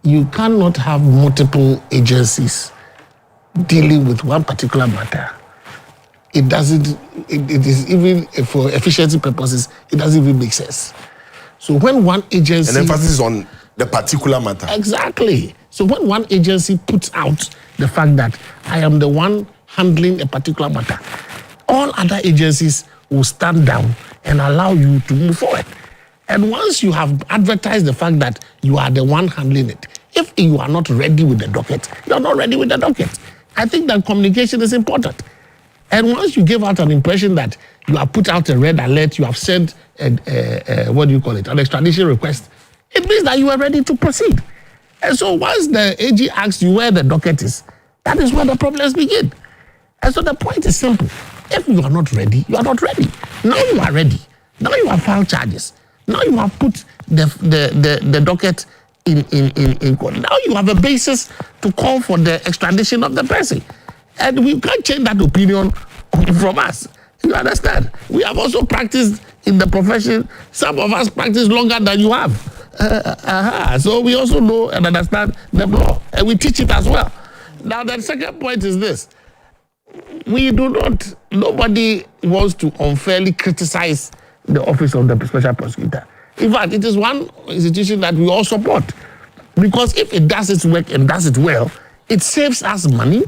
You cannot have multiple agencies dealing with one particular matter. It doesn't, it is even for efficiency purposes, it doesn't even make sense. So when one agency... An emphasis on the particular matter. Exactly. So when one agency puts out the fact that I am the one handling a particular matter, all other agencies will stand down and allow you to move forward. And once you have advertised the fact that you are the one handling it, if you are not ready with the docket, you are not ready with the docket. I think that communication is important. And once you give out an impression that you have put out a red alert, you have sent an extradition request, it means that you are ready to proceed. And so once the AG asks you where the docket is, that is where the problems begin. And so the point is simple. If you are not ready, you are not ready. Now you are ready. Now you have filed charges. Now you have put the docket in court. Now you have a basis to call for the extradition of the person. And we can't change that opinion from us. You understand? We have also practiced in the profession. Some of us practice longer than you have. So we also know and understand the law. And we teach it as well. Now the second point is this. Nobody wants to unfairly criticize the office of the special prosecutor. In fact, it is one institution that we all support. Because if it does its work and does it well, it saves us money.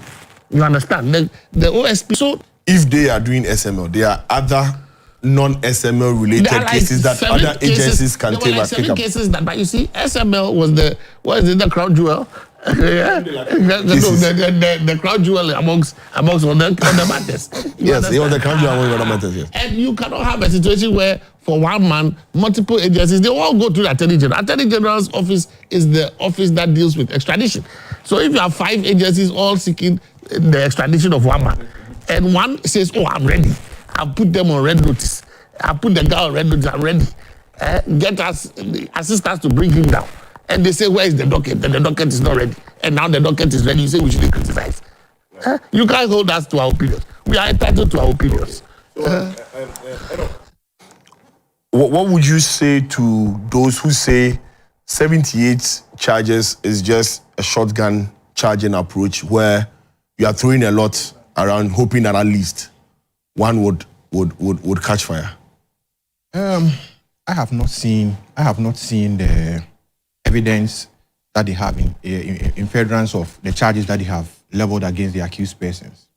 You understand? The OSP. So if they are doing SML, there are other non-SML related cases that other agencies can take up. 7 cases that, but you see, SML was the crown jewel. the crown jewel amongst all the matters. Yes, it was the crown jewel among other matters, yes. And you cannot have a situation where for one man, multiple agencies, they all go to the Attorney General. Attorney General's office is the office that deals with extradition. So if you have 5 agencies all seeking the extradition of one man, and one says, oh, I'm ready. I'll put them on red notice. I'll put the guy on red notice, I'm ready. Get us, assist us to bring him down. And they say, where is the docket? And the docket is not ready. And now the docket is ready. You say we should criticize. You can't hold us to our opinions. We are entitled to our opinions. What would you say to those who say 78 charges is just a shotgun charging approach where you are throwing a lot around, hoping that at least one would catch fire? I have not seen the evidence that they have in furtherance of the charges that they have leveled against the accused persons.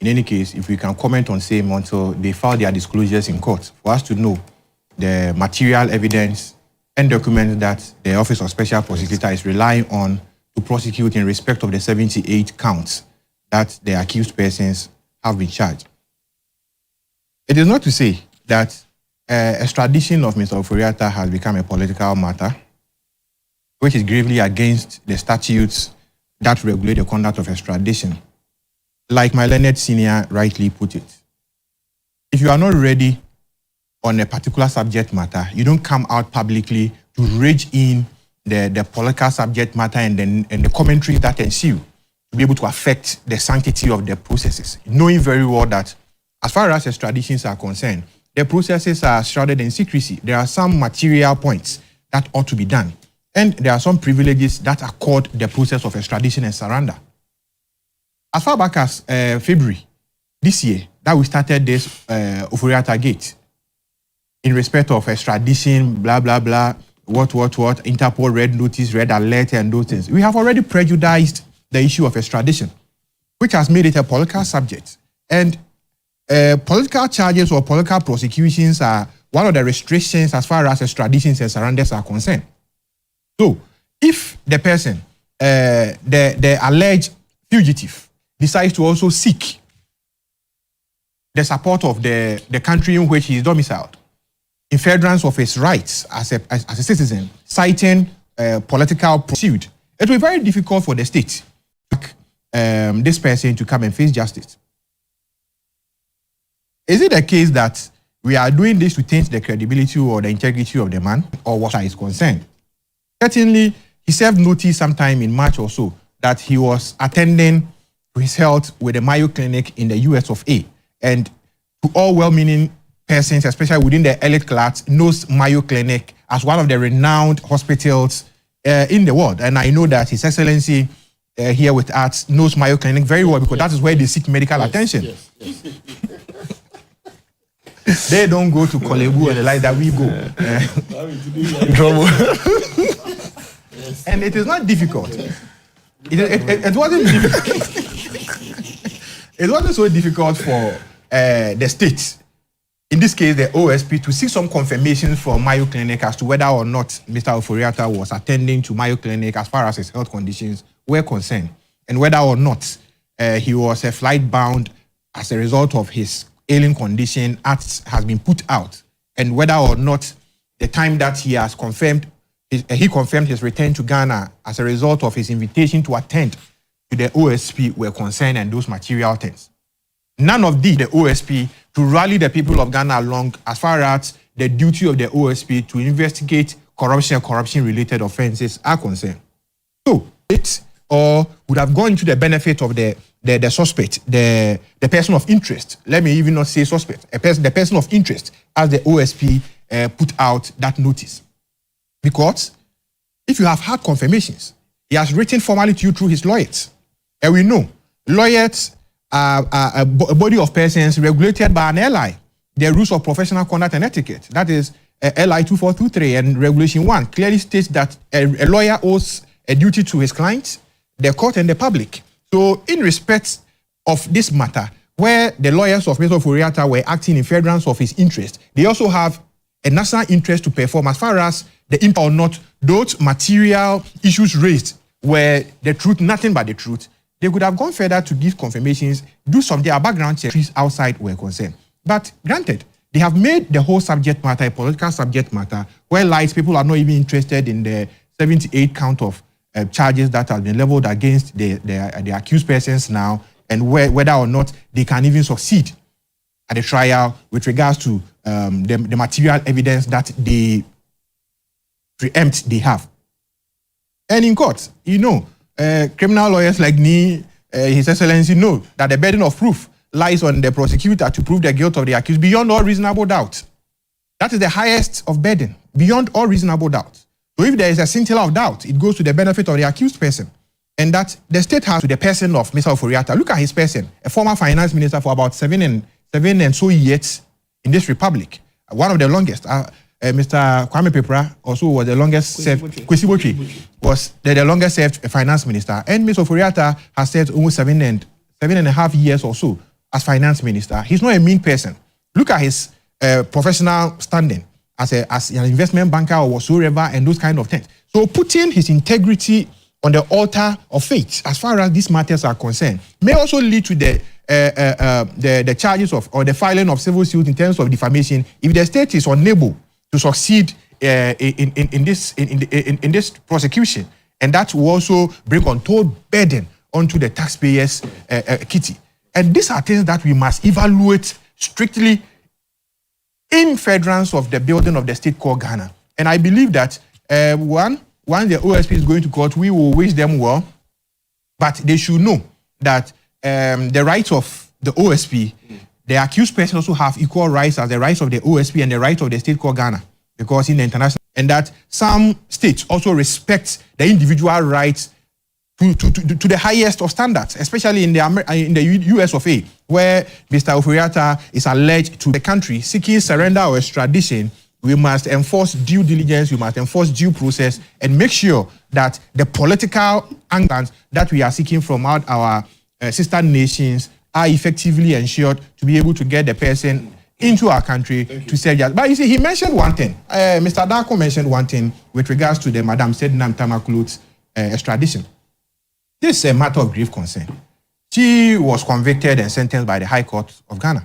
In any case, if we can comment on same until they file their disclosures in court, for us to know the material evidence and documents that the Office of Special Prosecutor is relying on to prosecute in respect of the 78 counts that the accused persons have been charged. It is not to say that extradition of Mr. Ofori Atta has become a political matter, which is gravely against the statutes that regulate the conduct of extradition. Like my learned senior rightly put it, if you are not ready on a particular subject matter, you don't come out publicly to rage in the political subject matter and the commentaries that ensue to be able to affect the sanctity of the processes, knowing very well that as far as extraditions are concerned, the processes are shrouded in secrecy. There are some material points that ought to be done, and there are some privileges that accord the process of extradition and surrender. As far back as February, this year that we started this Ofori Gate in respect of extradition, blah, blah, blah, what, Interpol red notice, red alert, and those things. We have already prejudiced the issue of extradition, which has made it a political subject. And political charges or political prosecutions are one of the restrictions as far as extraditions and surrenders are concerned. So, if the person, the alleged fugitive, decides to also seek the support of the country in which he is domiciled, in furtherance of his rights as a citizen, citing political pursuit, it will be very difficult for the state to this person to come and face justice. Is it the case that we are doing this to taint the credibility or the integrity of the man, or what is concerned? Certainly, he served notice sometime in March or so that he was attending to his health with the Mayo Clinic in the US of A. And to all well-meaning persons, especially within the elite class, knows Mayo Clinic as one of the renowned hospitals in the world. And I know that His Excellency here with us knows Mayo Clinic very well, because that is where they seek medical attention. Yes. They don't go to Kolebu and the like that we go. Trouble. And it is not difficult. It wasn't difficult. It wasn't so difficult for the state, in this case the OSP, to seek some confirmation from Mayo Clinic as to whether or not Mr. Ofori was attending to Mayo Clinic as far as his health conditions were concerned, and whether or not he was flight bound as a result of his ailing condition has been put out, and whether or not the time that he has confirmed, he confirmed his return to Ghana as a result of his invitation to attend to the OSP were concerned, and those material things. None of the OSP to rally the people of Ghana along as far as the duty of the OSP to investigate corruption and corruption-related offenses are concerned. So it or would have gone into the benefit of the suspect, the person of interest. Let me even not say suspect, the person of interest, as the OSP put out that notice. Because if you have had confirmations, he has written formally to you through his lawyers. And we know lawyers are a body of persons regulated by an LI, the rules of professional conduct and etiquette. That is LI 2423, and Regulation 1 clearly states that a lawyer owes a duty to his clients, the court, and the public. So in respect of this matter, where the lawyers of Mr. Ofori were acting in furtherance of his interest, they also have a national interest to perform as far as the impact or not those material issues raised were the truth, nothing but the truth. They could have gone further to give confirmations, do some their background checks outside were concerned. But granted, they have made the whole subject matter a political subject matter, where lies people are not even interested in the 78 count of charges that have been leveled against the accused persons now, and whether or not they can even succeed at the trial with regards to the material evidence that they preempt they have. And in court, criminal lawyers like me, His Excellency, know that the burden of proof lies on the prosecutor to prove the guilt of the accused beyond all reasonable doubt. That is the highest of burden, beyond all reasonable doubt. So if there is a scintilla of doubt, it goes to the benefit of the accused person. And that the state has to the person of Mr. Ofori. Look at his person, a former finance minister for about seven and so years in this republic. One of the longest. Mr. Kwame Pepra also was the longest served. Kwesi Botwe was the longest served finance minister. And Mr. Ofori has served almost 7.5 years or so as finance minister. He's not a mean person. Look at his professional standing as an investment banker or whatsoever, and those kind of things. So putting his integrity on the altar of faith, as far as these matters are concerned, may also lead to the charges of or the filing of civil suit in terms of defamation if the state is unable to succeed in this prosecution, and that will also bring untold burden onto the taxpayers' kitty. And these are things that we must evaluate strictly in furtherance of the building of the state called Ghana. And I believe that once the OSP is going to court, we will wish them well, but they should know that the rights of the OSP, the accused person also have equal rights as the rights of the OSP and the rights of the state called Ghana, because in the international, and that some states also respect the individual rights to the highest of standards, especially in the US of A, where Mr. Ofori is alleged to the country seeking surrender or extradition. We must enforce due diligence, we must enforce due process, and make sure that the political angles that we are seeking from our sister nations are effectively ensured to be able to get the person into our country to serve justice. But you see, he mentioned one thing. Mr. Darko mentioned one thing with regards to the Madam Sednam Tamakulut's extradition. This is a matter of grave concern. She was convicted and sentenced by the High Court of Ghana.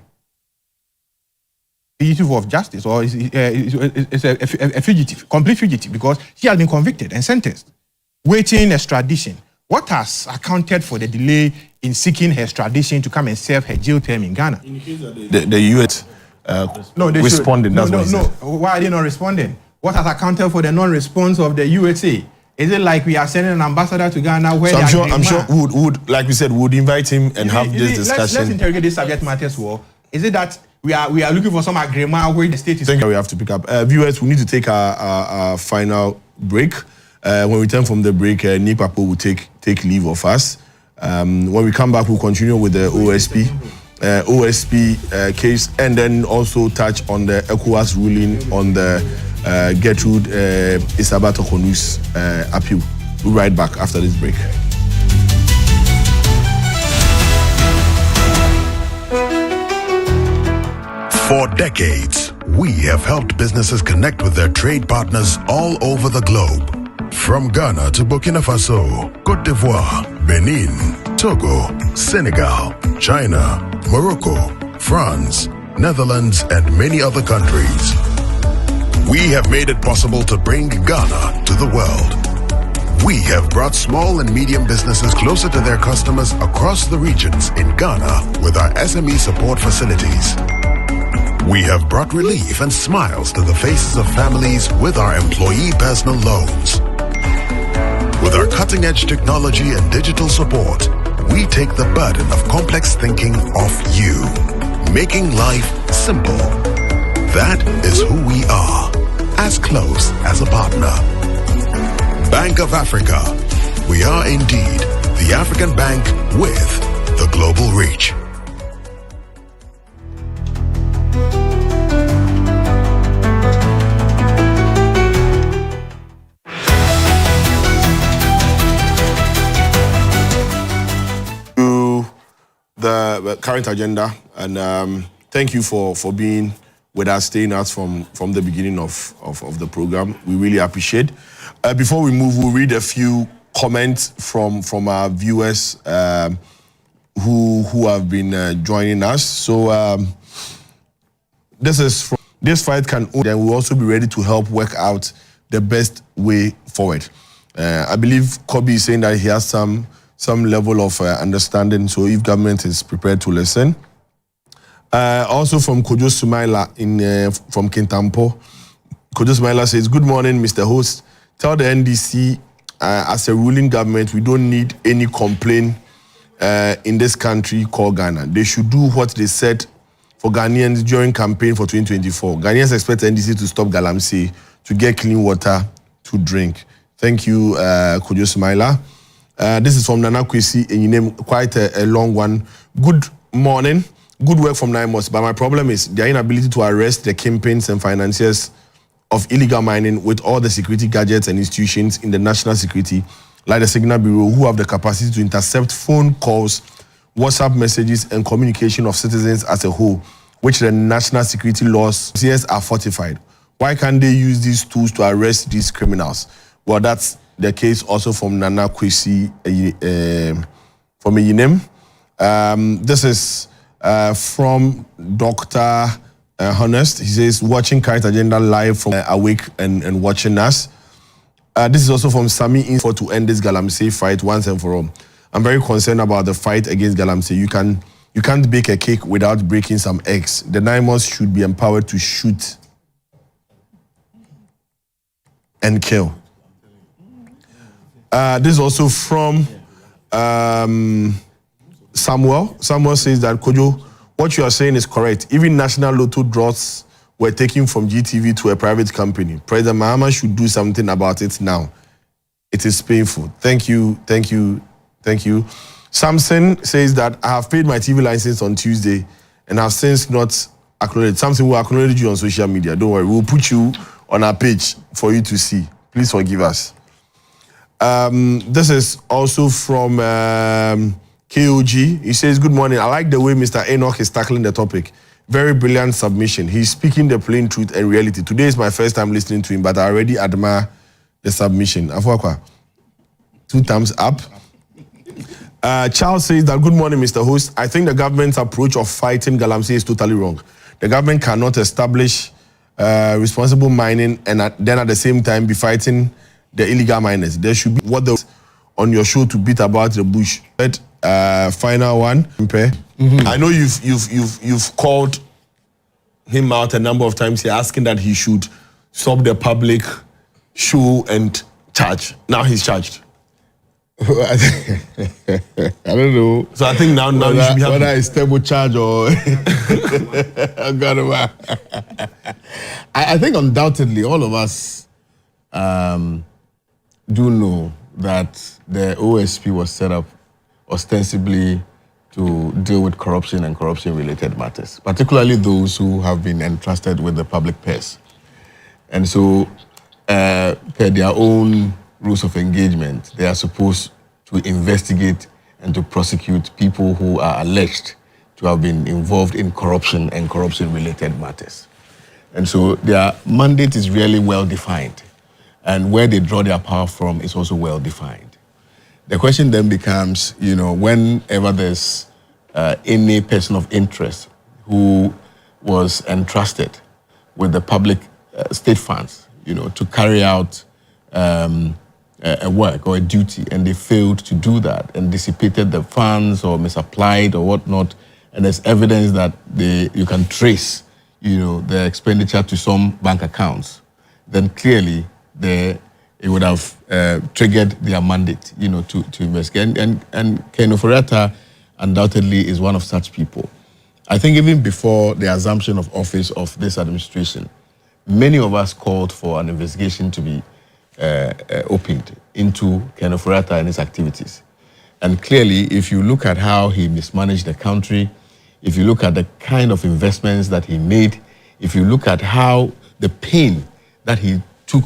Fugitive of justice, or is a fugitive, complete fugitive, because she has been convicted and sentenced, waiting extradition. What has accounted for the delay in seeking her extradition to come and serve her jail term in Ghana? The U.S. responded. No. Why are they not responding? What has accounted for the non-response of the USA? Is it like we are sending an ambassador to Ghana where I'm sure would like we said, would invite him and have this discussion. Let's interrogate this subject matter as well. Is it that we are looking for some agreement where the state is... I think we have to pick up. Viewers, we need to take our final break. When we return from the break, KPAKPO will take leave of us. When we come back, we'll continue with the OSP case, and then also touch on the Ecowas ruling on the Gertrude Isabato-Konu's appeal. We'll be right back after this break. For decades, we have helped businesses connect with their trade partners all over the globe. From Ghana to Burkina Faso, Côte d'Ivoire, Benin, Togo, Senegal, China, Morocco, France, Netherlands, and many other countries. We have made it possible to bring Ghana to the world. We have brought small and medium businesses closer to their customers across the regions in Ghana with our SME support facilities. We have brought relief and smiles to the faces of families with our employee personal loans. With our cutting-edge technology and digital support, we take the burden of complex thinking off you, making life simple. That is who we are, as close as a partner. Bank of Africa. We are indeed the African bank with the global reach. The current agenda, and thank you for being with us, staying us from the beginning of the program. We really appreciate. Before we move, we'll read a few comments from our viewers who have been joining us. So this fight can only, and we'll also be ready to help work out the best way forward. I believe Kobe is saying that he has some level of understanding, so if government is prepared to listen. Also from KOJO Sumaila from Kintampo. KOJO Sumaila says, good morning, Mr. Host. Tell the NDC, as a ruling government, we don't need any complaint in this country called Ghana. They should do what they said for Ghanaians during campaign for 2024. Ghanaians expect NDC to stop Galamsey to get clean water to drink. Thank you, KOJO Sumaila. This is from Nana Kwesi, and you name quite a long one. Good morning. Good work from Naimos, but my problem is their inability to arrest the kingpins and financiers of illegal mining with all the security gadgets and institutions in the national security, like the Signal Bureau, who have the capacity to intercept phone calls, WhatsApp messages, and communication of citizens as a whole, which the national security laws are fortified. Why can't they use these tools to arrest these criminals? Well, that's the case also from Nana Kwesi from Yinem. This is from Dr. Honest. He says, watching Current Agenda live from Awake and watching us. This is also from Sami Info to end this Galamsey fight once and for all. I'm very concerned about the fight against Galamsey. You can't bake a cake without breaking some eggs. The Naimos should be empowered to shoot and kill. This is also from Samuel. Samuel says that, Kojo, what you are saying is correct. Even national lotto draws were taken from GTV to a private company. President Mahama should do something about it now. It is painful. Thank you. Samson says that I have paid my TV license on Tuesday and have since not acknowledged. Samson will acknowledge you on social media. Don't worry. We'll put you on our page for you to see. Please forgive us. This is also from KOG. He says, good morning. I like the way Mr. ENOCH is tackling the topic. Very brilliant submission. He's speaking the plain truth and reality. Today is my first time listening to him, but I already admire the submission. AFOAKWAH, 2 thumbs up. Charles says that, good morning, Mr. Host. I think the government's approach of fighting Galamsey is totally wrong. The government cannot establish responsible mining and then at the same time be fighting the illegal miners. There should be what on your show to beat about the bush. But final one. I know you've called him out a number of times here asking that he should stop the public show and charge. Now he's charged. I don't know. So I think now you should be happy. Whether it's stable charge or I think undoubtedly all of us do know that the OSP was set up ostensibly to deal with corruption and corruption-related matters, particularly those who have been entrusted with the public purse. And so, per their own rules of engagement, they are supposed to investigate and to prosecute people who are alleged to have been involved in corruption and corruption-related matters. And so their mandate is really well-defined. And where they draw their power from is also well-defined. The question then becomes, whenever there's any person of interest who was entrusted with the public state funds, to carry out a work or a duty, and they failed to do that and dissipated the funds or misapplied or whatnot, and there's evidence that you can trace, the expenditure to some bank accounts, then clearly it would have triggered their mandate, to investigate. And Ken Ofori undoubtedly is one of such people. I think even before the assumption of office of this administration, many of us called for an investigation to be opened into Ken Ofori and his activities. And clearly, if you look at how he mismanaged the country, if you look at the kind of investments that he made, if you look at how the pain that he took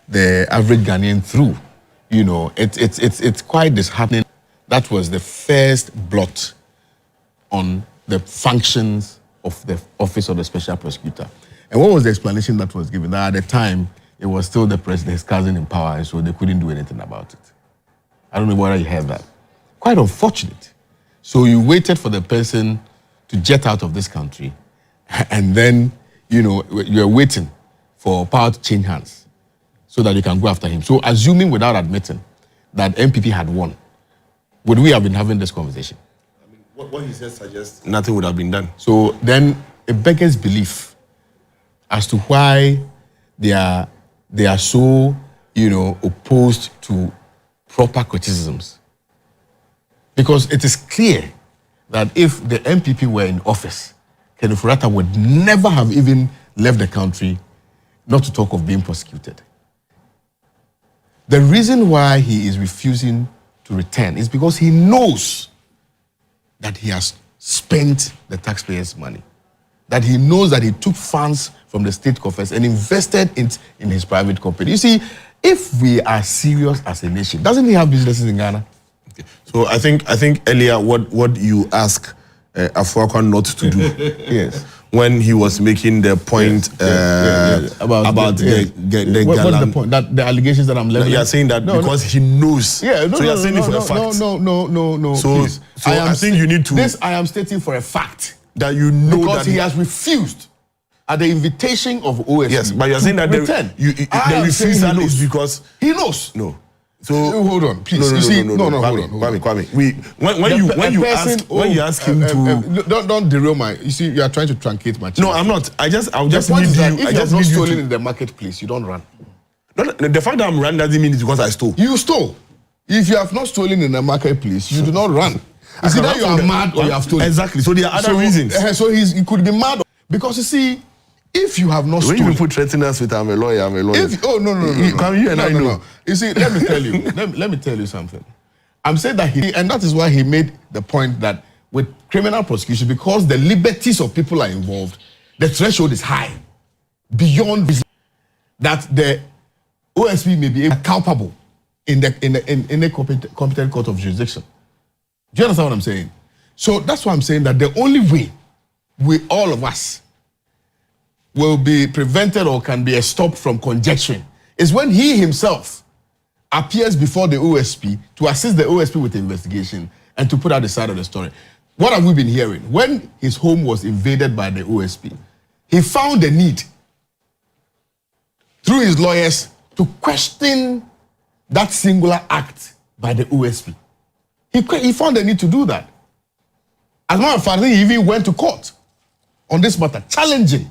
the average Ghanaian through, it's quite disheartening. That was the first blot on the functions of the Office of the Special Prosecutor. And what was the explanation that was given? That at the time, it was still the president's cousin in power, and so they couldn't do anything about it. I don't know whether you heard that. Quite unfortunate. So you waited for the person to jet out of this country, and then, you're waiting for power to change hands so that you can go after him. So assuming without admitting that MPP had won, would we have been having this conversation? I mean, what he said suggests nothing would have been done. So then it beggars belief as to why they are so, opposed to proper criticisms. Because it is clear that if the MPP were in office, Ken Ofori would never have even left the country, not to talk of being prosecuted. The reason why he is refusing to return is because he knows that he has spent the taxpayers' money, that he knows that he took funds from the state coffers and invested it in his private company. You see, if we are serious as a nation, doesn't he have businesses in Ghana? Okay. So I think earlier what you asked AFOAKWAH not to do, yes, when he was making the point about the what's the point? That the allegations that I'm leveling. You're saying that because he knows. Yeah, so you're saying it for a fact. No. So I am saying you need to. This I am stating for a fact that you know because that he has refused at the invitation of OSP. Yes, but you're saying that the refusal is because he knows. No. So hold on, please. No, hold on. Kwame. When you ask him to don't derail my. You see, you are trying to truncate my. No, I'm not. I'll just need you. If you have not stolen in the marketplace, you don't run. No, the fact that I'm running doesn't mean it's because I stole. You stole. If you have not stolen in the marketplace, you do not run. It's either you are mad or you have stolen. Exactly. So there are other reasons. So he could be mad because you see, if you have not when stolen, people threaten us with I'm a lawyer. if, oh no. You and I know. You see, let me tell you. let me tell you something. I'm saying that and that is why he made the point that with criminal prosecution, because the liberties of people are involved, the threshold is high, beyond that the OSP may be culpable in a competent court of jurisdiction. Do you understand what I'm saying? So that's why I'm saying that the only way all of us will be prevented or can be stopped from conjecturing is when he himself appears before the OSP to assist the OSP with the investigation and to put out the side of the story. What have we been hearing? When his home was invaded by the OSP, he found the need through his lawyers to question that singular act by the OSP. He found the need to do that. As a matter of fact, he even went to court on this matter, challenging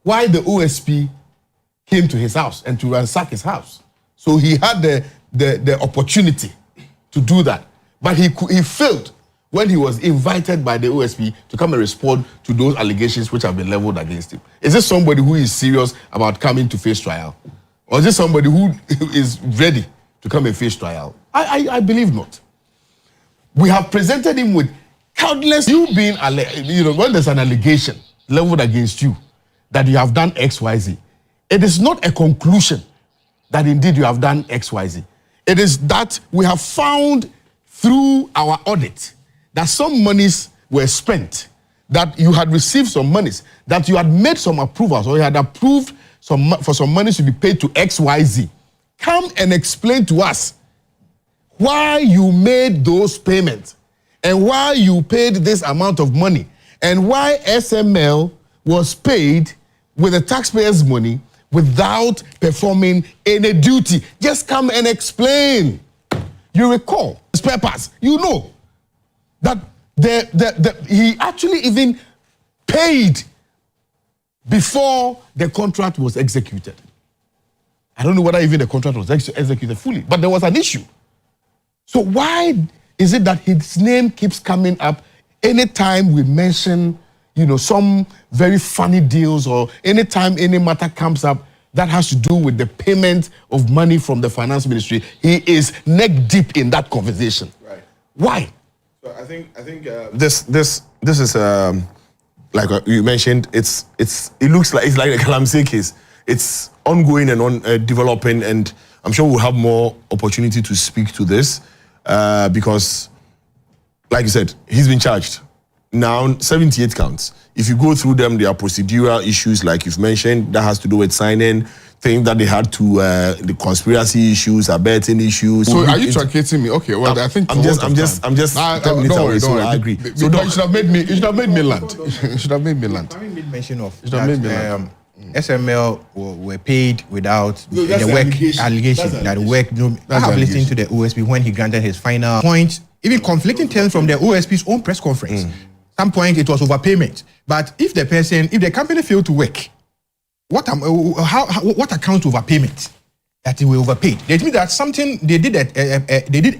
why the OSP came to his house and to ransack his house. So he had the opportunity to do that. But he failed when he was invited by the OSP to come and respond to those allegations which have been leveled against him. Is this somebody who is serious about coming to face trial? Or is this somebody who is ready to come and face trial? I believe not. We have presented him with countless, when there's an allegation leveled against you that you have done XYZ, it is not a conclusion that indeed you have done XYZ. It is that we have found through our audit that some monies were spent, that you had received some monies, that you had made some approvals or you had approved for some monies to be paid to XYZ. Come and explain to us why you made those payments and why you paid this amount of money and why SML was paid with the taxpayers' money without performing any duty. Just come and explain. You recall spare parts. You know that he actually even paid before the contract was executed. I don't know whether even the contract was executed fully, but there was an issue. So why is it that his name keeps coming up anytime we mention, some very funny deals, or anytime any matter comes up that has to do with the payment of money from the finance ministry? He is neck deep in that conversation. Right. Why? So I think this is like you mentioned. It looks like it's like a Galamsey case. It's ongoing and developing, and I'm sure we'll have more opportunity to speak to this because, like you said, he's been charged. Now, 78 counts. If you go through them, there are procedural issues, like you've mentioned, that has to do with signing, things that they had to, the conspiracy issues, abetting issues. So are you truncating me? Okay, well, I think... I'm just 10 minutes away, so I agree. So you should have made me land. You should have made me land. I made mention of that, SML were paid without the work allegation that work. I have listened to the OSP when he granted his final point, even conflicting terms from the OSP's own press conference. Some point it was overpayment. But if the company failed to work, what accounts to overpayment? That they were overpaid. It means that something they did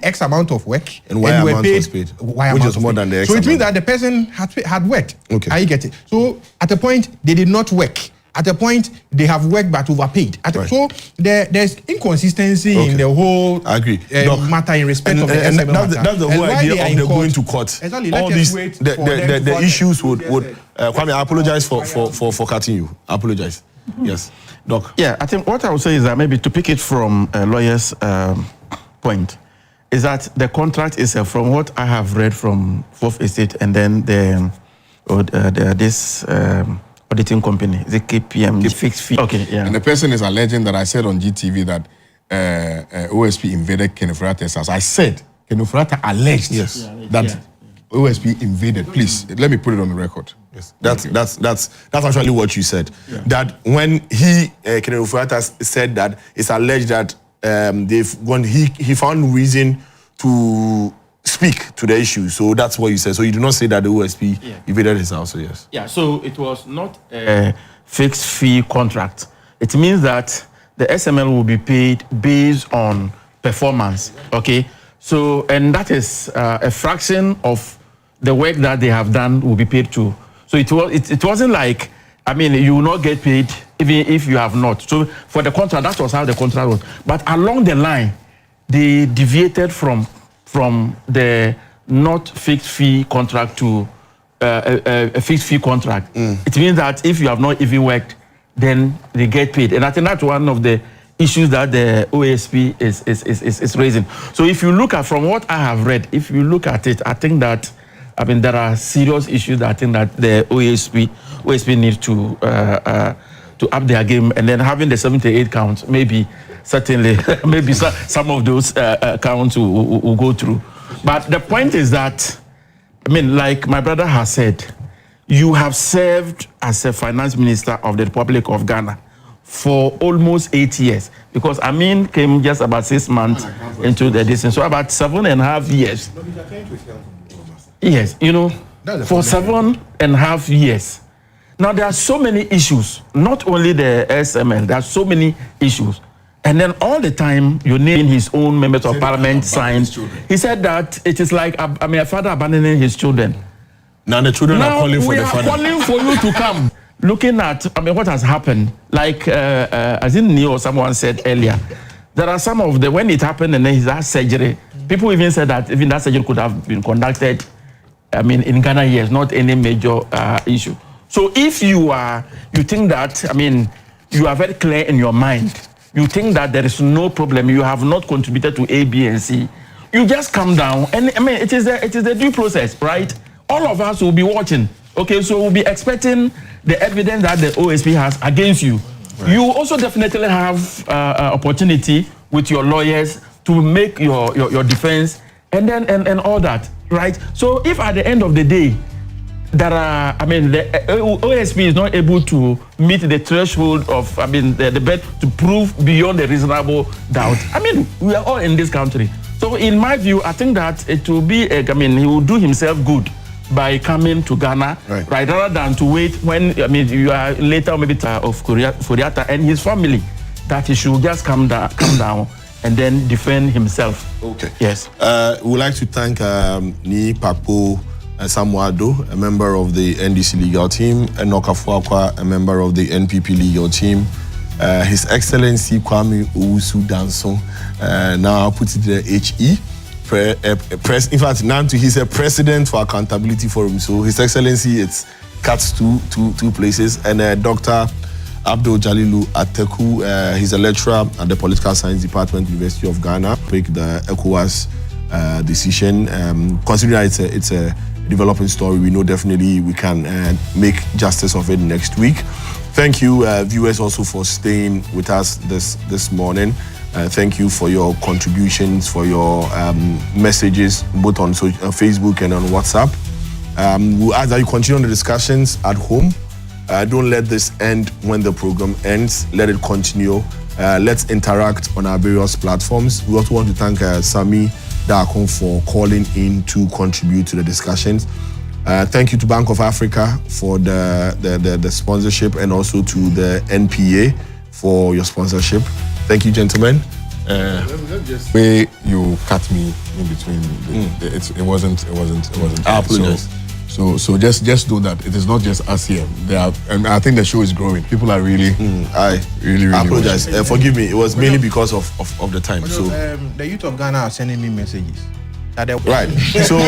X amount of work and Y amount was paid, which is more than the X. So it means that the person had worked. Okay. I get it. So at a point they did not work. At a point they have worked but overpaid. Right. So there's inconsistency in the whole I agree. matter in respect of the SML matter. That's the whole idea of them going to court. Exactly. All these the issues would Kwame, I apologize for cutting you. I apologize. Yes, Doc. Yeah, I think what I would say is that maybe to pick it from a lawyer's point, is that the contract is from what I have read from Fourth Estate and then this auditing company, the KPM, fixed fee. Okay, yeah. And the person is alleging that I said on GTV that OSP invaded Kenufurata's house. I said Kenufurata alleged that OSP invaded. Please, let me put it on the record. Yes. That's actually what you said. Yeah. That when Kenufurata said that it's alleged that he found reason to speak to the issue. So that's what you said. So you do not say that the OSP invaded his house. So yes. Yeah. So it was not a fixed fee contract. It means that the SML will be paid based on performance. Okay. So and that is a fraction of the work that they have done will be paid to. So it wasn't like I mean, you will not get paid even if you have not. So for the contract, that was how the contract was. But along the line, they deviated from the not fixed fee contract to a fixed fee contract. It means that if you have not even worked, then they get paid. And I think that's one of the issues that the OSP is raising. So if you look at, from what I have read, if you look at it, I think that, I mean, there are serious issues that I think that the OSP needs to up their game, and then having the 78 counts, maybe, certainly, maybe some of those counts will go through. But the point is that, I mean, like my brother has said, you have served as a finance minister of the Republic of Ghana for almost 8 years, because Amin came just about 6 months into the distance, so about 7.5 years. Yes, you know, for 7.5 years. Now there are so many issues, not only the SML, there are so many issues. And then all the time, you name his own members of parliament signed. He said that it is like, I mean, a father abandoning his children. Now the children are calling for the father. We are calling for you to come. Looking at, I mean, what has happened, like, as in Neo, someone said earlier, there are some of the, when it happened and then he had surgery, people even said that even that surgery could have been conducted, I mean, in Ghana years, not any major issue. So if you think that, I mean, you are very clear in your mind, you think that there is no problem, you have not contributed to A, B, and C, you just come down, and I mean, it is the due process, right? All of us will be watching. Okay, so we'll be expecting the evidence that the OSP has against you. Right. You also definitely have opportunity with your lawyers to make your defense and then and all that, right? So if at the end of the day, there are, I mean, the OSP is not able to meet the threshold of, I mean, the bet to prove beyond a reasonable doubt. I mean, we are all in this country. So in my view, I think that it will be, I mean, he will do himself good by coming to Ghana, right, rather than to wait when, I mean, you are later maybe of Koreata and his family, that he should just come down and then defend himself. Okay. Yes. We would like to thank KPAKPO SAMOA ADDO, a member of the NDC legal team, ENOCH AFOAKWAH, a member of the NPP legal team, His Excellency KWAME OWUSU DANSO, now put it the HE. In fact, now he's a president for Accountability Forum. So His Excellency, it's cuts two places. And Dr. ABDUL-JALILU ATEKU, he's a lecturer at the Political Science Department, University of Ghana. Pick the Ecowas decision. Considering it's a developing story, we know definitely we can make justice of it next week. Thank you, viewers, also for staying with us this morning. Thank you for your contributions, for your messages, both on Facebook and on WhatsApp. We'll ask that you continue the discussions at home. Don't let this end when the program ends. Let it continue. Let's interact on our various platforms. We also want to thank Sami Dakon for calling in to contribute to the discussions. Thank you to Bank of Africa for the sponsorship, and also to the NPA for your sponsorship. Thank you, gentlemen. Way you cut me in between, it wasn't. I apologize. So just know that it is not just us here. And I think the show is growing. People are really, really. I apologize. Forgive me. It was mainly because of the time. So the youth of Ghana are sending me messages. Right. So.